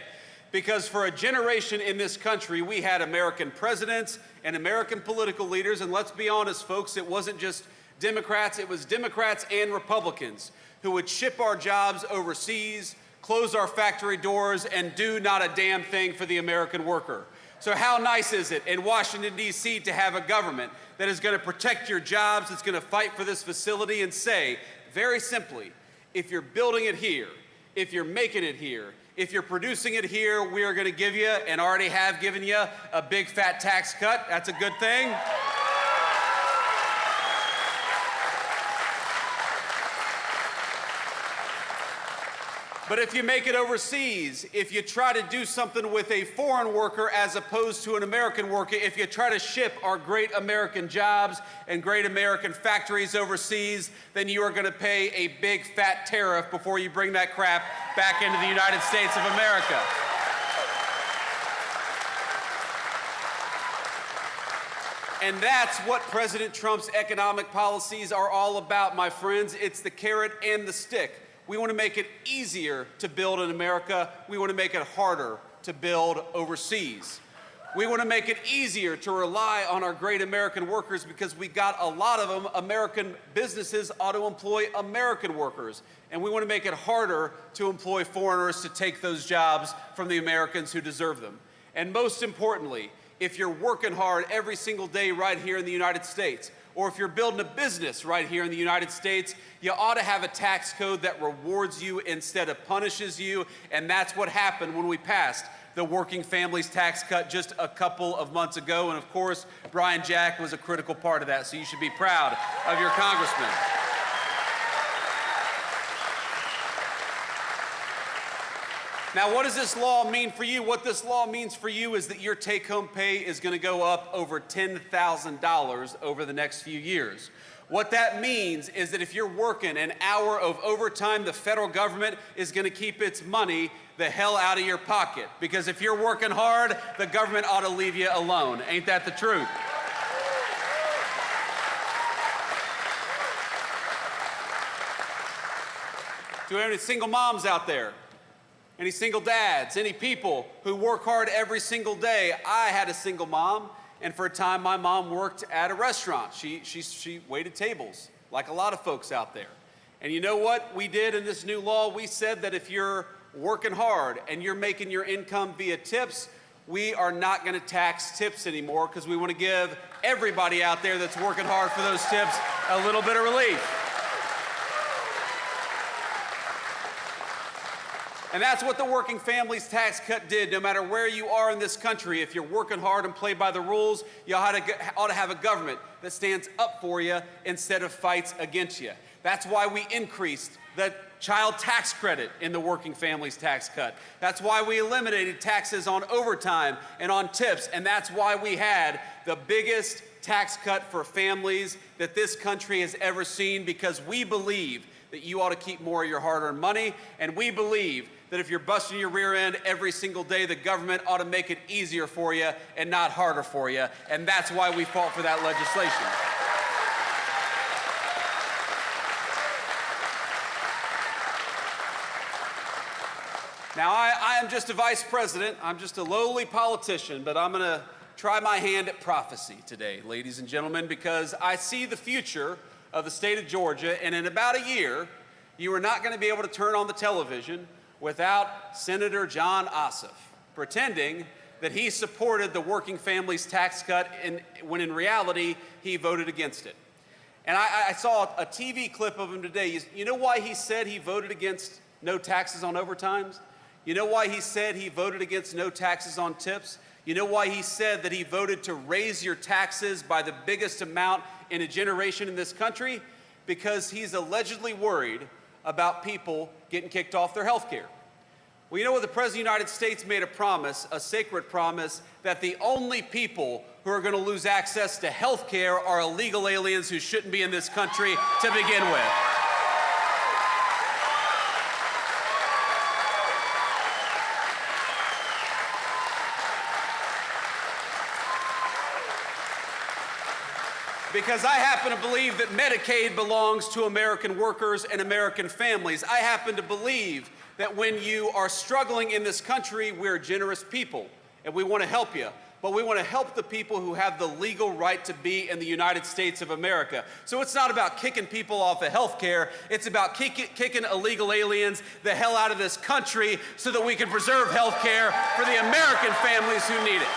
Speaker 20: Because for a generation in this country, we had American presidents and American political leaders, and let's be honest, folks, it wasn't just Democrats, it was Democrats and Republicans who would ship our jobs overseas, close our factory doors, and do not a damn thing for the American worker. So how nice is it in Washington, D.C. to have a government that is going to protect your jobs, that's going to fight for this facility and say, very simply, if you're building it here, if you're making it here, if you're producing it here, we are going to give you, and already have given you, a big fat tax cut. That's a good thing. But if you make it overseas, if you try to do something with a foreign worker as opposed to an American worker, if you try to ship our great American jobs and great American factories overseas, then you are going to pay a big fat tariff before you bring that crap back into the United States of America. And that's what President Trump's economic policies are all about, my friends. It's the carrot and the stick. We want to make it easier to build in America. We want to make it harder to build overseas. We want to make it easier to rely on our great American workers because we got a lot of them. American businesses ought to employ American workers. And we want to make it harder to employ foreigners to take those jobs from the Americans who deserve them. And most importantly, if you're working hard every single day right here in the United States, or if you're building a business right here in the United States, you ought to have a tax code that rewards you instead of punishes you. And that's what happened when we passed the Working Families Tax Cut just a couple of months ago. And of course, Brian Jack was a critical part of that. So you should be proud of your congressman. Now, what does this law mean for you? What this law means for you is that your take-home pay is going to go up over $10,000 over the next few years. What that means is that if you're working an hour of overtime, the federal government is going to keep its money the hell out of your pocket. Because if you're working hard, the government ought to leave you alone. Ain't that the truth? Do we have any single moms out there? Any single dads, any people who work hard every single day? I had a single mom, and for a time my mom worked at a restaurant. She waited tables, like a lot of folks out there. And you know what we did in this new law? We said that if you're working hard and you're making your income via tips, we are not going to tax tips anymore because we want to give everybody out there that's working hard for those tips a little bit of relief. And that's what the Working Families Tax Cut did. No matter where you are in this country, if you're working hard and play by the rules, you ought to have a government that stands up for you instead of fights against you. That's why we increased the child tax credit in the Working Families Tax Cut. That's why we eliminated taxes on overtime and on tips. And that's why we had the biggest tax cut for families that this country has ever seen, because we believe that you ought to keep more of your hard-earned money, and we believe that if you're busting your rear end every single day, the government ought to make it easier for you and not harder for you, and that's why we fought for that legislation. Now, I am just a vice president. I'm just a lowly politician, but I'm going to try my hand at prophecy today, ladies and gentlemen, because I see the future of the state of Georgia, and in about a year, you are not going to be able to turn on the television without Senator John Ossoff pretending that he supported the Working Families Tax Cut when in reality he voted against it. And I saw a TV clip of him today. You know why he said he voted against no taxes on overtimes? You know why he said he voted against no taxes on tips? You know why he said that he voted to raise your taxes by the biggest amount in a generation in this country? Because he's allegedly worried about people getting kicked off their health care. Well, you know what? The President of the United States made a promise, a sacred promise, that the only people who are going to lose access to health care are illegal aliens who shouldn't be in this country to begin with. because I happen to believe that Medicaid belongs to American workers and American families. I happen to believe that when you are struggling in this country, we're generous people, and we want to help you. But we want to help the people who have the legal right to be in the United States of America. So it's not about kicking people off of health care. It's about kicking illegal aliens the hell out of this country so that we can preserve health care for the American families who need it.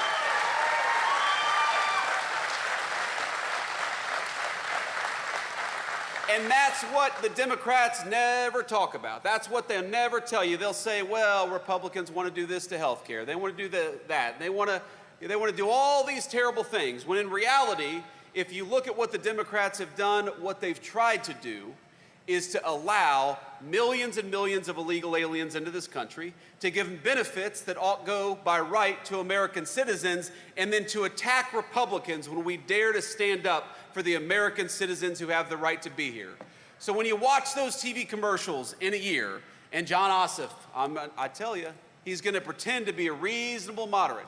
Speaker 20: And that's what the Democrats never talk about. That's what they'll never tell you. They'll say, well, Republicans want to do this to health care. They want to do that. They want to do all these terrible things, when in reality, if you look at what the Democrats have done, what they've tried to do is to allow millions and millions of illegal aliens into this country, to give them benefits that ought go by right to American citizens, and then to attack Republicans when we dare to stand up for the American citizens who have the right to be here. So when you watch those TV commercials in a year, and John Ossoff, I tell you, he's going to pretend to be a reasonable moderate.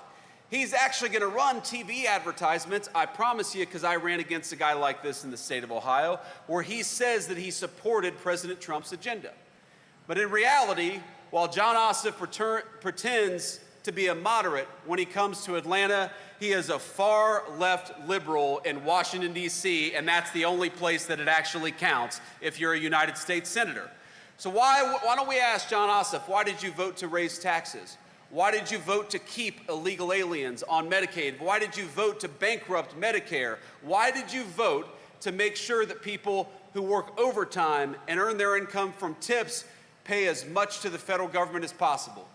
Speaker 20: He's actually going to run TV advertisements, I promise you, because I ran against a guy like this in the state of Ohio, where he says that he supported President Trump's agenda. But in reality, while John Ossoff pretends to be a moderate, when he comes to Atlanta, he is a far left liberal in Washington, D.C., and that's the only place that it actually counts if you're a United States senator. So why don't we ask John Ossoff, why did you vote to raise taxes? Why did you vote to keep illegal aliens on Medicaid? Why did you vote to bankrupt Medicare? Why did you vote to make sure that people who work overtime and earn their income from tips pay as much to the federal government as possible?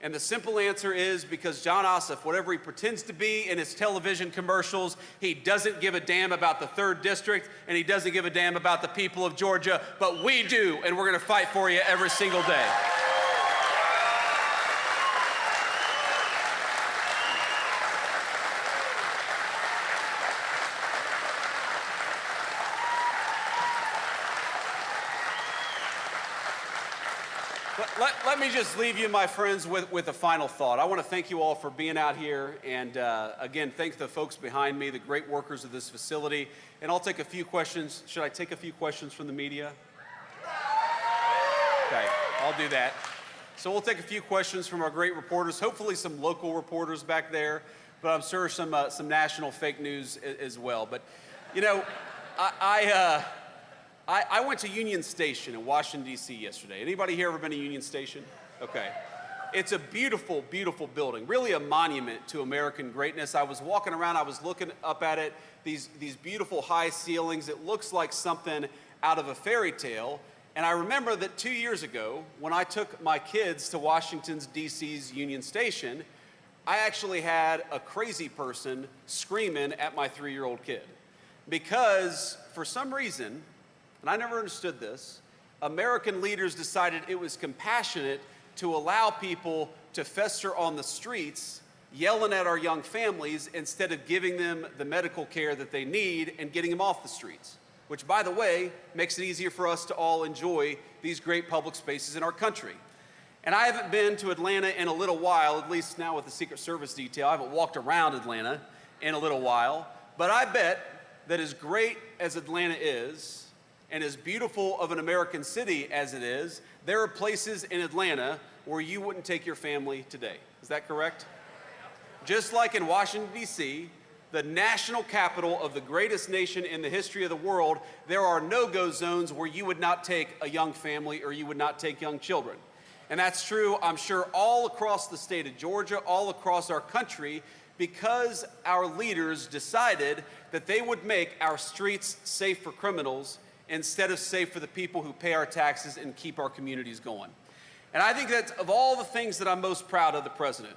Speaker 20: And the simple answer is because John Ossoff, whatever he pretends to be in his television commercials, he doesn't give a damn about the 3rd District, and he doesn't give a damn about the people of Georgia, but we do, and we're going to fight for you every single day. Let me just leave you, my friends, with a final thought. I want to thank you all for being out here, and again, thank the folks behind me, the great workers of this facility. And I'll take a few questions. Should I take a few questions from the media? Okay, I'll do that. So we'll take a few questions from our great reporters, hopefully some local reporters back there, but I'm sure some national fake news as well. But, you know, I went to Union Station in Washington, D.C. yesterday. Anybody here ever been to Union Station? Okay. It's a beautiful, beautiful building, really a monument to American greatness. I was walking around, I was looking up at it, these beautiful high ceilings. It looks like something out of a fairy tale. And I remember that 2 years ago, when I took my kids to Washington, D.C.'s Union Station, I actually had a crazy person screaming at my 3-year-old kid. Because for some reason, and I never understood this, American leaders decided it was compassionate to allow people to fester on the streets, yelling at our young families instead of giving them the medical care that they need and getting them off the streets, which, by the way, makes it easier for us to all enjoy these great public spaces in our country. And I haven't been to Atlanta in a little while, at least now with the Secret Service detail. I haven't walked around Atlanta in a little while, but I bet that as great as Atlanta is, and as beautiful of an American city as it is, there are places in Atlanta where you wouldn't take your family today. Is that correct? Just like in Washington, D.C., the national capital of the greatest nation in the history of the world, there are no-go zones where you would not take a young family or you would not take young children. And that's true, I'm sure, all across the state of Georgia, all across our country, because our leaders decided that they would make our streets safe for criminals instead of safe for the people who pay our taxes and keep our communities going. And I think that of all the things that I'm most proud of the president,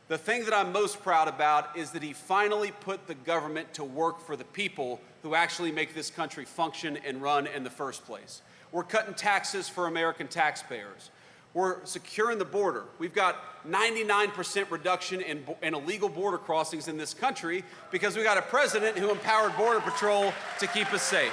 Speaker 20: the thing that I'm most proud about is that he finally put the government to work for the people who actually make this country function and run in the first place. We're cutting taxes for American taxpayers. We're securing the border. We've got 99% reduction in illegal border crossings in this country because we got a president who empowered Border Patrol to keep us safe.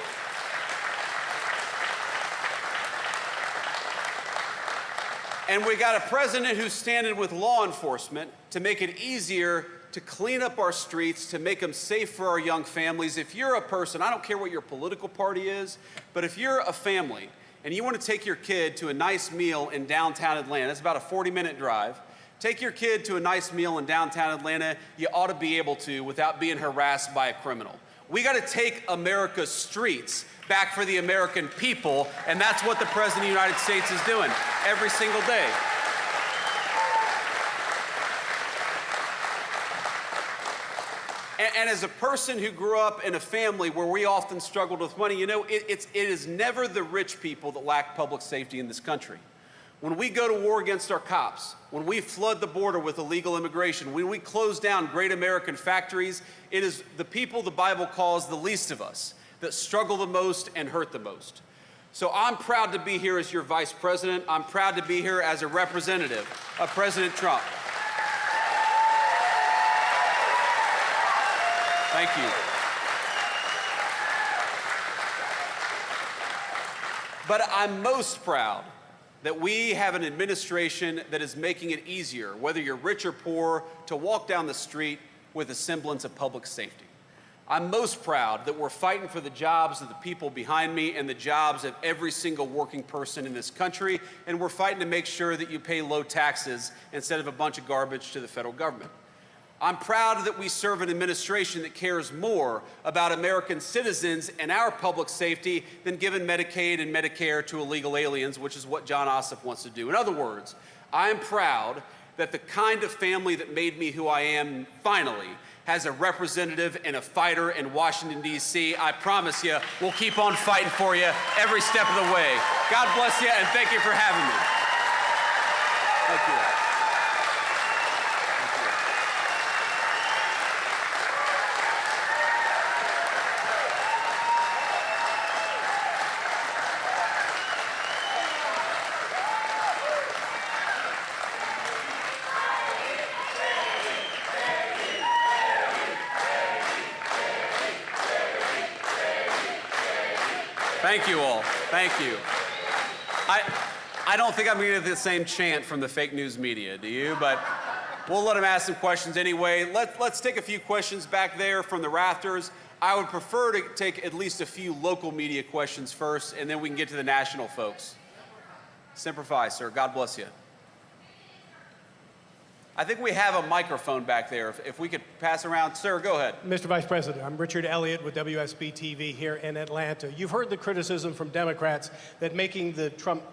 Speaker 20: And we got a president who's standing with law enforcement to make it easier to clean up our streets, to make them safe for our young families. If you're a person, I don't care what your political party is, but if you're a family and you want to take your kid to a nice meal in downtown Atlanta, it's about a 40-minute drive, take your kid to a nice meal in downtown Atlanta, you ought to be able to without being harassed by a criminal. We got to take America's streets back for the American people, and that's what the President of the United States is doing every single day. And as a person who grew up in a family where we often struggled with money, you know, it is never the rich people that lack public safety in this country. When we go to war against our cops, when we flood the border with illegal immigration, when we close down great American factories, it is the people the Bible calls the least of us that struggle the most and hurt the most. So I'm proud to be here as your vice president. I'm proud to be here as a representative of President Trump. Thank you. But I'm most proud that we have an administration that is making it easier, whether you're rich or poor, to walk down the street with a semblance of public safety. I'm most proud that we're fighting for the jobs of the people behind me and the jobs of every single working person in this country, and we're fighting to make sure that you pay low taxes instead of a bunch of garbage to the federal government. I'm proud that we serve an administration that cares more about American citizens and our public safety than giving Medicaid and Medicare to illegal aliens, which is what John Ossoff wants to do. In other words, I am proud that the kind of family that made me who I am finally has a representative and a fighter in Washington, D.C. I promise you, we'll keep on fighting for you every step of the way. God bless you, and thank you for having me. Thank you. Thank you all. Thank you. I don't think I'm going to get the same chant from the fake news media, do you? But we'll let them ask some questions anyway. Let's take a few questions back there from the rafters. I would prefer to take at least a few local media questions first, and then we can get to the national folks. Semper Fi, sir. God bless you. I think we have a microphone back there. If we could pass around. Sir, go ahead.
Speaker 21: Mr. Vice President, I'm Richard Elliott with WSB-TV here in Atlanta. You've heard the criticism from Democrats that making the Trump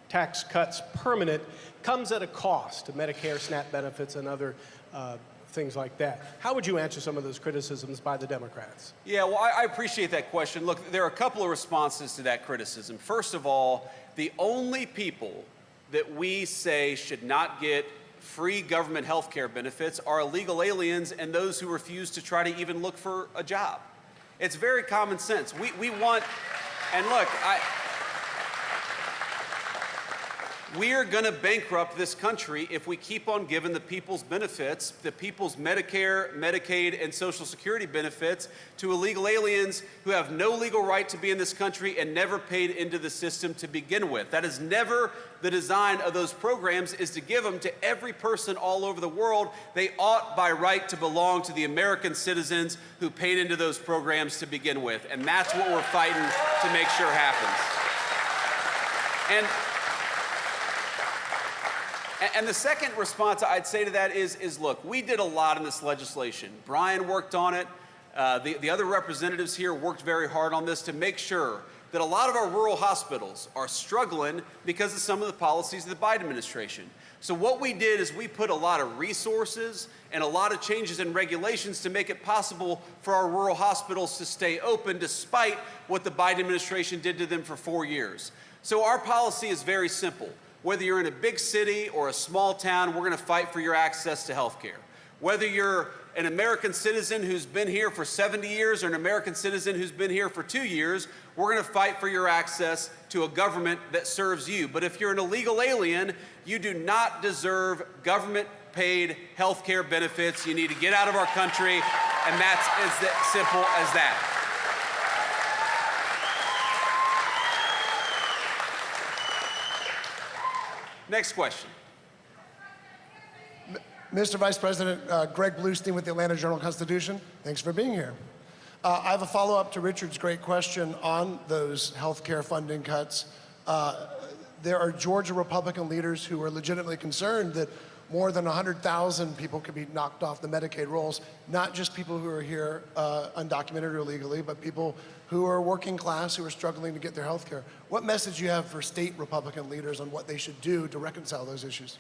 Speaker 21: tax cuts permanent comes at a cost to Medicare, SNAP benefits, and other things like that. How would you answer some of those criticisms by the Democrats?
Speaker 20: Yeah, well, I appreciate that question. Look, there are a couple of responses to that criticism. First of all, the only people that we say should not get free government health care benefits are illegal aliens and those who refuse to try to even look for a job. It's very common sense. We want, and look, we are going to bankrupt this country if we keep on giving the people's benefits, the people's Medicare, Medicaid, and Social Security benefits to illegal aliens who have no legal right to be in this country and never paid into the system to begin with. That is never the design of those programs, is to give them to every person all over the world. They ought by right to belong to the American citizens who paid into those programs to begin with. And that's what we're fighting to make sure happens. And the second response I'd say to that is look, we did a lot in this legislation. Brian worked on it. The other representatives here worked very hard on this to make sure that a lot of our rural hospitals are struggling because of some of the policies of the Biden administration. So what we did is we put a lot of resources and a lot of changes in regulations to make it possible for our rural hospitals to stay open despite what the Biden administration did to them for 4 years. So our policy is very simple. Whether you're in a big city or a small town, we're going to fight for your access to health care. Whether you're an American citizen who's been here for 70 years or an American citizen who's been here for 2 years, we're going to fight for your access to a government that serves you. But if you're an illegal alien, you do not deserve government-paid health care benefits. You need to get out of our country, and that's as simple as that. Next question.
Speaker 2: Mr. Vice President Greg Bluestein with the Atlanta Journal-Constitution, thanks for being here. I have a follow-up to Richard's great question on those health care funding cuts. There are Georgia Republican leaders who are legitimately concerned that more than 100,000 people could be knocked off the Medicaid rolls, not just people who are here undocumented or illegally, but people who are working class, who are struggling to get their health care. What message do you have for state Republican leaders on what they should do to reconcile those issues?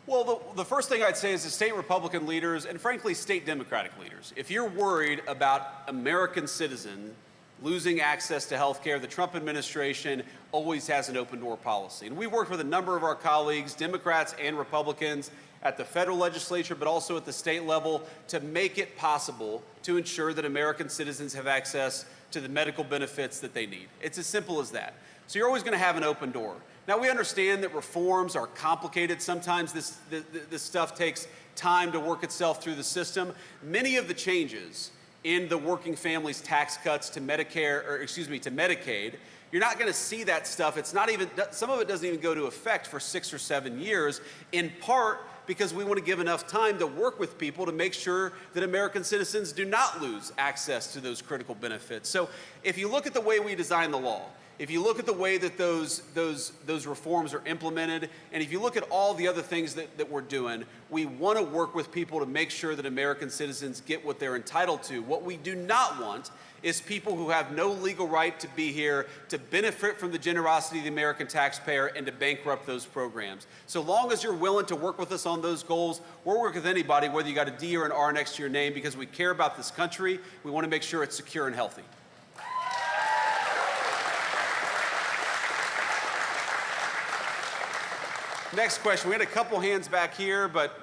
Speaker 20: Well, the first thing I'd say is the state Republican leaders and frankly state Democratic leaders, if you're worried about American citizens losing access to health care, the Trump administration always has an open door policy. And we worked with a number of our colleagues, Democrats and Republicans, at the federal legislature, but also at the state level, to make it possible to ensure that American citizens have access to the medical benefits that they need. It's as simple as that. So you're always going to have an open door. Now, we understand that reforms are complicated. Sometimes this stuff takes time to work itself through the system. Many of the changes in the working families tax cuts to Medicare, or excuse me, to Medicaid, you're not going to see that stuff. It's not even, some of it doesn't even go to effect for 6 or 7 years, in part because we want to give enough time to work with people to make sure that American citizens do not lose access to those critical benefits. So if you look at the way we design the law, if you look at the way that those reforms are implemented, and if you look at all the other things that we're doing, we want to work with people to make sure that American citizens get what they're entitled to. What we do not want is people who have no legal right to be here, to benefit from the generosity of the American taxpayer, and to bankrupt those programs. So long as you're willing to work with us on those goals, we'll work with anybody, whether you got a D or an R next to your name, because we care about this country. We want to make sure it's secure and healthy. Next question. We had a couple hands back here, but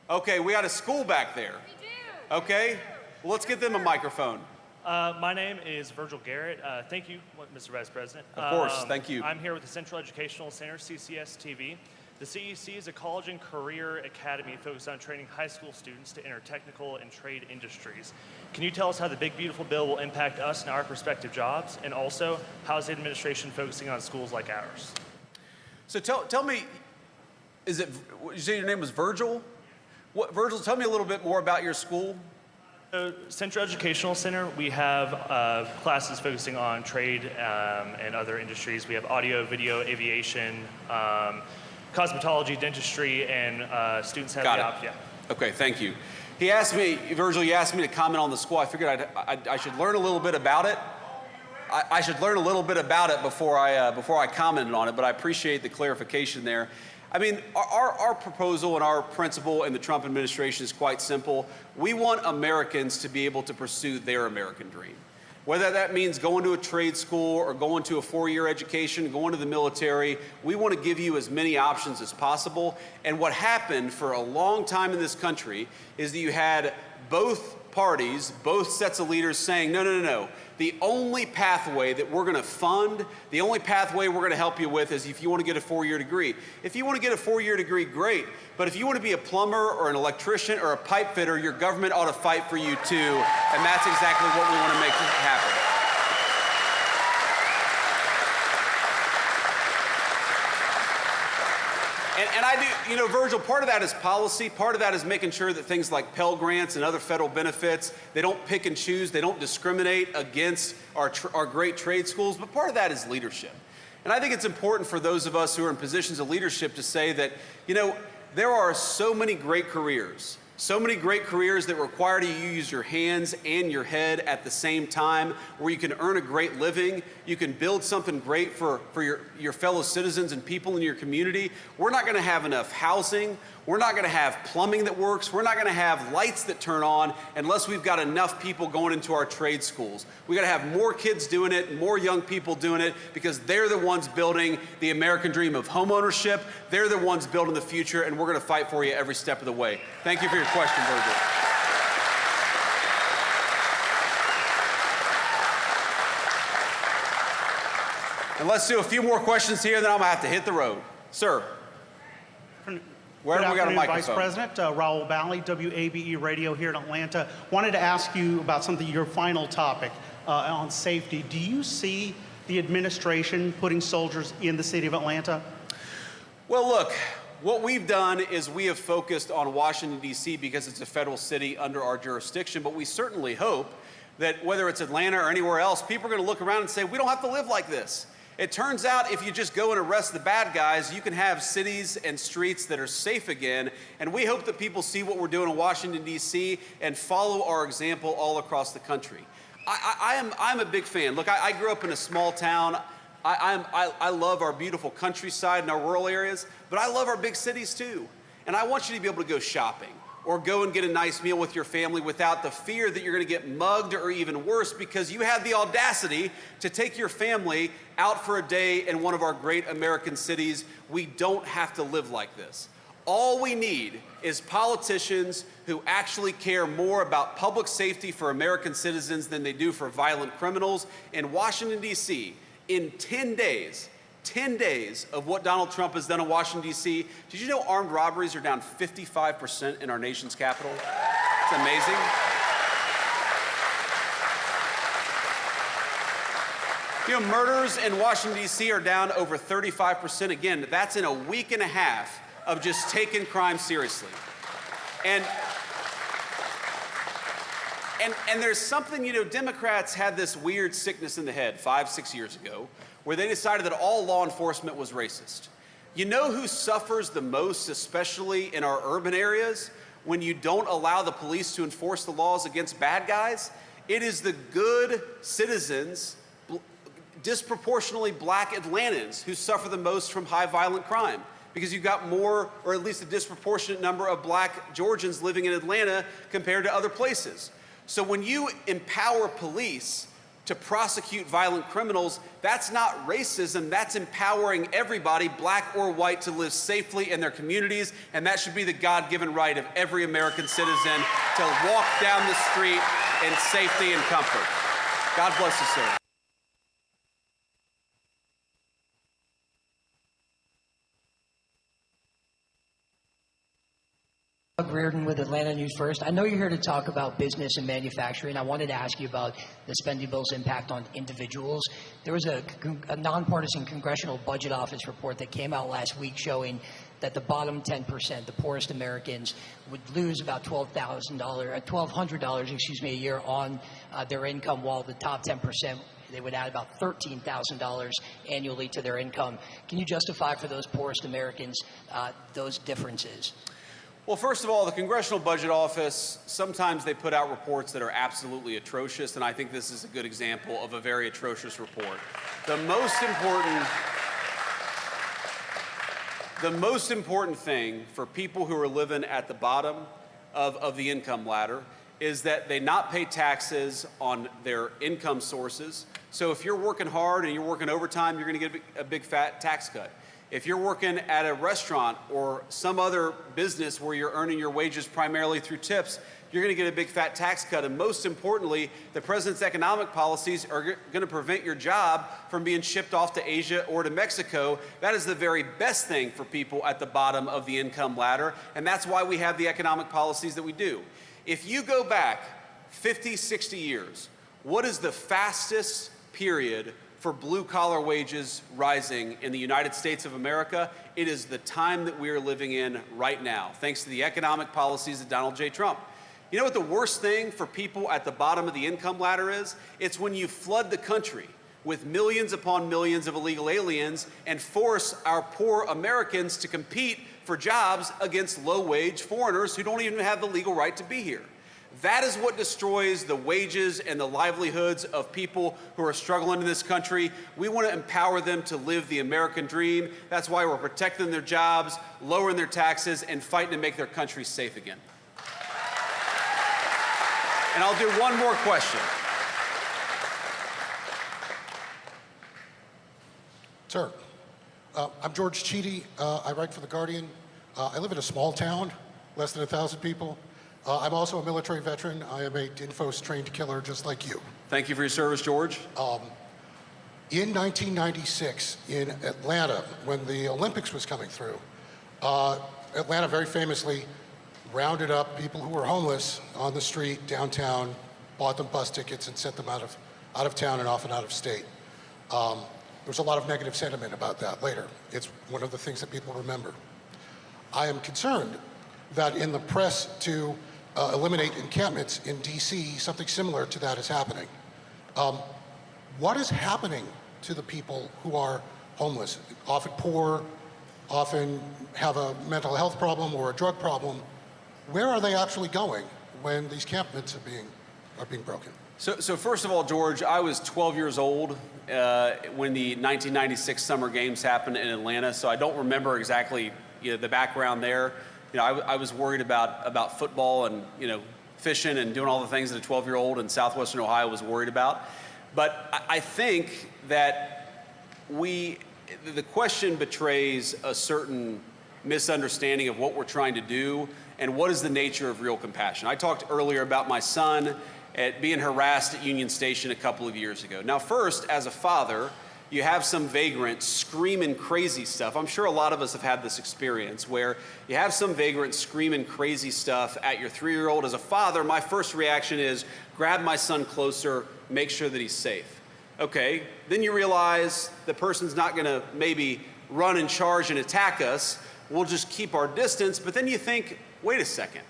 Speaker 20: okay, we got a school back there. We do. Okay, well, let's get them a microphone.
Speaker 22: My name is Virgil Garrett. Thank you, Mr. Vice President.
Speaker 20: Of course, thank you.
Speaker 22: I'm here with the Central Educational Center, CCS-TV. The CEC is a college and career academy focused on training high school students to enter technical and trade industries. Can you tell us how the big, beautiful bill will impact us and our prospective jobs? And also, how is the administration focusing on schools like ours?
Speaker 20: So tell me, you say your name was Virgil? Virgil, tell me a little bit more about your school.
Speaker 22: Central Educational Center, we have classes focusing on trade and other industries. We have audio, video, aviation, cosmetology, dentistry, and students have the option. Yeah.
Speaker 20: Okay, thank you. He asked me, Virgil, you asked me to comment on the school. I figured I should learn a little bit about it. I should learn a little bit about it before I commented on it, but I appreciate the clarification there. I mean, our proposal and our principle in the Trump administration is quite simple. We want Americans to be able to pursue their American dream. Whether that means going to a trade school or going to a 4-year education, going to the military, we want to give you as many options as possible. And what happened for a long time in this country is that you had both parties, both sets of leaders saying, no, no, no, no. The only pathway that we're going to fund, the only pathway we're going to help you with is if you want to get a 4-year degree. If you want to get a 4-year degree, great. But if you want to be a plumber or an electrician or a pipe fitter, your government ought to fight for you too. And that's exactly what we want to make happen. And I do, you know, Virgil, part of that is policy. Part of that is making sure that things like Pell Grants and other federal benefits, they don't pick and choose. They don't discriminate against our great trade schools. But part of that is leadership. And I think it's important for those of us who are in positions of leadership to say that, you know, there are so many great careers. So many great careers that require you to use your hands and your head at the same time, where you can earn a great living, you can build something great for your fellow citizens and people in your community. We're not going to have enough housing. We're not going to have plumbing that works. We're not going to have lights that turn on unless we've got enough people going into our trade schools. We got to have more kids doing it, more young people doing it, because they're the ones building the American dream of homeownership. They're the ones building the future, and we're going to fight for you every step of the way. Thank you for your question, Virgil. And let's do a few more questions here, then I'm going to have to hit the road. Sir. Where have we got a microphone?
Speaker 23: Vice President, Raul Bally, WABE Radio here in Atlanta. Wanted to ask you about something, your final topic on safety. Do you see the administration putting soldiers in the city of Atlanta?
Speaker 20: Well, look, what we've done is we have focused on Washington, D.C. because it's a federal city under our jurisdiction, but we certainly hope that whether it's Atlanta or anywhere else, people are going to look around and say, we don't have to live like this. It turns out if you just go and arrest the bad guys, you can have cities and streets that are safe again. And we hope that people see what we're doing in Washington, D.C. and follow our example all across the country. I'm a big fan. Look, I grew up in a small town. I love our beautiful countryside and our rural areas, but I love our big cities too. And I want you to be able to go shopping or go and get a nice meal with your family without the fear that you're going to get mugged or even worse because you have the audacity to take your family out for a day in one of our great American cities. We don't have to live like this. All we need is politicians who actually care more about public safety for American citizens than they do for violent criminals. In Washington, D.C., in 10 days of what Donald Trump has done in Washington, D.C., did you know armed robberies are down 55% in our nation's capital? It's amazing. You know, murders in Washington, D.C. are down over 35%. Again, that's in a week and a half of just taking crime seriously. And there's something, you know, Democrats had this weird sickness in the head 5-6 years ago where they decided that all law enforcement was racist. You know who suffers the most, especially in our urban areas, when you don't allow the police to enforce the laws against bad guys? It is the good citizens, disproportionately black Atlantans, who suffer the most from high violent crime. Because you've got more, or at least a disproportionate number of black Georgians living in Atlanta compared to other places. So when you empower police to prosecute violent criminals, that's not racism, that's empowering everybody, black or white, to live safely in their communities, and that should be the God-given right of every American citizen to walk down the street in safety and comfort. God bless you, sir.
Speaker 3: Doug Reardon with Atlanta News First. I know you're here to talk about business and manufacturing. I wanted to ask you about the spending bill's impact on individuals. There was a nonpartisan Congressional Budget Office report that came out last week showing that the bottom 10%, the poorest Americans, would lose about $1,200 a year on their income, while the top 10%, they would add about $13,000 annually to their income. Can you justify for those poorest Americans those differences?
Speaker 20: Well, first of all, the Congressional Budget Office, sometimes they put out reports that are absolutely atrocious, and I think this is a good example of a very atrocious report. The most important thing for people who are living at the bottom of the income ladder is that they not pay taxes on their income sources. So if you're working hard and you're working overtime, you're going to get a big fat tax cut. If you're working at a restaurant or some other business where you're earning your wages primarily through tips, you're going to get a big fat tax cut. And most importantly, the president's economic policies are going to prevent your job from being shipped off to Asia or to Mexico. That is the very best thing for people at the bottom of the income ladder. And that's why we have the economic policies that we do. If you go back 50, 60 years, what is the fastest period for blue-collar wages rising in the United States of America? It is the time that we are living in right now, thanks to the economic policies of Donald J. Trump. You know what the worst thing for people at the bottom of the income ladder is? It's when you flood the country with millions upon millions of illegal aliens and force our poor Americans to compete for jobs against low-wage foreigners who don't even have the legal right to be here. That is what destroys the wages and the livelihoods of people who are struggling in this country. We want to empower them to live the American dream. That's why we're protecting their jobs, lowering their taxes, and fighting to make their country safe again. And I'll do one more question.
Speaker 4: Sir, I'm George Cheedy. I write for The Guardian. I live in a small town, less than 1,000 people. I'm also a military veteran. I am a DINFOS-trained killer just like you.
Speaker 20: Thank you for your service, George.
Speaker 4: In 1996, in Atlanta, when the Olympics was coming through, Atlanta very famously rounded up people who were homeless on the street downtown, bought them bus tickets, and sent them out of town and often out of state. was a lot of negative sentiment about that later. It's one of the things that people remember. I am concerned that in the press to eliminate encampments in DC, something similar to that is happening. What is happening to the people who are homeless, often poor, often have a mental health problem or a drug problem? Where are they actually going when these encampments are being broken?
Speaker 20: So first of all, George, I was 12 years old when the 1996 Summer Games happened in Atlanta, so I don't remember exactly the background there. I was worried about football and fishing and doing all the things that a 12-year-old in southwestern Ohio was worried about. But I think that the question betrays a certain misunderstanding of what we're trying to do and what is the nature of real compassion. I talked earlier about my son being harassed at Union Station a couple of years ago. Now, first, as a father, you have some vagrant screaming crazy stuff. I'm sure a lot of us have had this experience where you have some vagrant screaming crazy stuff at your 3-year-old. As a father, my first reaction is grab my son closer, make sure that he's safe. Okay, then you realize the person's not gonna maybe run and charge and attack us. We'll just keep our distance. But then you think, wait a second,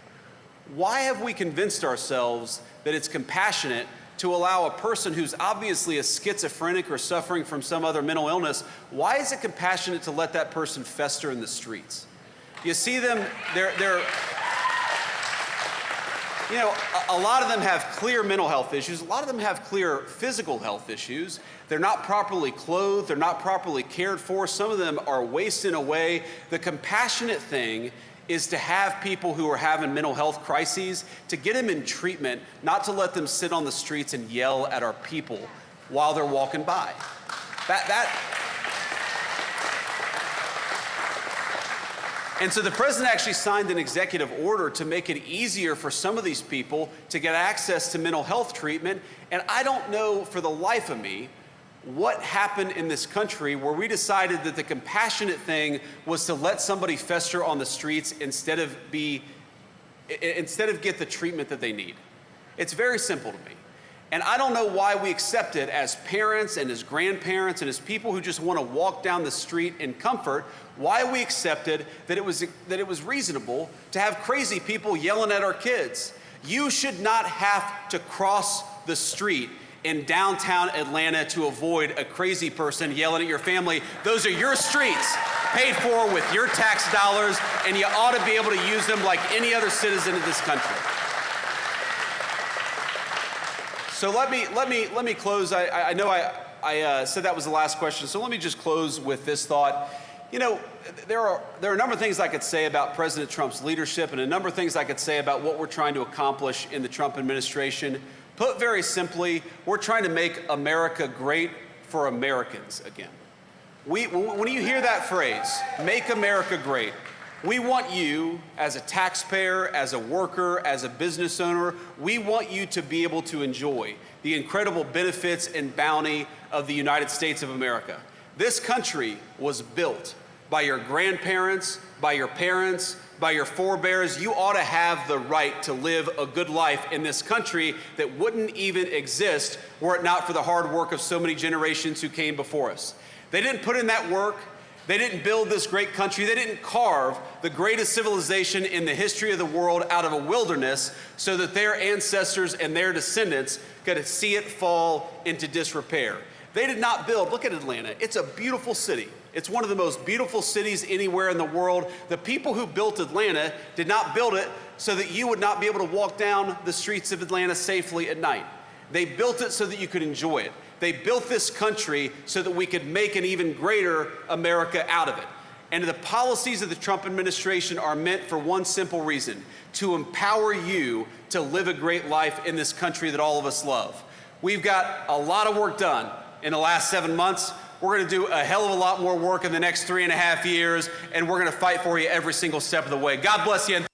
Speaker 20: why have we convinced ourselves that it's compassionate to allow a person who's obviously a schizophrenic or suffering from some other mental illness, why is it compassionate to let that person fester in the streets? You see them, a lot of them have clear mental health issues. A lot of them have clear physical health issues. They're not properly clothed. They're not properly cared for. Some of them are wasting away. The compassionate thing is to have people who are having mental health crises, to get them in treatment, not to let them sit on the streets and yell at our people while they're walking by. And so the president actually signed an executive order to make it easier for some of these people to get access to mental health treatment. And I don't know for the life of me what happened in this country where we decided that the compassionate thing was to let somebody fester on the streets instead of get the treatment that they need. It's very simple to me. And I don't know why we accept it as parents and as grandparents and as people who just want to walk down the street in comfort, why we accepted that it was reasonable to have crazy people yelling at our kids. You should not have to cross the street in downtown Atlanta to avoid a crazy person yelling at your family. Those are your streets, paid for with your tax dollars, and you ought to be able to use them like any other citizen of this country. So let me close. I know I said that was the last question, so let me just close with this thought. There are a number of things I could say about President Trump's leadership and a number of things I could say about what we're trying to accomplish in the Trump administration. Put very simply, we're trying to make America great for Americans again. When you hear that phrase, make America great, we want you as a taxpayer, as a worker, as a business owner, we want you to be able to enjoy the incredible benefits and bounty of the United States of America. This country was built by your grandparents, by your parents, by your forebears. You ought to have the right to live a good life in this country that wouldn't even exist were it not for the hard work of so many generations who came before us. They didn't put in that work. They didn't build this great country. They didn't carve the greatest civilization in the history of the world out of a wilderness so that their ancestors and their descendants could see it fall into disrepair. They did not build, look at Atlanta. It's a beautiful city. It's one of the most beautiful cities anywhere in the world. The people who built Atlanta did not build it so that you would not be able to walk down the streets of Atlanta safely at night. They built it so that you could enjoy it. They built this country so that we could make an even greater America out of it. And the policies of the Trump administration are meant for one simple reason: to empower you to live a great life in this country that all of us love. We've got a lot of work done in the last 7 months. We're going to do a hell of a lot more work in the next 3.5 years, and we're going to fight for you every single step of the way. God bless you.